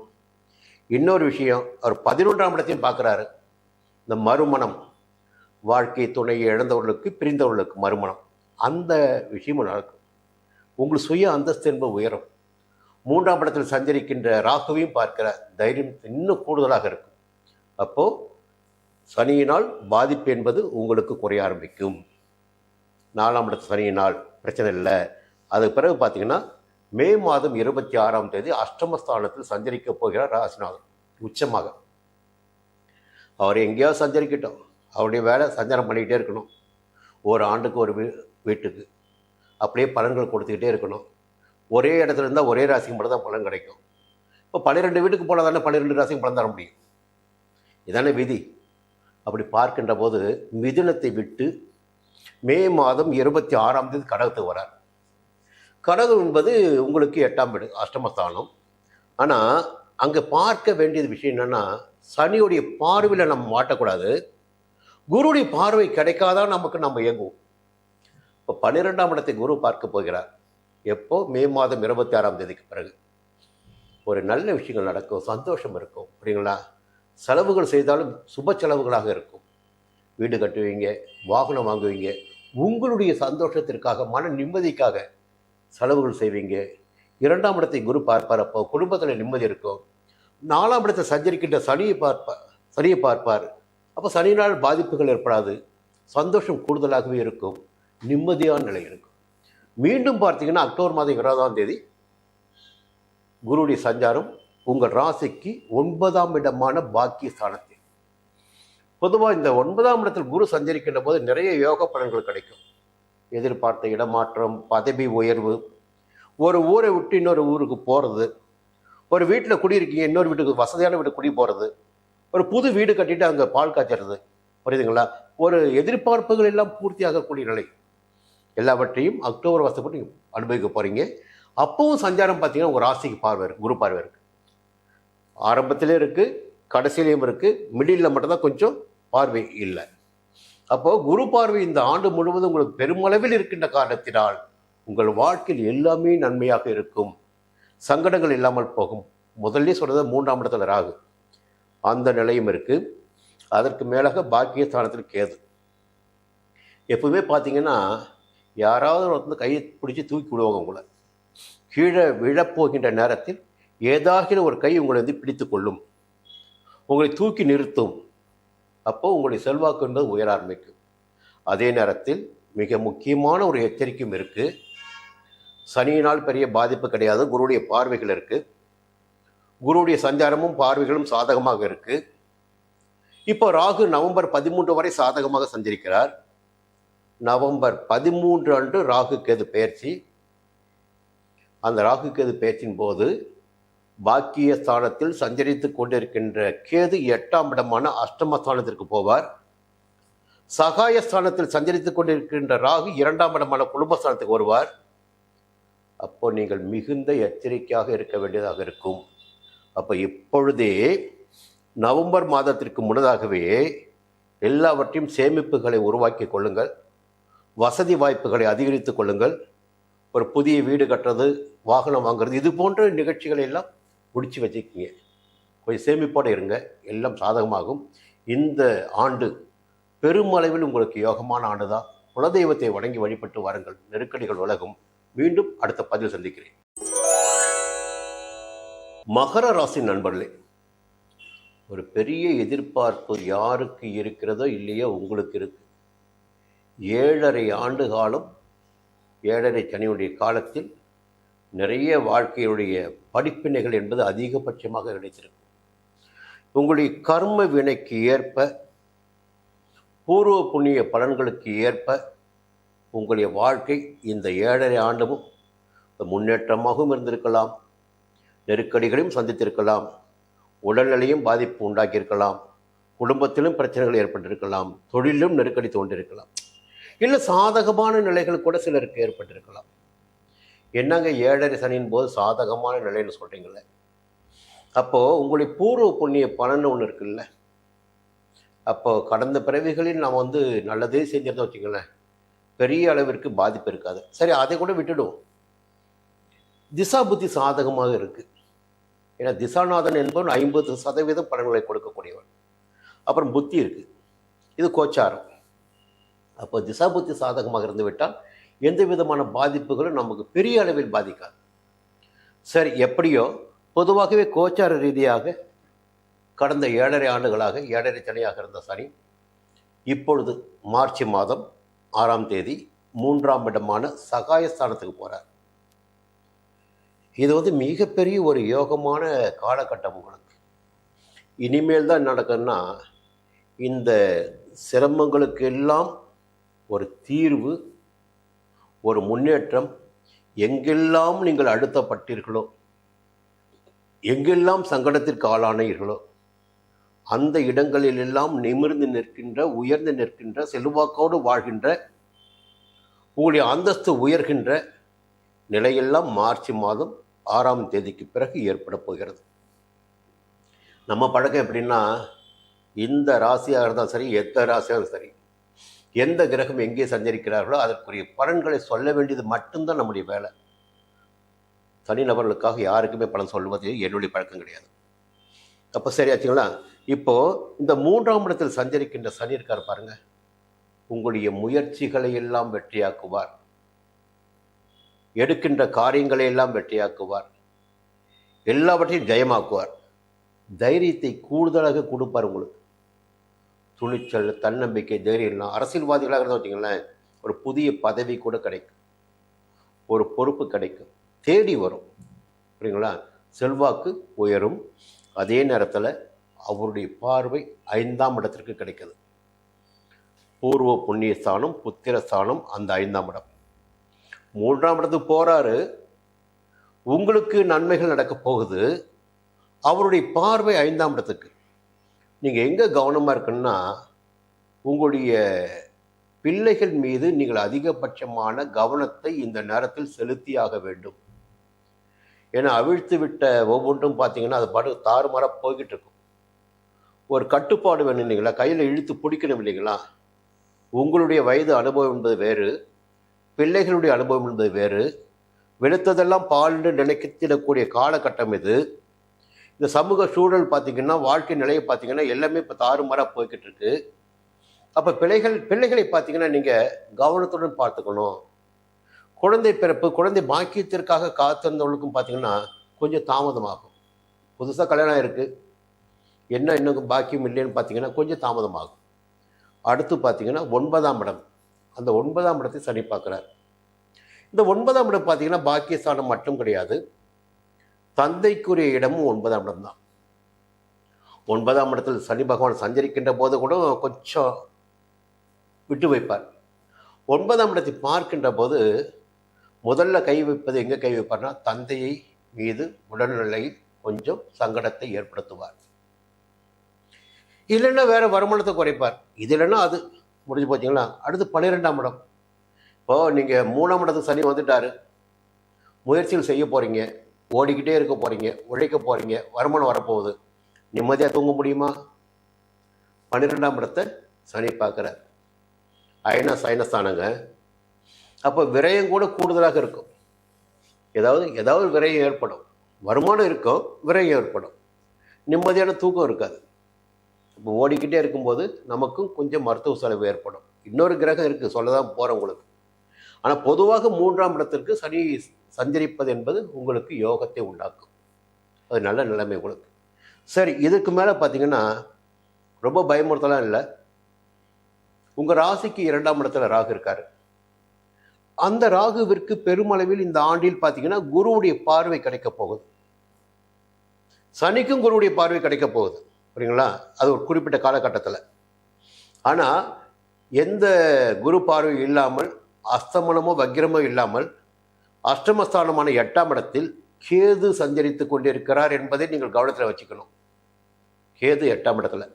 இன்னொரு விஷயம், அவர் 11ஆம் இடத்தையும் பார்க்குறாரு. இந்த மறுமணம், வாழ்க்கை துணையை இழந்தவர்களுக்கு, பிரிந்தவர்களுக்கு மறுமணம், அந்த விஷயமும் நடக்கும். உங்களுக்கு சுய அந்தஸ்து என்பது உயரும். 3ஆம் இடத்தில் சஞ்சரிக்கின்ற ராகுவையும் பார்க்கிற தைரியம் இன்னும் கூடுதலாக இருக்கும். அப்போது சனியினால் பாதிப்பு என்பது உங்களுக்கு குறைய ஆரம்பிக்கும். 4ஆம் இடத்து சனியினால் பிரச்சனை இல்லை. அதுக்கு பிறகு பார்த்தீங்கன்னா மே மாதம் 26ஆம் தேதி அஷ்டமஸ்தானத்தில் சஞ்சரிக்கப் போகிறார் ராசிநாதன் உச்சமாக. அவர் எங்கேயாவது சஞ்சரிக்கட்டும், அவருடைய வேலை சஞ்சாரம் பண்ணிக்கிட்டே இருக்கணும். ஒரு ஆண்டுக்கு ஒரு வீட்டுக்கு அப்படியே பலன்கள் கொடுத்துக்கிட்டே இருக்கணும். ஒரே இடத்துல இருந்தால் ஒரே ராசிக்கு மட்டும் தான் பலன் கிடைக்கும். இப்போ 12 வீட்டுக்கு போனால் தானே 12 ராசிக்கு பலன் தர முடியும். இதானே விதி. அப்படி பார்க்கின்ற போது மிதுனத்தை விட்டு மே மாதம் 26ஆம் தேதி கடகத்துக்கு வரார். கடகம் என்பது உங்களுக்கு 8ஆம் வீடு, அஷ்டமஸ்தானம். ஆனால் அங்கே பார்க்க வேண்டியது விஷயம் என்னென்னா, சனியுடைய பார்வையில் நம்ம மாட்டக்கூடாது. குருவுடைய பார்வை கிடைக்காதான் நம்ம இயங்குவோம். இப்போ 12ஆம் இடத்தை குரு பார்க்க போகிறார். எப்போ? மே மாதம் 26ஆம் தேதிக்கு பிறகு. ஒரு நல்ல விஷயங்கள் நடக்கும், சந்தோஷம் இருக்கும். அப்படிங்களா? செலவுகள் செய்தாலும் சுப செலவுகளாக இருக்கும். வீடு கட்டுவீங்க, வாகனம் வாங்குவீங்க, உங்களுடைய சந்தோஷத்திற்காக, மன நிம்மதிக்காக செலவுகள் செய்வீங்க. 2ஆம் இடத்தை குரு பார்ப்பார். அப்போ குடும்பத்தில் நிம்மதி இருக்கும். 4ஆம் இடத்தை சஞ்சரிக்கின்ற சனியை பார்ப்பார். அப்போ சனியினால் பாதிப்புகள் ஏற்படாது, சந்தோஷம் கூடுதலாகவே இருக்கும், நிம்மதியான நிலை இருக்கும். மீண்டும் பார்த்தீங்கன்னா அக்டோபர் மாதம் 20ஆம் தேதி குருவுடைய சஞ்சாரம் உங்கள் ராசிக்கு 9ஆம் இடமான பாக்கிய ஸ்தானத்தில். பொதுவாக இந்த 9ஆம் இடத்தில் குரு சஞ்சரிக்கின்ற போது நிறைய யோக பலன்கள் கிடைக்கும். எதிர்பார்த்த இடமாற்றம், பதவி உயர்வு, ஒரு ஊரை விட்டு இன்னொரு ஊருக்கு போகிறது, ஒரு வீட்டில் குடியிருக்கீங்க இன்னொரு வீட்டுக்கு வசதியான வீட்டு குடி போகிறது, ஒரு புது வீடு கட்டிட்டு அங்கே பால் காய்ச்சறது, புரியுதுங்களா? ஒரு எதிர்பார்ப்புகள் எல்லாம் பூர்த்தியாகக்கூடிய நிலை. எல்லாவற்றையும் அக்டோபர் மாதப்பட்டு நீங்கள் அனுபவிக்க போகிறீங்க. அப்பவும் சஞ்சாரம் பார்த்தீங்கன்னா உங்கள் ராசிக்கு பார்வை இருக்குது, குரு பார்வை இருக்குது. ஆரம்பத்திலே இருக்குது, கடைசியிலையும் இருக்குது, மிடில் மட்டும்தான் கொஞ்சம் பார்வை இல்லை. அப்போது குரு பார்வை இந்த ஆண்டு முழுவதும் உங்களுக்கு பெருமளவில் இருக்கின்ற காரணத்தினால் உங்கள் வாழ்க்கையில் எல்லாமே நன்மையாக இருக்கும், சங்கடங்கள் இல்லாமல் போகும். முதல்ல சொல்கிறது 3ஆம் இடத்துல ராகு, அந்த நிலையும் இருக்குது. அதற்கு மேலாக பாக்கிய ஸ்தானத்தில் கேது. எப்பவுமே பார்த்தீங்கன்னா யாராவது ஒருத்தர் கையை பிடிச்சி தூக்கி விடுவாங்க, உங்களை கீழே விழப்போகின்ற நேரத்தில் ஏதாகிற ஒரு கை உங்களை வந்து பிடித்து கொள்ளும், உங்களை தூக்கி நிறுத்தும். அப்போது உங்களுடைய செல்வாக்கு என்பது உயர ஆரம்பிக்கும். அதே நேரத்தில் மிக முக்கியமான ஒரு எச்சரிக்கையும் இருக்குது. சனியினால் பெரிய பாதிப்பு கிடையாது, குருவுடைய பார்வைகள் இருக்குது. குருவுடைய சஞ்சாரமும் பார்வைகளும் சாதகமாக இருக்குது. இப்போ ராகு நவம்பர் 13 வரை சாதகமாக சஞ்சரிக்கிறார். நவம்பர் 13 அன்று ராகு கேது பெயர்ச்சி. அந்த ராகு கேது பெயர்ச்சியின் போது பாக்கிய ஸ்தானத்தில் சஞ்சரித்து கொண்டிருக்கின்ற கேது 8ஆம் இடமான அஷ்டமஸ்தானத்திற்கு போவார். சகாயஸ்தானத்தில் சஞ்சரித்து கொண்டிருக்கின்ற ராகு 2ஆம் இடமான குடும்பஸ்தானத்துக்கு வருவார். அப்போ நீங்கள் மிகுந்த எச்சரிக்கையாக இருக்க வேண்டியதாக இருக்கும். அப்போ இப்பொழுதே நவம்பர் மாதத்திற்கு முன்னதாகவே எல்லாவற்றையும் சேமிப்புகளை உருவாக்கி கொள்ளுங்கள், வசதி வாய்ப்புகளை அதிகரித்து கொள்ளுங்கள். ஒரு புதிய வீடு கட்டுறது, வாகனம் வாங்குறது, இது போன்ற நிகழ்ச்சிகளை எல்லாம் முடிச்சு வச்சுக்கிங்க. கொஞ்சம் சேமிப்போடு இருங்க, எல்லாம் சாதகமாகும். இந்த ஆண்டு பெருமளவில் உங்களுக்கு யோகமான ஆண்டு தான். குலதெய்வத்தை வணங்கி வழிபட்டு வாருங்கள், நெருக்கடிகள் விலகும். மீண்டும் அடுத்த பதிவில் சந்திக்கிறேன். மகர ராசி நண்பர்களே, ஒரு பெரிய எதிர்பார்ப்பு யாருக்கு இருக்கிறதோ இல்லையோ உங்களுக்கு இருக்கு. 7.5 ஆண்டு காலம், 7.5 சனியுடைய காலத்தில் நிறைய வாழ்க்கையுடைய படிப்பினைகள் என்பது அதிகபட்சமாக கிடைத்திருக்கும். உங்களுடைய கர்ம வினைக்கு ஏற்ப, பூர்வ புண்ணிய பலன்களுக்கு ஏற்ப உங்களுடைய வாழ்க்கை இந்த 7.5 ஆண்டும் முன்னேற்றமாகவும் இருந்திருக்கலாம், நெருக்கடிகளையும் சந்தித்திருக்கலாம், உடல்நிலையும் பாதிப்பு உண்டாக்கியிருக்கலாம், குடும்பத்திலும் பிரச்சனைகள் ஏற்பட்டிருக்கலாம், தொழிலும் நெருக்கடி தோன்றிருக்கலாம், இல்லை சாதகமான நிலைகள் கூட சிலருக்கு ஏற்பட்டிருக்கலாம். என்னங்க 7.5 சனியின் போது சாதகமான நிலைன்னு சொல்கிறீங்களே? அப்போது உங்களுடைய பூர்வ புண்ணிய பலன்னு ஒன்று இருக்குல்ல, அப்போது கடந்த பிறவிகளில் நாம் வந்து நல்லதே செஞ்சிருந்தோம் வச்சுங்களேன், பெரிய அளவிற்கு பாதிப்பு இருக்காது. சரி, அதை கூட விட்டுடுவோம். திசா புத்தி சாதகமாக இருக்குது. ஏன்னா திசாநாதன் என்பவன் 50% பலன்களை கொடுக்கக்கூடியவன். அப்புறம் புத்தி இருக்குது, இது கோச்சாரம். அப்போ திசா புத்தி சாதகமாக இருந்து விட்டால் எந்த விதமான பாதிப்புகளும் நமக்கு பெரிய அளவில் பாதிக்காது. சரி, எப்படியோ பொதுவாகவே கோச்சார ரீதியாக கடந்த 7.5 ஆண்டுகளாக 7.5 சனியாக இருந்த சனி இப்பொழுது மார்ச் மாதம் 6ஆம் தேதி 3ஆம் இடமான சகாயஸ்தானத்துக்கு போகிறார். இது வந்து மிகப்பெரிய ஒரு யோகமான காலகட்டம் உங்களுக்கு. இனிமேல் தான் நடக்குன்னா இந்த சிரமங்களுக்கு எல்லாம் ஒரு தீர்வு, ஒரு முன்னேற்றம். எங்கெல்லாம் நீங்கள் அழுத்தப்பட்டீர்களோ, எங்கெல்லாம் சங்கடத்திற்கு ஆளானீர்களோ, அந்த இடங்களிலெல்லாம் நிமிர்ந்து நிற்கின்ற, உயர்ந்து நிற்கின்ற, செல்வாக்கோடு வாழ்கின்ற, உங்களுடைய அந்தஸ்து உயர்கின்ற நிலையெல்லாம் மார்ச் மாதம் 6ஆம் தேதிக்கு பிறகு ஏற்பட போகிறது. நம்ம பழக்கம் எப்படின்னா, இந்த ராசியாக இருந்தாலும் சரி, எந்த ராசியாக சரி, எந்த கிரகம் எங்கே சஞ்சரிக்கிறார்களோ அதற்குரிய பலன்களை சொல்ல வேண்டியது மட்டும்தான் நம்முடைய வேலை. தனிநபர்களுக்காக யாருக்குமே பலன் சொல்வது என்னுடைய பழக்கம் கிடையாது. அப்போ சரி ஆச்சுங்களா? இப்போது இந்த 3ஆம் இடத்தில் சஞ்சரிக்கின்ற சனி இருக்கார் பாருங்க, உங்களுடைய முயற்சிகளை எல்லாம் வெற்றியாக்குவார், எடுக்கின்ற காரியங்களை எல்லாம் வெற்றியாக்குவார், எல்லாவற்றையும் ஜெயமாக்குவார். தைரியத்தை கூடுதலாக கொடுப்பார் உங்களுக்கு. துணிச்சல், தன்னம்பிக்கை, தைரியம்லாம். அரசியல்வாதிகளாக இருந்தால் வச்சிங்களேன், ஒரு புதிய பதவி கூட கிடைக்கும், ஒரு பொறுப்பு கிடைக்கும், தேடி வரும், புரியுங்களா? செல்வாக்கு உயரும். அதே நேரத்தில் அவருடைய பார்வை 5ஆம் இடத்திற்கு கிடைக்குது. பூர்வ புண்ணியஸ்தானம், புத்திரஸ்தானம், அந்த 5ஆம் இடம். 3ஆம் இடத்துக்கு போகிறாரு, உங்களுக்கு நன்மைகள் நடக்க போகுது. அவருடைய பார்வை 5ஆம் இடத்துக்கு. நீங்கள் எங்கே கவனமாக இருக்குன்னா உங்களுடைய பிள்ளைகள் மீது நீங்கள் அதிகபட்சமான கவனத்தை இந்த நேரத்தில் செலுத்தியாக வேண்டும். ஏன்னா அவிழ்த்து விட்ட ஒவ்வொன்றும் பார்த்தீங்கன்னா அது பாட்டு தாறுமாறாக போய்கிட்டு இருக்கும். ஒரு கட்டுப்பாடு வேணும் இல்லைங்களா, கையில் இழுத்து பிடிக்கணும் இல்லைங்களா. உங்களுடைய வயது அனுபவம் என்பது வேறு, பிள்ளைகளுடைய அனுபவம் என்பது வேறு. வெளுத்ததெல்லாம் பால்னு நினைக்கத்திடக்கூடிய காலகட்டம் இது. இந்த சமூக சூழல் பார்த்திங்கன்னா, வாழ்க்கை நிலையை பார்த்திங்கன்னா எல்லாமே இப்போ தாறுமாறாக போய்கிட்டு இருக்கு. அப்போ பிள்ளைகளை பார்த்திங்கன்னா நீங்கள் கவனத்துடன் பார்த்துக்கணும். குழந்தை பிறப்பு, குழந்தை பாக்கியத்திற்காக காத்திருந்தவர்களுக்கும் பார்த்திங்கன்னா கொஞ்சம் தாமதமாகும். புதுசாக கல்யாணம் இருக்குது, என்ன இன்னும் பாக்கியம் இல்லைன்னு பார்த்திங்கன்னா கொஞ்சம் தாமதமாகும். அடுத்து பார்த்திங்கன்னா 9ஆம் இடம், அந்த 9ஆம் இடத்தை சனி பார்க்குறார். இந்த 9ஆம் இடம் பார்த்திங்கன்னா பாக்கியஸ்தானம் மட்டும் கிடையாது, தந்தைக்குரிய இடமும் 9ஆம் இடம் தான். 9ஆம் இடத்தில் சனி பகவான் சஞ்சரிக்கின்ற போது கூட கொஞ்சம் விட்டு வைப்பார். 9ஆம் இடத்தை பார்க்கின்ற போது முதல்ல கை வைப்பது எங்கே கை வைப்பார்னா தந்தையை மீது உடல்நிலையில் கொஞ்சம் சங்கடத்தை ஏற்படுத்துவார். இல்லைன்னா வேற வருமானத்தை குறைப்பார். இது இல்லைன்னா அது முடிஞ்சு போச்சிங்களா. அடுத்து 12ஆம் இடம். இப்போது நீங்கள் 3ஆம் இடத்துக்கு சனி வந்துட்டார், முயற்சிகள் செய்ய போகிறீங்க, ஓடிக்கிட்டே இருக்க போகிறீங்க, உழைக்க போகிறீங்க, வருமானம் வரப்போகுது, நிம்மதியாக தூங்க முடியுமா? 12ஆம் இடத்தை சனி பார்க்குறார். அயன சயனஸ்தானங்க. அப்போ விரயம் கூட கூடுதலாக இருக்கும். ஏதாவது விரயம் ஏற்படும். வருமானம் இருக்கும், விரயம் ஏற்படும், நிம்மதியான தூக்கம் இருக்காது. இப்போ ஓடிக்கிட்டே இருக்கும்போது நமக்கும் கொஞ்சம் மருத்துவ செலவு ஏற்படும். இன்னொரு கிரகம் இருக்குது, சொல்ல தான் போகிறேன் உங்களுக்கு. ஆனால் பொதுவாக 3ஆம் இடத்திற்கு சனி சஞ்சரிப்பது என்பது உங்களுக்கு யோகத்தை உண்டாக்கும். அது நல்ல நிலைமை உங்களுக்கு. சரி, இதுக்கு மேலே பார்த்தீங்கன்னா ரொம்ப பயமுறுத்தலாம் இல்லை. உங்கள் ராசிக்கு 2ஆம் இடத்துல ராகு இருக்கார். அந்த ராகுவிற்கு பெருமளவில் இந்த ஆண்டில் பார்த்தீங்கன்னா குருவுடைய பார்வை கிடைக்க போகுது. சனிக்கும் குருவுடைய பார்வை கிடைக்க போகுது, புரியுங்களா? அது ஒரு குறிப்பிட்ட காலகட்டத்தில். ஆனால் எந்த குரு பார்வை இல்லாமல், அஸ்தமனமோ வக்கிரமோ இல்லாமல், அஷ்டமஸ்தானமான 8ஆம் இடத்தில் கேது சஞ்சரித்து கொண்டிருக்கிறார் என்பதை நீங்கள் கவனத்தில் வச்சுக்கணும். கேது 8ஆம் இடத்துல,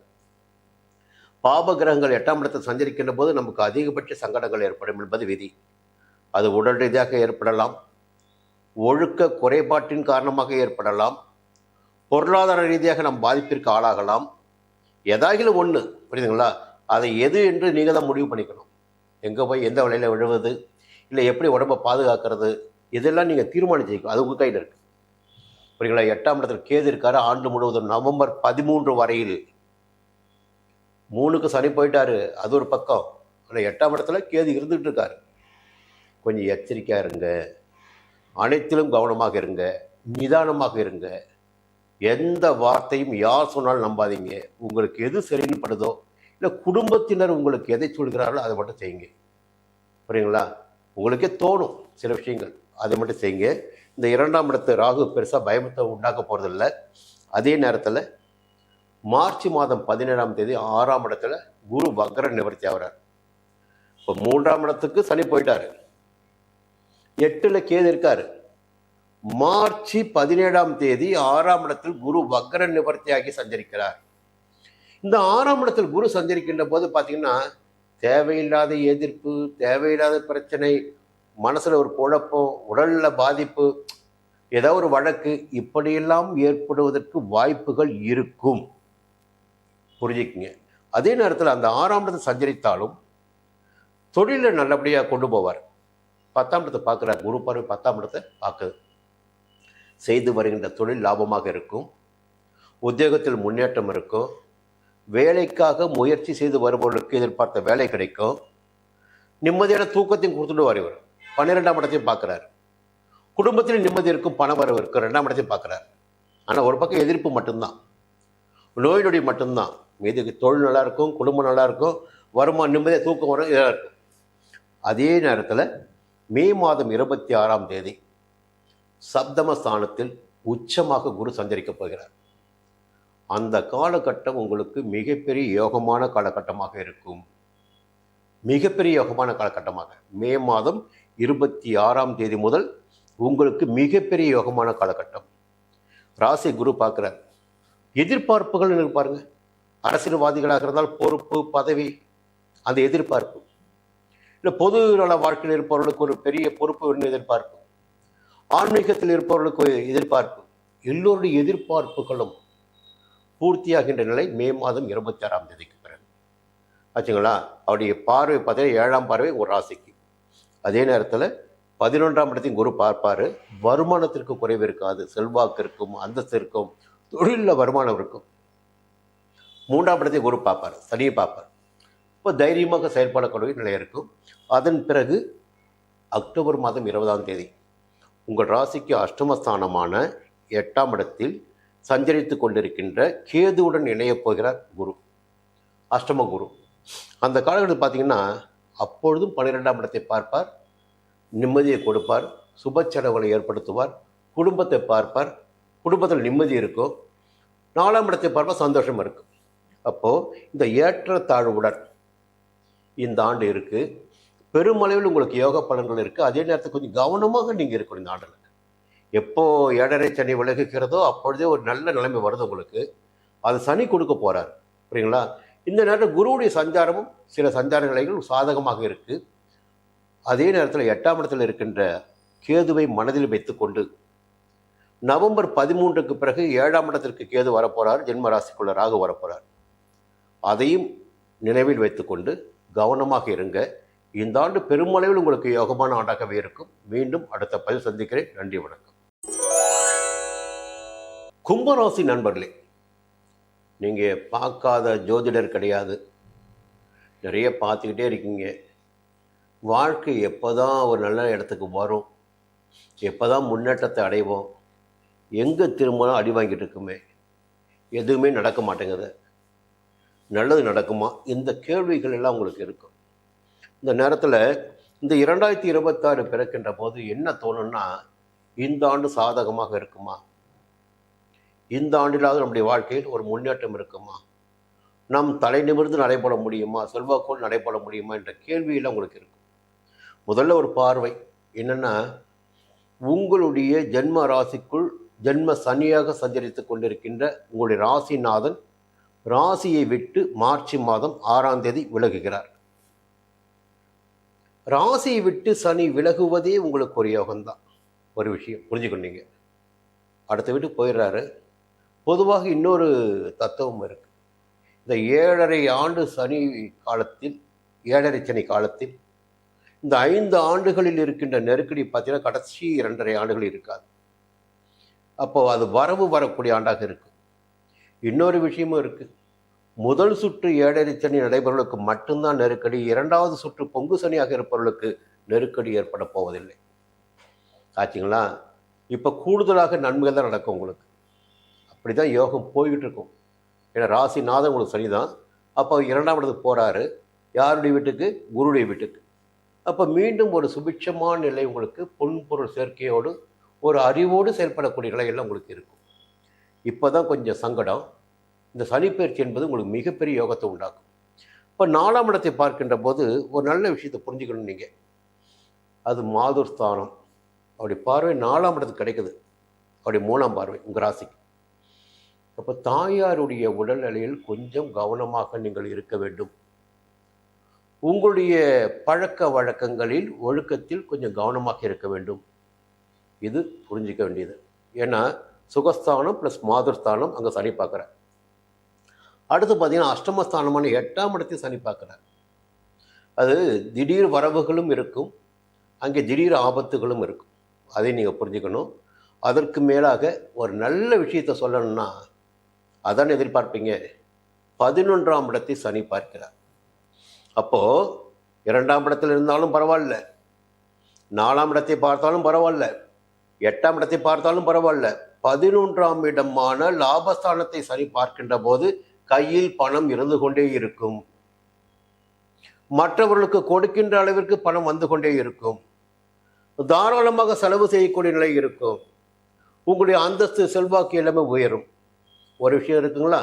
பாப கிரகங்கள் 8ஆம் இடத்தில் சஞ்சரிக்கின்ற போது நமக்கு அதிகபட்ச சங்கடங்கள் ஏற்படும் என்பது விதி. அது உடல் ரீதியாக ஏற்படலாம், ஒழுக்க குறைபாட்டின் காரணமாக ஏற்படலாம், பொருளாதார ரீதியாக நம் பாதிப்பிற்கு ஆளாகலாம். ஏதாகிலும் ஒன்று, புரியுதுங்களா? அதை எது என்று நீங்கள் தான் முடிவு பண்ணிக்கணும். எங்கே போய் எந்த வழியில் விழுவது, இல்லை எப்படி உடம்பை பாதுகாக்கிறது, இதெல்லாம் நீங்கள் தீர்மானிச்சிக்கணும். அது உங்கள் கையில் இருக்குது, புரியுங்களா? 8ஆம் இடத்தில் கேது இருக்காரு ஆண்டு முழுவதும், நவம்பர் 13 வரையில். 3க்கு சனி போயிட்டாரு, அது ஒரு பக்கம். ஆனால் 8ஆம் இடத்துல கேது இருந்துகிட்டு இருக்காரு. கொஞ்சம் எச்சரிக்கையாக இருங்க, அனைத்திலும் கவனமாக இருங்க, நிதானமாக இருங்க. எந்த வார்த்தையும் யார் சொன்னாலும் நம்பாதீங்க. உங்களுக்கு எது சரின்னு படுதோ, இல்லை குடும்பத்தினர் உங்களுக்கு எதை சொல்கிறார்களோ அதை மட்டும் செய்யுங்க, புரியுங்களா? உங்களுக்கே தோணும் சில விஷயங்கள், அதை மட்டும் செய்யுங்க. இந்த 2ஆம் இடத்து ராகு பெருசாக பயத்தை உண்டாக்க போகிறதில்ல. அதே நேரத்தில் மார்ச் மாதம் 17ஆம் தேதி 6ஆம் இடத்துல குரு வக்ர நிவர்த்தி ஆகிறார். இப்போ 3ஆம் இடத்துக்கு சனி போயிட்டாரு, 8ல் கேது இருக்காரு. மார்ச் 17ஆம் தேதி 6ஆம் இடத்தில் குரு வக்ர நிவர்த்தியாகி சஞ்சரிக்கிறார். இந்த 6ஆம் இடத்தில் குரு சஞ்சரிக்கின்ற போது பார்த்தீங்கன்னா தேவையில்லாத எதிர்ப்பு, தேவையில்லாத பிரச்சனை, மனசில் ஒரு குழப்பம், உடலில் பாதிப்பு, ஏதாவது ஒரு வழக்கு, இப்படியெல்லாம் ஏற்படுவதற்கு வாய்ப்புகள் இருக்கும், புரிஞ்சுக்குங்க. அதே நேரத்தில் அந்த 6ஆம் இடத்தை சஞ்சரித்தாலும் தொழிலை நல்லபடியாக கொண்டு போவார். 10ஆம் இடத்தை பார்க்குறார், குரு பார்வை 10ஆம் இடத்தை பார்க்குது. செய்து வருகின்ற தொழில் லாபமாக இருக்கும், உத்தியோகத்தில் முன்னேற்றம் இருக்கும், வேலைக்காக முயற்சி செய்து வருபவர்களுக்கு எதிர்பார்த்த வேலை கிடைக்கும், நிம்மதியான தூக்கத்தையும் கொடுத்துடுவார். இவர் 12ஆம் இடத்தையும் பார்க்குறாரு. குடும்பத்தில் நிம்மதி இருக்கும், பண வரவு இருக்கும், 2ஆம் இடத்தையும் பார்க்குறாரு. ஆனால் ஒரு பக்கம் எதிர்ப்பு மட்டும்தான், நோய் நொடி மட்டும்தான். மீது தொழில் நல்லா இருக்கும், குடும்பம் நல்லா இருக்கும், வருமானம் நிம்மதியாக தூக்கம் வரும், இதாக இருக்கும். அதே நேரத்தில் மே மாதம் 26ஆம் தேதி சப்தமஸ்தானத்தில் உச்சமாக குரு சஞ்சரிக்கப் போகிறார். அந்த காலகட்டம் உங்களுக்கு மிகப்பெரிய யோகமான காலகட்டமாக இருக்கும். மிகப்பெரிய யோகமான காலகட்டமாக மே மாதம் 26ஆம் தேதி முதல் உங்களுக்கு மிகப்பெரிய யோகமான காலகட்டம். ராசி குரு பார்க்குறார். எதிர்பார்ப்புகள் பாருங்க, அரசியல்வாதிகளாக இருந்தால் பொறுப்பு பதவி அந்த எதிர்பார்ப்பு, இல்லை பொது நல வாழ்க்கையில் இருப்பவர்களுக்கு ஒரு பெரிய பொறுப்பு வேணும் எதிர்பார்ப்பு, ஆன்மீகத்தில் இருப்பவர்களுக்கு எதிர்பார்ப்பு, எல்லோருடைய எதிர்பார்ப்புகளும் பூர்த்தியாகின்ற நிலை மே மாதம் 26ஆம் தேதிக்கு பிறகு ஆச்சுங்களா. அவருடைய பார்வை பார்த்தீங்கன்னா 7ஆம் பார்வை ஒரு ராசிக்கு. அதே நேரத்தில் 11ஆம் இடத்தையும் குரு பார்ப்பார். வருமானத்திற்கு குறைவு இருக்காது, செல்வாக்கு இருக்கும், அந்தஸ்து இருக்கும், தொழிலில் வருமானம் இருக்கும். 3ஆம் இடத்தையும் குரு பார்ப்பார், சனியை பார்ப்பார். இப்போ தைரியமாக செயல்படக்கூடிய நிலை இருக்கும். அதன் பிறகு அக்டோபர் மாதம் 20ஆம் தேதி உங்கள் ராசிக்கு அஷ்டமஸ்தானமான 8ஆம் இடத்தில் சஞ்சரித்து கொண்டிருக்கின்ற கேதுவுடன் இணையப் போகிறார் குரு, அஷ்டம குரு. அந்த காலகட்டத்தில் பார்த்தீங்கன்னா அப்பொழுதும் 12ஆம் இடத்தை பார்ப்பார், நிம்மதியை கொடுப்பார், சுப செலவுகளை ஏற்படுத்துவார், குடும்பத்தை பார்ப்பார், குடும்பத்தில் நிம்மதி இருக்கும். 4ஆம் இடத்தை பார்ப்பார், சந்தோஷம் இருக்கும். அப்போது இந்த ஏற்றத்தாழ்வுடன் இந்த ஆண்டு இருக்குது. பெருமளவில் உங்களுக்கு யோக பலன்கள் இருக்குது. அதே நேரத்தில் கொஞ்சம் கவனமாக நீங்கள் இருக்கணும். இந்த ஆண்டில் எப்போ 7.5 சனி விலகுகிறதோ அப்பொழுதே ஒரு நல்ல நிலைமை வருது உங்களுக்கு. அது சனி கொடுக்க போகிறார், புரியுங்களா. இந்த நேரத்தில் குருவுடைய சஞ்சாரமும் சில சஞ்சார நிலைகள் சாதகமாக இருக்குது. அதே நேரத்தில் 8ஆம் இடத்தில் இருக்கின்ற கேதுவை மனதில் வைத்துக்கொண்டு நவம்பர் 13க்கு பிறகு 7ஆம் இடத்திற்கு கேது வரப்போகிறார், ஜென்ம ராசிக்குள்ள ராகு வரப்போகிறார். அதையும் நினைவில் வைத்துக்கொண்டு கவனமாக இருங்க. இந்த ஆண்டு பெருமளவில் உங்களுக்கு யோகமான ஆண்டாகவே இருக்கும். மீண்டும் அடுத்த பதில் சந்திக்கிறேன். நன்றி, வணக்கம். கும்பராசி நண்பர்களே, நீங்கள் பார்க்காத ஜோதிடர் கிடையாது, நிறைய பார்த்துக்கிட்டே இருக்கீங்க. வாழ்க்கை எப்போ தான் ஒரு நல்ல இடத்துக்கு வரும், எப்போ தான் முன்னேற்றத்தை அடைவோம், எங்கே திரும்பலாம் அடி வாங்கிட்டு இருக்குமே, எதுவுமே நடக்க மாட்டேங்குது, நல்லது நடக்குமா, இந்த கேள்விகள் எல்லாம் உங்களுக்கு இருக்கும். இந்த நேரத்தில் இந்த 2026 பிறக்கின்ற போது என்ன தோணுன்னா, இந்த ஆண்டு சாதகமாக இருக்குமா, இந்த ஆண்டிலாவது நம்முடைய வாழ்க்கையில் ஒரு முன்னேற்றம் இருக்குமா, நாம் தலை நிமிர்ந்து நடைபெற முடியுமா, செல்வாக்கோடு நடைபெற முடியுமா என்ற கேள்வியெல்லாம் உங்களுக்கு இருக்கும். முதல்ல ஒரு பார்வை என்னென்னா, உங்களுடைய ஜென்ம ராசிக்குள் ஜென்ம சனியாக சஞ்சரித்து கொண்டிருக்கின்ற உங்களுடைய ராசிநாதன் ராசியை விட்டு மார்ச் மாதம் 6ஆம் தேதி விலகுகிறார். ராசியை விட்டு சனி விலகுவதே உங்களுக்கு ஒரு யோகம்தான். ஒரு விஷயம் புரிஞ்சுக்கொண்டீங்க. அடுத்த வீட்டுக்கு போயிடுறாரு. பொதுவாக இன்னொரு தத்துவம் இருக்கு. இந்த 7.5 ஆண்டு சனி காலத்தில், 7.5 சனி காலத்தில் இந்த 5 ஆண்டுகளில் இருக்கின்ற நெருக்கடி பார்த்தீங்கன்னா கடைசி 2.5 ஆண்டுகள் இருக்காது. அப்போது அது வரவு வரக்கூடிய ஆண்டாக இருக்கு. இன்னொரு விஷயமும் இருக்குது. முதல் சுற்று 7.5 சனி நடைபெறவர்களுக்கு மட்டும்தான் நெருக்கடி, 2வது சுற்று பொங்கு சனியாக இருப்பவர்களுக்கு நெருக்கடி ஏற்பட போவதில்லை. ஆச்சுங்களா. இப்போ கூடுதலாக நன்மைகள் தான் நடக்கும் உங்களுக்கு. அப்படி தான் யோகம் போய்கிட்டு இருக்கும். ஏன்னா ராசிநாதன் உங்களுக்கு சனி தான். அப்போ 2ஆம் இடத்துக்கு போகிறாரு. யாருடைய வீட்டுக்கு? குருடைய வீட்டுக்கு. அப்போ மீண்டும் ஒரு சுபிட்சமான நிலை உங்களுக்கு, பொன்பொருள் சேர்க்கையோடு ஒரு அறிவோடு செயல்படக்கூடிய நிலையெல்லாம் உங்களுக்கு இருக்கும். இப்போ தான் கொஞ்சம் சங்கடம். இந்த சனிப்பெயர்ச்சி என்பது உங்களுக்கு மிகப்பெரிய யோகத்தை உண்டாக்கும். இப்போ 4ஆம் இடத்தை பார்க்கின்ற போது ஒரு நல்ல விஷயத்தை புரிஞ்சுக்கணும் நீங்கள். அது மாதுர் ஸ்தானம். அப்படி பார்வை 4ஆம் இடத்துக்கு கிடைக்குது. அப்படி 3ஆம் பார்வை உங்கள் ராசிக்கு. அப்போ தாயாருடைய உடல்நிலையில் கொஞ்சம் கவனமாக நீங்கள் இருக்க வேண்டும். உங்களுடைய பழக்க வழக்கங்களில் ஒழுக்கத்தில் கொஞ்சம் கவனமாக இருக்க வேண்டும். இது புரிஞ்சிக்க வேண்டியது. ஏன்னா சுகஸ்தானம் ப்ளஸ் மாதுர்ஸ்தானம் அங்கே சனி பார்க்குறார். அடுத்து பார்த்தீங்கன்னா அஷ்டமஸ்தானமான 8ஆம் இடத்தையும் சனி பார்க்குறார். அது திடீர் வரவுகளும் இருக்கும், அங்கே திடீர் ஆபத்துகளும் இருக்கும். அதை நீங்கள் புரிஞ்சுக்கணும். அதற்கு மேலாக ஒரு நல்ல விஷயத்தை சொல்லணும்னா அதான் எதிர்பார்ப்பீங்க. 11ஆம் இடத்தை சனி பார்க்கிறார். அப்போது 2ஆம் இடத்தில் இருந்தாலும் பரவாயில்ல, 4ஆம் இடத்தை பார்த்தாலும் பரவாயில்ல, 8ஆம் இடத்தை பார்த்தாலும் பரவாயில்ல, 11ஆம் இடமான லாபஸ்தானத்தை சனி பார்க்கின்ற போது கையில் பணம் இருந்து கொண்டே இருக்கும். மற்றவர்களுக்கு கொடுக்கின்ற அளவிற்கு பணம் வந்து கொண்டே இருக்கும். தாராளமாக செலவு செய்யக்கூடிய நிலை இருக்கும். உங்களுடைய அந்தஸ்து செல்வாக்கு எல்லாமே உயரும். ஒரு விஷயம் இருக்குங்களா.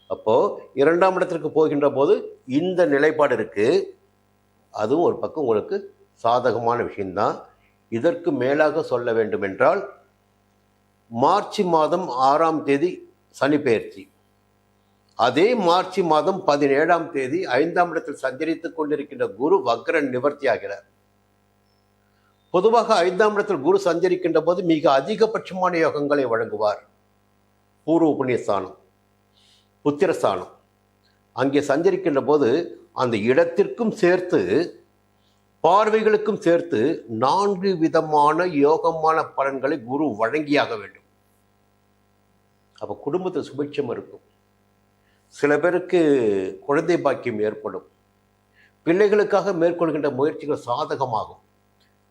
அப்போது 2ஆம் இடத்திற்கு போகின்ற போது இந்த நிலைப்பாடு இருக்குது. அதுவும் ஒரு பக்கம் உங்களுக்கு சாதகமான விஷயம்தான். இதற்கு மேலாக சொல்ல வேண்டும் என்றால் மார்ச் மாதம் 6ஆம் தேதி சனி பெயர்ச்சி. அதே மார்ச் மாதம் 17ஆம் தேதி 5ஆம் இடத்தில் சஞ்சரித்துக் கொண்டிருக்கின்ற குரு வக்ர நிவர்த்தி ஆகிறார். பொதுவாக 5ஆம் இடத்தில் குரு சஞ்சரிக்கின்ற போது மிக அதிகபட்சமான யோகங்களை வழங்குவார். பூர்வ புண்ணியஸ்தானம், புத்திரஸ்தானம் அங்கே சஞ்சரிக்கின்ற போது அந்த இடத்திற்கும் சேர்த்து பார்வைகளுக்கும் சேர்த்து 4 விதமான யோகமான பலன்களை குரு வழங்கியாக வேண்டும். அப்போ குடும்பத்தில் சுபிட்சம் இருக்கும். சில பேருக்கு குழந்தை பாக்கியம் ஏற்படும். பிள்ளைகளுக்காக மேற்கொள்கின்ற முயற்சிகள் சாதகமாகும்.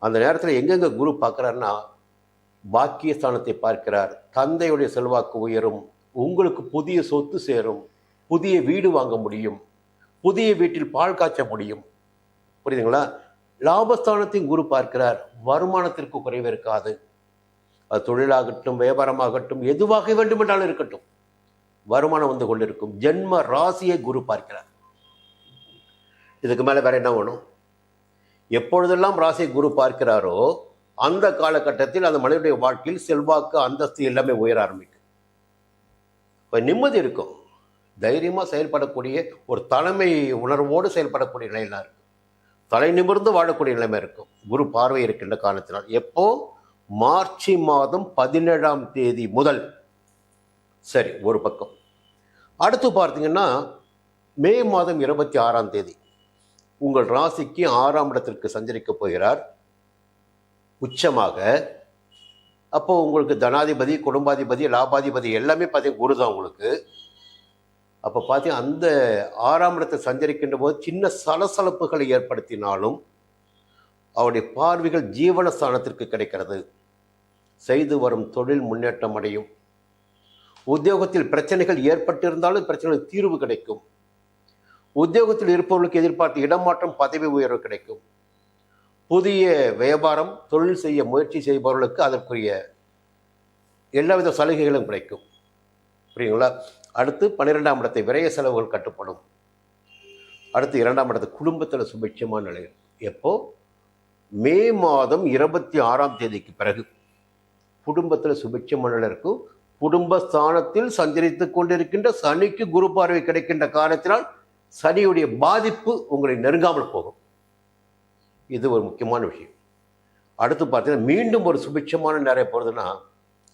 அந்த நேரத்தில் எங்கெங்க குரு பார்க்குறாருன்னா பாக்கியஸ்தானத்தை பார்க்கிறார். தந்தையுடைய செல்வாக்கு உயரும், உங்களுக்கு புதிய சொத்து சேரும், புதிய வீடு வாங்க முடியும், புதிய வீட்டில் பால் காய்ச்ச முடியும். புரியுதுங்களா? லாபஸ்தானத்தையும் குரு பார்க்கிறார். வருமானத்திற்கு குறைவு இருக்காது. அது தொழிலாகட்டும், வியாபாரமாகட்டும், எதுவாக வேண்டுமென்றாலும் இருக்கட்டும், வருமானம் வந்து கொண்டிருக்கும். ஜென்ம ராசியை குரு பார்க்கிறார். இதுக்கு மேலே வேற என்ன வேணும்? எப்பொழுதெல்லாம் ராசியை குரு பார்க்கிறாரோ அந்த காலகட்டத்தில் அந்த மனிதனுடைய வாழ்க்கையில் செல்வாக்கு, அந்தஸ்து எல்லாமே உயர ஆரம்பிக்கும். இப்போ நிம்மதி இருக்கும். தைரியமாக செயல்படக்கூடிய ஒரு தலைமை உணர்வோடு செயல்படக்கூடிய நிலையெல்லாம் இருக்கும். தலை நிமிர்ந்து வாழக்கூடிய நிலைமை இருக்கும். குரு பார்வை இருக்கின்ற காரணத்தினால். எப்போ? மார்ச் மாதம் 17ஆம் தேதி முதல். சரி, ஒரு பக்கம். அடுத்து பார்த்தீங்கன்னா மே மாதம் 26ஆம் தேதி உங்கள் ராசிக்கு 6ஆம் இடத்திற்கு சஞ்சரிக்க போகிறார் உச்சமாக. அப்போ உங்களுக்கு தனாதிபதி, குடும்பாதிபதி, லாபாதிபதி எல்லாமே பார்த்தீங்கன்னா குரு தான் உங்களுக்கு. அப்போ பார்த்தீங்கன்னா அந்த 6ஆம் இடத்தை சஞ்சரிக்கின்ற போது சின்ன சலசலப்புகளை ஏற்படுத்தினாலும் அவருடைய பார்வைகள் ஜீவனஸ்தானத்திற்கு கிடைக்கிறது. செய்து வரும் தொழில் முன்னேற்றம் அடையும். உத்தியோகத்தில் பிரச்சனைகள் ஏற்பட்டிருந்தாலும் பிரச்சனைகளுக்கு தீர்வு கிடைக்கும். உத்தியோகத்தில் இருப்பவர்களுக்கு எதிர்பார்த்த இடமாற்றம், பதவி உயர்வு கிடைக்கும். புதிய வியாபாரம், தொழில் செய்ய முயற்சி செய்பவர்களுக்கு அதற்குரிய எல்லாவித சலுகைகளும் கிடைக்கும். புரியுங்களா? அடுத்து 12ஆம் இடத்தை விரய செலவுகள் கட்டுப்படும். அடுத்து 2ஆம் இடத்து குடும்பத்தில் சுபிட்சமான நிலை. எப்போ? மே மாதம் 26ஆம் தேதிக்கு பிறகு குடும்பத்தில் சுபிட்சமான நிலை இருக்கும். குடும்பஸ்தானத்தில் சஞ்சரித்துக் கொண்டிருக்கின்ற சனிக்கு குரு பார்வை கிடைக்கின்ற காரணத்தினால் சனியுடைய பாதிப்பு உங்களை நெருங்காமல் போகும். இது ஒரு முக்கியமான விஷயம். அடுத்து பார்த்தீங்கன்னா மீண்டும் ஒரு சுபிட்சமான நிறைய போகிறதுனா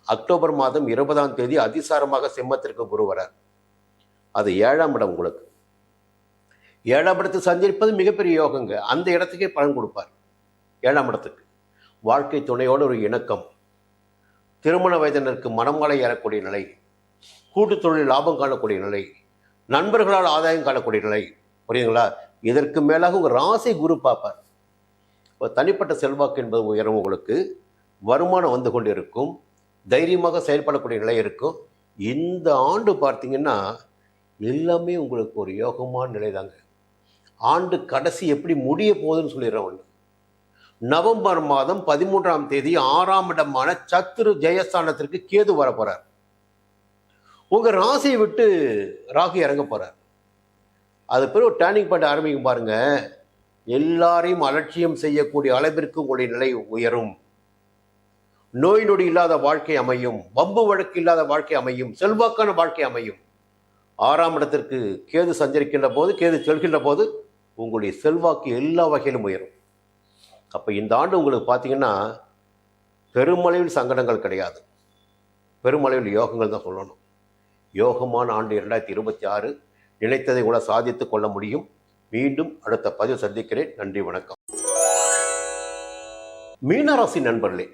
அக்டோபர் மாதம் 20ஆம் தேதி அதிசாரமாக சிம்மத்திற்கு குரு வரார். அது 7ஆம் இடம் உங்களுக்கு. 7ஆம் இடத்துக்கு சஞ்சரிப்பது மிகப்பெரிய யோகங்க. அந்த இடத்துக்கே பலன் கொடுப்பார். 7ஆம் இடத்துக்கு வாழ்க்கை துணையோடு ஒரு இணக்கம், திருமண வயதினருக்கு மனமாலை ஏறக்கூடிய நிலை, கூட்டு தொழில் லாபம் காணக்கூடிய நிலை, நண்பர்களால் ஆதாயம் காணக்கூடிய நிலை. புரியுதுங்களா? இதற்கு மேலாக உங்கள் ராசி குரு பார்ப்பார். இப்போ தனிப்பட்ட செல்வாக்கு என்பது உயரும். உங்களுக்கு வருமானம் வந்து கொண்டு இருக்கும். தைரியமாக செயல்படக்கூடிய நிலை இருக்கும். இந்த ஆண்டு பார்த்தீங்கன்னா எல்லாமே உங்களுக்கு ஒரு யோகமான நிலை தாங்க. ஆண்டு கடைசி எப்படி முடிய போகுதுன்னு சொல்லிடுறேன் ஒன்று. நவம்பர் மாதம் 13ஆம் தேதி 6ஆம் இடமான சத்துரு ஜெயஸ்தானத்திற்கு கேது வர போறார். உங்க ராசியை விட்டு ராகு இறங்க போறார். அது பிறகு ஒரு டேர்னிங் பாயிண்ட் ஆரம்பிக்கும் பாருங்க. எல்லாரையும் அலட்சியம் செய்யக்கூடிய அளவிற்கு உங்களுடைய நிலை உயரும். நோய் நொடி இல்லாத வாழ்க்கை அமையும். வம்பு வழக்கு இல்லாத வாழ்க்கை அமையும். செல்வாக்கான வாழ்க்கை அமையும். 6ஆம் இடத்திற்கு கேது சஞ்சரிக்கின்ற போது, கேது செல்கின்ற போது உங்களுடைய செல்வாக்கு எல்லா வகையிலும் உயரும். அப்போ இந்த ஆண்டு உங்களுக்கு பார்த்தீங்கன்னா பெருமளவில் சங்கடங்கள் கிடையாது. பெருமளவில் யோகங்கள் தான் சொல்லணும். யோகமான ஆண்டு 2026. நினைத்ததை கூட சாதித்து கொள்ள முடியும். மீண்டும் அடுத்த பதிவு சந்திக்கிறேன். நன்றி, வணக்கம். மீனராசி நண்பர்களே,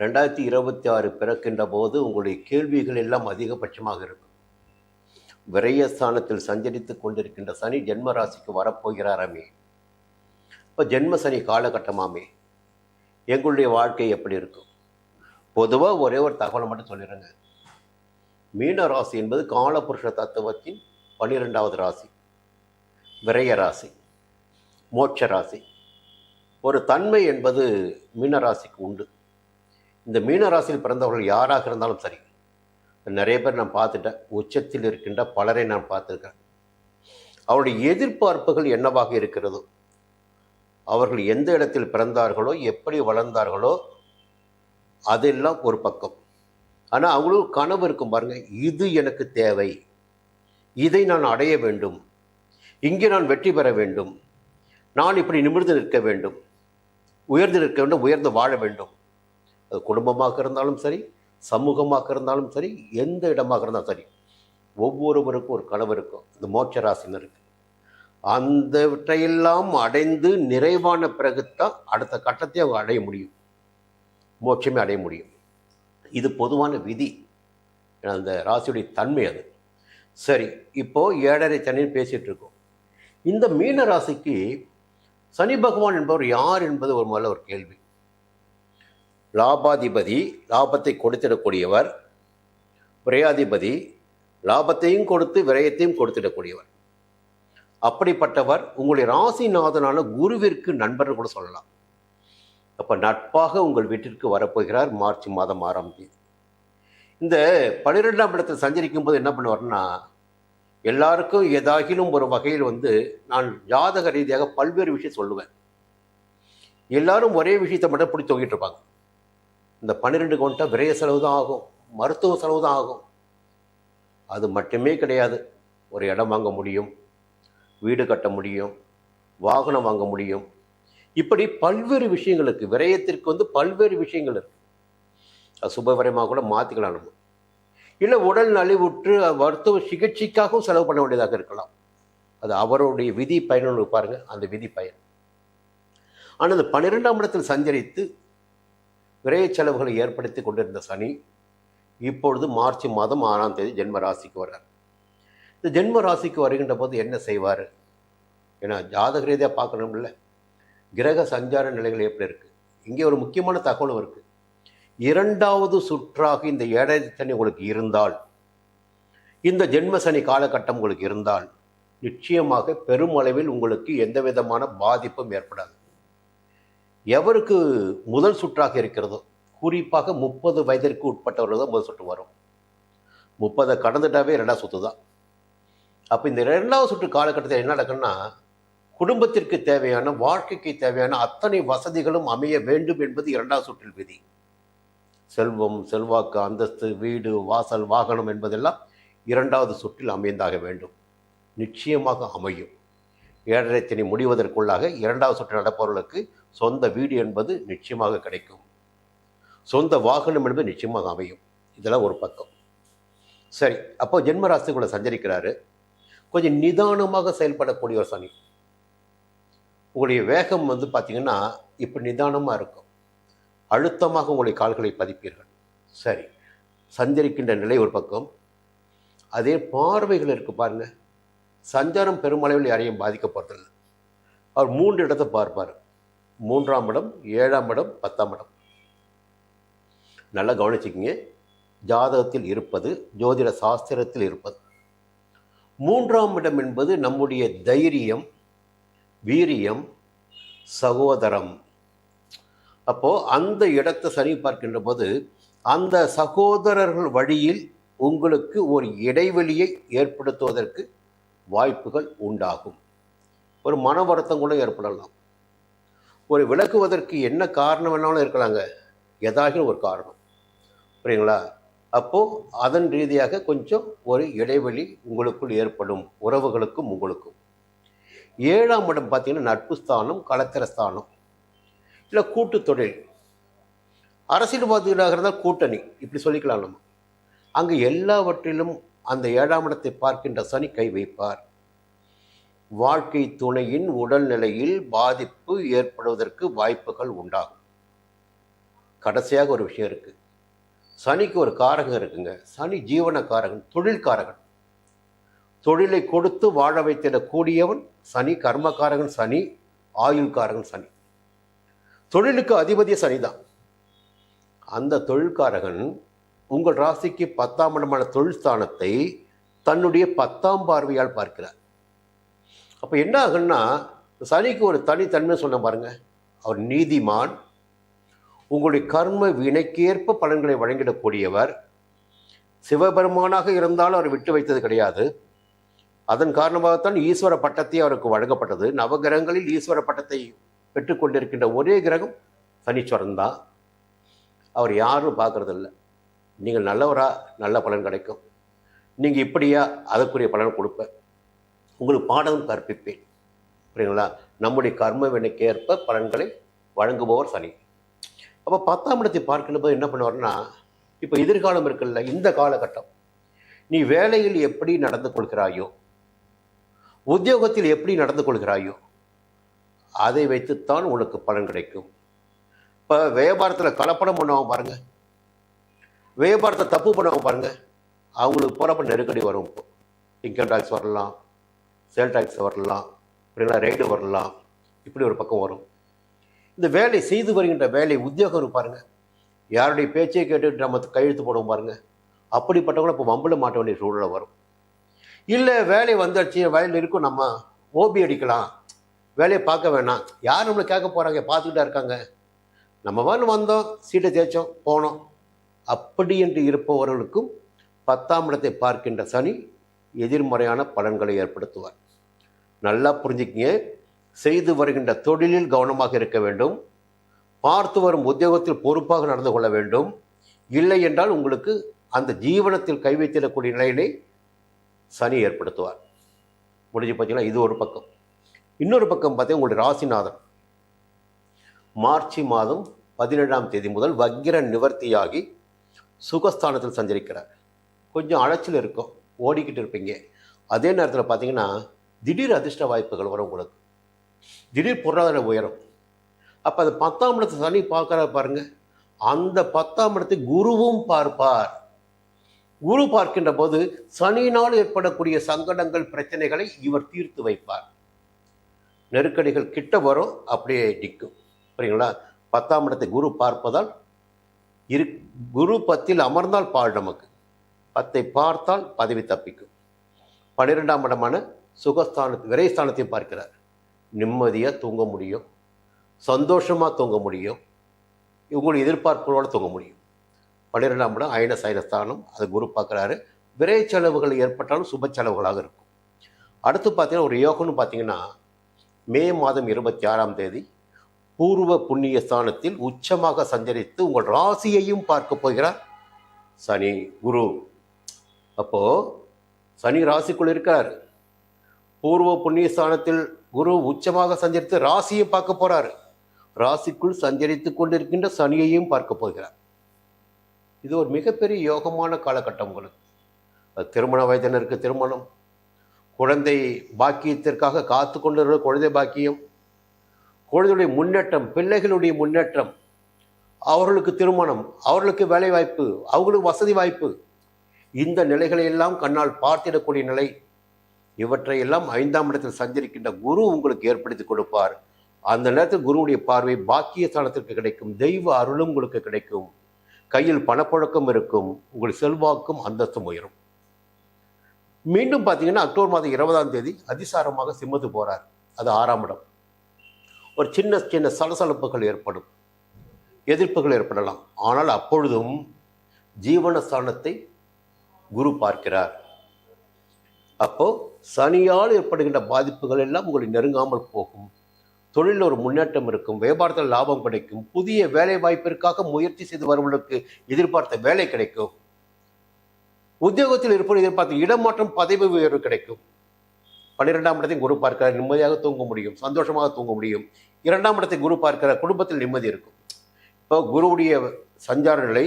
2026 பிறக்கின்ற போது உங்களுடைய கேள்விகள் எல்லாம் அதிகபட்சமாக இருக்கும். விரயஸ்தானத்தில் சஞ்சரித்துக் கொண்டிருக்கின்ற சனி ஜென்மராசிக்கு வரப்போகிறாராமே. இப்போ ஜென்ம சனி காலகட்டமாமே எங்களுடைய வாழ்க்கை எப்படி இருக்கும்? பொதுவாக ஒரே ஒரு தகவலை மட்டும் சொல்லிடுறேங்க. மீன ராசி என்பது காலபுருஷ தத்துவத்தின் 12வது ராசி, விரய ராசி, மோட்ச ராசி. ஒரு தன்மை என்பது மீனராசிக்கு உண்டு. இந்த மீனராசியில் பிறந்தவர்கள் யாராக இருந்தாலும் சரி, நிறைய பேர் நான் பார்த்துட்டேன். உச்சத்தில் இருக்கின்ற பலரை நான் பார்த்துருக்கேன். அவருடைய எதிர்பார்ப்புகள் என்னவாக இருக்கிறதோ, அவர்கள் எந்த இடத்தில் பிறந்தார்களோ, எப்படி வளர்ந்தார்களோ, அதெல்லாம் ஒரு பக்கம். ஆனால் அவங்களுக்கு கனவு இருக்கும் பாருங்க. இது எனக்கு தேவை, இதை நான் அடைய வேண்டும், இங்கே நான் வெற்றி பெற வேண்டும், நான் இப்படி நிமிர்ந்து நிற்க வேண்டும், உயர்ந்து நிற்க வேண்டும், உயர்ந்து வாழ வேண்டும். அது குடும்பமாக இருந்தாலும் சரி, சமூகமாக இருந்தாலும் சரி, எந்த இடமாக இருந்தாலும் சரி, ஒவ்வொருவருக்கும் ஒரு கனவு இருக்கும். இந்த மோட்ச ராசினருக்கு அந்தவற்றையெல்லாம் அடைந்து நிறைவான பிறகுத்தான் அடுத்த கட்டத்தை அவங்க அடைய முடியும், மோட்சமே அடைய முடியும். இது பொதுவான விதி, அந்த ராசியுடைய தன்மை அது. சரி, இப்போது 7.5 சனின்னு பேசிகிட்டு இருக்கோம். இந்த மீன ராசிக்கு சனி பகவான் என்பவர் யார் என்பது ஒரு முதல்ல ஒரு கேள்வி. லாபாதிபதி, லாபத்தை கொடுத்திடக்கூடியவர். விரையாதிபதி, லாபத்தையும் கொடுத்து விரயத்தையும் கொடுத்திடக்கூடியவர். அப்படிப்பட்டவர் உங்களுடைய ராசிநாதனான குருவிற்கு நண்பர்னு கூட சொல்லலாம். அப்போ நட்பாக உங்கள் வீட்டிற்கு வரப்போகிறார் மார்ச் மாதம் 6ஆம் தேதி. இந்த 12ஆம் இடத்தில் சஞ்சரிக்கும் போது என்ன பண்ணுவார்னா, எல்லாருக்கும் ஏதாகிலும் ஒரு வகையில் நான் ஜாதக ரீதியாக பல்வேறு விஷயம் சொல்லுவேன். எல்லாரும் ஒரே விஷயத்தை மட்டும் பிடிச்சி தொங்கிட்டு இருப்பாங்க. இந்த 12 கொண்டா விரைய செலவு தான் ஆகும், மருத்துவ செலவு தான் ஆகும். அது மட்டுமே கிடையாது. ஒரு இடம் வாங்க முடியும், வீடு கட்ட முடியும், வாகனம் வாங்க முடியும். இப்படி பல்வேறு விஷயங்களுக்கு விரயத்திற்கு பல்வேறு விஷயங்கள் இருக்கு. அது சுபவிரயமாக கூட மாற்றிக்கலாம். நம்ம இல்லை உடல் நலிவுற்று மருத்துவ சிகிச்சைக்காகவும் செலவு பண்ண வேண்டியதாக இருக்கலாம். அது அவருடைய விதி பயன் பாருங்கள், அந்த விதி பயன். ஆனால் இந்த 12ஆம் இடத்தில் சஞ்சரித்து விரைய செலவுகளை ஏற்படுத்தி கொண்டிருந்த சனி இப்பொழுது மார்ச் மாதம் 6ஆம் தேதி ஜென்ம ராசிக்கு வர்றார். இந்த ஜென்ம ராசிக்கு வருகின்ற போது என்ன செய்வார்? ஏன்னா ஜாதக ரீதியாக பார்க்கணும்ல, கிரக சஞ்சார நிலைகள் எப்படி இருக்குது. இங்கே ஒரு முக்கியமான தகவலும் இருக்குது. 2வது சுற்றாக இந்த 7.5 சனி உங்களுக்கு இருந்தால், இந்த ஜென்ம சனி காலகட்டம் உங்களுக்கு இருந்தால், நிச்சயமாக பெருமளவில் உங்களுக்கு எந்த விதமான பாதிப்பும் ஏற்படாது. எவருக்கு முதல் சுற்றாக இருக்கிறதோ, குறிப்பாக 30 வயதிற்கு உட்பட்டவர்கள் தான் முதல் சுற்று வரும். 30 கடந்துட்டாவே 2ஆவது சுற்று தான். அப்போ இந்த 2வது சுற்று காலகட்டத்தில் என்ன நடக்குன்னா, குடும்பத்திற்கு தேவையான, வாழ்க்கைக்கு தேவையான அத்தனை வசதிகளும் அமைய வேண்டும் என்பது 2வது சுற்றில் விதி. செல்வம், செல்வாக்கு, அந்தஸ்து, வீடு, வாசல், வாகனம் என்பதெல்லாம் 2வது சுற்றில் அமைந்தாக வேண்டும். நிச்சயமாக அமையும். 7.5 சனி முடிவதற்குள்ளாக 2வது சுற்று நடப்பவர்களுக்கு சொந்த வீடு என்பது நிச்சயமாக கிடைக்கும். சொந்த வாகனம் என்பது நிச்சயமாக அமையும். இதெல்லாம் ஒரு பக்கம். சரி, அப்போ ஜென்மராசிக்குள்ள சஞ்சரிக்கிறாரு. கொஞ்சம் நிதானமாக செயல்படக்கூடிய ஒரு சனி. உங்களுடைய வேகம் பார்த்தீங்கன்னா இப்போ நிதானமாக இருக்கும். அழுத்தமாக உங்களுடைய கால்களை பதிப்பீர்கள். சரி, சஞ்சரிக்கின்ற நிலை ஒரு பக்கம். அதே பார்வைகள் இருக்கு பாருங்க. சஞ்சாரம் பெருமளவில் யாரையும் பாதிக்கப்படுறதில்லை. அவர் 3 இடத்தை பார்ப்பார். 3ஆம் இடம், 7ஆம் இடம், 10ஆம் இடம். நல்லா கவனிச்சுக்கிங்க. ஜாதகத்தில் இருப்பது, ஜோதிட சாஸ்திரத்தில் இருப்பது. 3ஆம் இடம் என்பது நம்முடைய தைரியம், வீரியம், சகோதரம். அப்போது அந்த இடத்தை சனி பார்க்கின்ற போது அந்த சகோதரர்கள் வழியில் உங்களுக்கு ஒரு இடைவெளியை ஏற்படுத்துவதற்கு வாய்ப்புகள் உண்டாகும். ஒரு மன வருத்தம் கூட ஏற்படலாம். ஒரு விலகுவதற்கு என்ன காரணம் வேணாலும் இருக்கலாங்க, ஏதாகிலும் ஒரு காரணம். புரியுங்களா? அப்போது அதன் ரீதியாக கொஞ்சம் ஒரு இடைவெளி உங்களுக்குள் ஏற்படும், உறவுகளுக்கும் உங்களுக்கும். 7ஆம் இடம் பார்த்தீங்கன்னா நட்பு ஸ்தானம், கலத்திர ஸ்தானம், இல்லை கூட்டு தொழில். அரசியல்வாதிகளாக இருந்தால் கூட்டணி, இப்படி சொல்லிக்கலாம் நம்ம. அங்கே எல்லாவற்றிலும் அந்த 7ஆம் இடத்தை பார்க்கின்ற சனி கை வைப்பார். வாழ்க்கை துணையின் உடல்நிலையில் பாதிப்பு ஏற்படுவதற்கு வாய்ப்புகள் உண்டாகும். கடைசியாக ஒரு விஷயம் இருக்குது. சனிக்கு ஒரு காரகம் இருக்குங்க. சனி ஜீவன காரகன், தொழில் காரகன். தொழிலை கொடுத்து வாழ வைத்திடக்கூடியவன் சனி. கர்மகாரகன் சனி, ஆயுள்காரகன் சனி. தொழிலுக்கு அதிபதிய சனிதான். அந்த தொழில்காரகன் உங்கள் ராசிக்கு 10ஆம் இடமான தொழில் ஸ்தானத்தை தன்னுடைய 10ஆம் பார்வையால் பார்க்கிறார். அப்போ என்ன ஆகுன்னா, சனிக்கு ஒரு தனித்தன்மை சொன்ன பாருங்க. அவர் நீதிமான், உங்களுடைய கர்ம வினைக்கேற்ப பலன்களை வழங்கிடக்கூடியவர். சிவபெருமானாக இருந்தாலும் அவர் விட்டு வைத்தது கிடையாது. அதன் காரணமாகத்தான் ஈஸ்வர பட்டத்தை அவருக்கு வழங்கப்பட்டது. நவகிரகங்களில் ஈஸ்வர பட்டத்தை பெற்றுக்கொண்டிருக்கின்ற ஒரே கிரகம் சனீஸ்வரன் தான். அவர் யாரும் பார்க்கறதில்ல. நீங்கள் நல்லவரா, நல்ல பலன் கிடைக்கும். நீங்கள் இப்படியா அதற்குரிய பலன் கொடுப்பேன், உங்களுக்கு பாடம் கற்பிப்பேன். புரியுங்களா? நம்முடைய கர்ம வினைக்கு ஏற்ப பலன்களை வழங்குபவர் சனி. அப்போ 10ஆம் இடத்தை பார்க்கின்ற போது என்ன பண்ணுவார்னா, இப்போ எதிர்காலம் இருக்குல்ல, இந்த காலகட்டம் நீ வேலையில் எப்படி நடந்து கொள்கிறாயோ, உத்தியோகத்தில் எப்படி நடந்து கொள்கிறாயோ, அதை வைத்துத்தான் உனக்கு பலன் கிடைக்கும். இப்போ வியாபாரத்தில் கலப்படம் பண்ணுவாங்க பாருங்க, வியாபாரத்தை தப்பு பண்ணுவாங்க பாருங்க, அவங்களுக்கு போகிறப்ப நெருக்கடி வரும். இப்போ இன்கம் டேக்ஸ் வரலாம், சேல் டேக்ஸ் வரலாம், இப்படிலாம் ரைடு வரலாம், இப்படி ஒரு பக்கம் வரும். இந்த வேலை செய்து வருகின்ற வேலை உத்தியோகம் பாருங்க, யாருடைய பேச்சை கேட்டுட்டு நம்ம கையெழுத்து போடுவோம் பாருங்க, அப்படிப்பட்டவங்களும் இப்போ வம்பில் மாட்ட வேண்டிய சூழலை வரும். இல்லை வேலை வந்துடுச்சு, வேலையில் இருக்கும், நம்ம ஓபி அடிக்கலாம், வேலையை பார்க்க வேணாம், யார் நம்மளை கேட்க போகிறாங்க, பார்த்துக்கிட்டா இருக்காங்க, நம்ம வந்தோம், சீட்டை தேய்ச்சோம், போனோம், அப்படி என்று இருப்பவர்களுக்கும் 10ஆம் இடத்தை பார்க்கின்ற சனி எதிர்மறையான பலன்களை ஏற்படுத்துவார். நல்லா புரிஞ்சுக்கிங்க. செய்து வருகின்ற தொழிலில் கவனமாக இருக்க வேண்டும், பார்த்து வரும் உத்தியோகத்தில் பொறுப்பாக நடந்து கொள்ள வேண்டும். இல்லை என்றால் உங்களுக்கு அந்த ஜீவனத்தில் கை வைத்திடக்கூடிய நிலையிலே சனி ஏற்படுத்துவார். முடிஞ்சு பார்த்தீங்கன்னா இது ஒரு பக்கம். இன்னொரு பக்கம் பார்த்தீங்கன்னா உங்களுடைய ராசிநாதன் மார்ச் மாதம் 17ஆம் தேதி முதல் வக்கிர நிவர்த்தியாகி சுகஸ்தானத்தில் சஞ்சரிக்கிறார். கொஞ்சம் அலைச்சல் இருக்கும், ஓடிக்கிட்டு இருப்பீங்க. அதே நேரத்தில் பார்த்தீங்கன்னா திடீர் அதிர்ஷ்ட வாய்ப்புகள் வரும் உங்களுக்கு, திடீர் பொருளாதார உயரும். அப்போ அது 10ஆம் இடத்தை சனி பார்க்குற பாருங்க, அந்த 10ஆம் இடத்தை குருவும் பார்ப்பார். குரு பார்க்கின்ற போது சனியினால் ஏற்படக்கூடிய சங்கடங்கள் பிரச்சனைகளை இவர் தீர்த்து வைப்பார். நெருக்கடிகள் கிட்ட வரும், அப்படியே நிற்கும். சரிங்களா? 10ஆம் இடத்தை குரு பார்ப்பதால் குரு 10ல் அமர்ந்தால் பால் நமக்கு, 10ஐ பார்த்தால் பதவி தப்பிக்கும். 12ஆம் இடமான சுகஸ்தானத்தை விரைஸ்தானத்தை பார்க்கிறார். நிம்மதியாக தூங்க முடியும், சந்தோஷமாக தூங்க முடியும், உங்களுடைய எதிர்பார்ப்புகளோடு தூங்க முடியும். 12ஆம் இடம் அயன சயனஸ்தானம், அது குரு பார்க்குறாரு. விரை செலவுகள் ஏற்பட்டாலும் சுப செலவுகளாக இருக்கும். அடுத்து பார்த்தீங்கன்னா ஒரு யோகம்னு பார்த்தீங்கன்னா மே மாதம் 26ஆம் தேதி பூர்வ புண்ணிய ஸ்தானத்தில் உச்சமாக சஞ்சரித்து உங்கள் ராசியையும் பார்க்க போகிறார் சனி குரு. அப்போது சனி ராசிக்குள் இருக்கிறார், பூர்வ புண்ணிய ஸ்தானத்தில் குரு உச்சமாக சஞ்சரித்து ராசியை பார்க்க போகிறார். ராசிக்குள் சஞ்சரித்து கொண்டிருக்கின்ற சனியையும் பார்க்க போகிறார். இது ஒரு மிகப்பெரிய யோகமான காலகட்டம் உங்களுக்கு. திருமண வயதினருக்கு திருமணம், குழந்தை பாக்கியத்திற்காக காத்து கொண்டிருக்கிற குழந்தை பாக்கியம், குழந்தையுடைய முன்னேற்றம், பிள்ளைகளுடைய முன்னேற்றம், அவர்களுக்கு திருமணம், அவர்களுக்கு வேலை வாய்ப்பு, அவர்களுக்கு வசதி வாய்ப்பு, இந்த நிலைகளை எல்லாம் கண்ணால் பார்த்திடக்கூடிய நிலை, இவற்றையெல்லாம் 5ஆம் இடத்தில் சஞ்சரிக்கின்ற குரு உங்களுக்கு ஏற்படுத்தி கொடுப்பார். அந்த நேரத்தில் குருவுடைய பார்வை பாக்கிய ஸ்தானத்திற்கு கிடைக்கும், தெய்வ அருளும் உங்களுக்கு கிடைக்கும், கையில் பணப்பழக்கம் இருக்கும், உங்கள் செல்வாக்கும் அந்தஸ்தும் உயரும். மீண்டும் பார்த்தீங்கன்னா அக்டோபர் மாதம் 20ஆம் தேதி அதிசாரமாக சிம்மத்து போகிறார். அது 6ஆம் இடம். ஒரு சின்ன சின்ன சலசலப்புகள் ஏற்படும், எதிர்ப்புகள் ஏற்படலாம். ஆனால் அப்பொழுதும் ஜீவனஸ்தானத்தை குரு பார்க்கிறார். அப்போ சனியால் ஏற்படுகின்ற பாதிப்புகள் எல்லாம் உங்களை நெருங்காமல் போகும். தொழிலில் ஒரு முன்னேற்றம் இருக்கும், வியாபாரத்தில் லாபம் கிடைக்கும், புதிய வேலை வாய்ப்பிற்காக முயற்சி செய்து வருவர்களுக்கு எதிர்பார்த்த வேலை கிடைக்கும், உத்தியோகத்தில் இருப்பது எதிர்பார்த்த இடமாற்றம், பதவி உயர்வு கிடைக்கும். 12ஆம் இடத்தை குரு பார்க்கிறார், நிம்மதியாக தூங்க முடியும், சந்தோஷமாக தூங்க முடியும். 2ஆம் இடத்தை குரு பார்க்கிற குடும்பத்தில் நிம்மதி இருக்கும். இப்போ குருவுடைய சஞ்சார நிலை,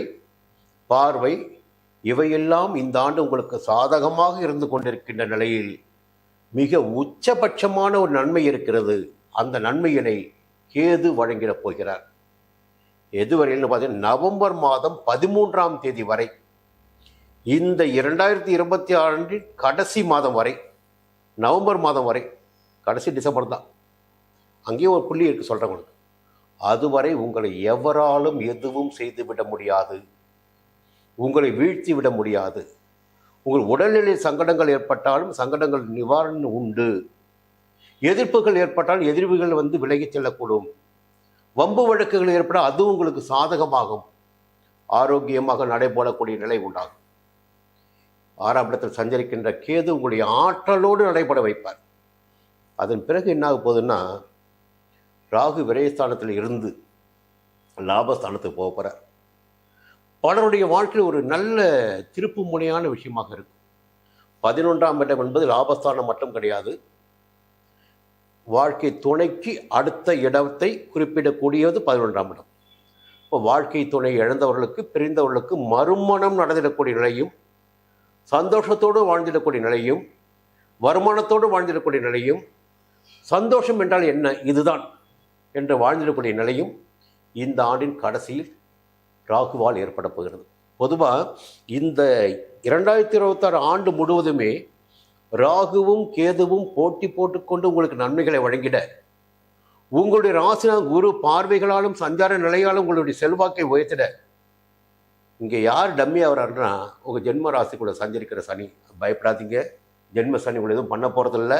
பார்வை, இவையெல்லாம் இந்த ஆண்டு உங்களுக்கு சாதகமாக இருந்து கொண்டிருக்கின்ற நிலையில் மிக உச்சபட்சமான ஒரு நன்மை இருக்கிறது. அந்த நன்மையினை கேது வழங்கிடப் போகிறார். எதுவரையில் பார்த்தீங்கன்னா நவம்பர் மாதம் 13ஆம் தேதி வரை, இந்த 2026 கடைசி மாதம் வரை, நவம்பர் மாதம் வரை, கடைசி டிசம்பர் தான், அங்கேயும் ஒரு புள்ளி இருக்கு சொல்கிறேன் உங்களுக்கு. அதுவரை உங்களை எவராலும் எதுவும் செய்துவிட முடியாது, உங்களை வீழ்த்தி விட முடியாது. உங்கள் உடல்நிலை சங்கடங்கள் ஏற்பட்டாலும் சங்கடங்கள் நிவாரணம் உண்டு. எதிர்ப்புகள் ஏற்பட்டால் எதிர்வுகள் விலகிச் செல்லக்கூடும். வம்பு வழக்குகள் ஏற்பட்டால் அது உங்களுக்கு சாதகமாகும். ஆரோக்கியமாக நடைபெறக்கூடிய நிலை உண்டாகும். 6ஆம் இடத்தில் சஞ்சரிக்கின்ற கேது உங்களுடைய ஆற்றலோடு நடைபெற வைப்பார். அதன் பிறகு என்ன ஆக போகுதுன்னா, ராகு விரயஸ்தானத்தில் இருந்து லாபஸ்தானத்துக்கு போக போகிறார். பலருடைய வாழ்க்கையில் ஒரு நல்ல திருப்பு முனையான விஷயமாக இருக்கும். 11ஆம் இடம் என்பது லாபஸ்தானம் மட்டும் கிடையாது, வாழ்க்கை துணைக்கு அடுத்த இடத்தை குறிப்பிடக்கூடியது 11ஆம் இடம். இப்போ வாழ்க்கை துணை இழந்தவர்களுக்கு, பிரிந்தவர்களுக்கு மறுமணம் நடந்திடக்கூடிய நிலையும், சந்தோஷத்தோடு வாழ்ந்திடக்கூடிய நிலையும், வருமானத்தோடு வாழ்ந்திடக்கூடிய நிலையும், சந்தோஷம் என்றால் என்ன இதுதான் என்று வாழ்ந்திடக்கூடிய நிலையும் இந்த ஆண்டின் கடைசியில் ராகுவால் ஏற்பட போகிறது. பொதுவாக இந்த 2026 ஆண்டு முழுவதுமே ராகுவும் கேதுவும் போட்டி போட்டுக்கொண்டு உங்களுக்கு நன்மைகளை வழங்கிட, உங்களுடைய ராசினா குரு பார்வைகளாலும் சஞ்சார நிலையாலும் உங்களுடைய செல்வாக்கை உயர்த்திட, இங்கே யார் டம்மி ஆகிறாருன்னா உங்கள் ஜென்ம ராசிக்குள்ள சஞ்சரிக்கிற சனி. பயப்படாதீங்க, ஜென்ம சனி உங்களை எதுவும் பண்ண போகிறதில்ல,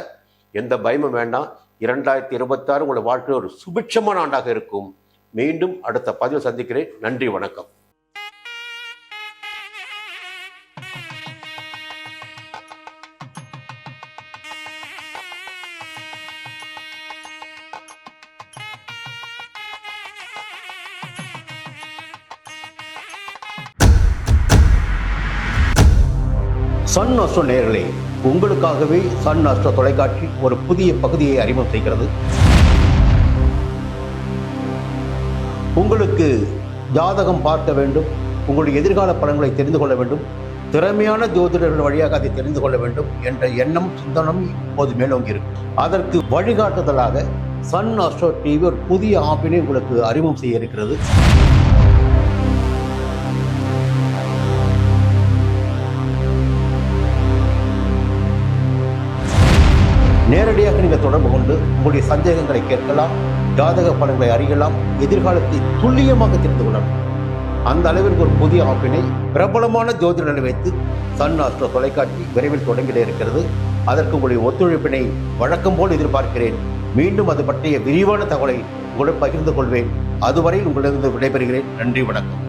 எந்த பயமும் வேண்டாம். 2026 உங்களோட வாழ்க்கையில் ஒரு சுபிட்சமான ஆண்டாக இருக்கும். மீண்டும் அடுத்த பதிவில் சந்திக்கிறேன். நன்றி, வணக்கம். சன் அஸ்ட்ரோ நேயர்களே, உங்களுக்காகவே சன் அஸ்ட்ரோ தொலைக்காட்சி ஒரு புதிய பகுதியை அறிமுகம் செய்கிறது. உங்களுக்கு ஜாதகம் பார்க்க வேண்டும், உங்களுடைய எதிர்கால பலன்களை தெரிந்து கொள்ள வேண்டும், திறமையான ஜோதிடர்கள் வழியாக அதை தெரிந்து கொள்ள வேண்டும் என்ற எண்ணம், சிந்தனம் இப்போது மேலோங்கி இருக்கு. அதற்கு வழிகாட்டுதலாக சன் அஸ்ட்ரோ டிவி ஒரு புதிய ஆப்பினை உங்களுக்கு அறிமுகம் செய்ய இருக்கிறது. நேரடியாக நீங்கள் தொடர்பு கொண்டு உங்களுடைய சந்தேகங்களை கேட்கலாம், ஜாதக பலன்களை அறியலாம், எதிர்காலத்தை துல்லியமாக தெரிந்து கொள்ளலாம். அந்த அளவிற்கு ஒரு புதிய ஆப்பினை பிரபலமான ஜோதிடர்களை வைத்து சன் அஸ்ட்ரோ தொலைக்காட்சி விரைவில் தொடங்கிட இருக்கிறது. அதற்கு உங்களுடைய ஒத்துழைப்பினை வழக்கம் போல் எதிர்பார்க்கிறேன். மீண்டும் அது பற்றிய விரிவான தகவலை உங்களுடன் பகிர்ந்து கொள்வேன். அதுவரையில் உங்களிடம் விடைபெறுகிறேன். நன்றி, வணக்கம்.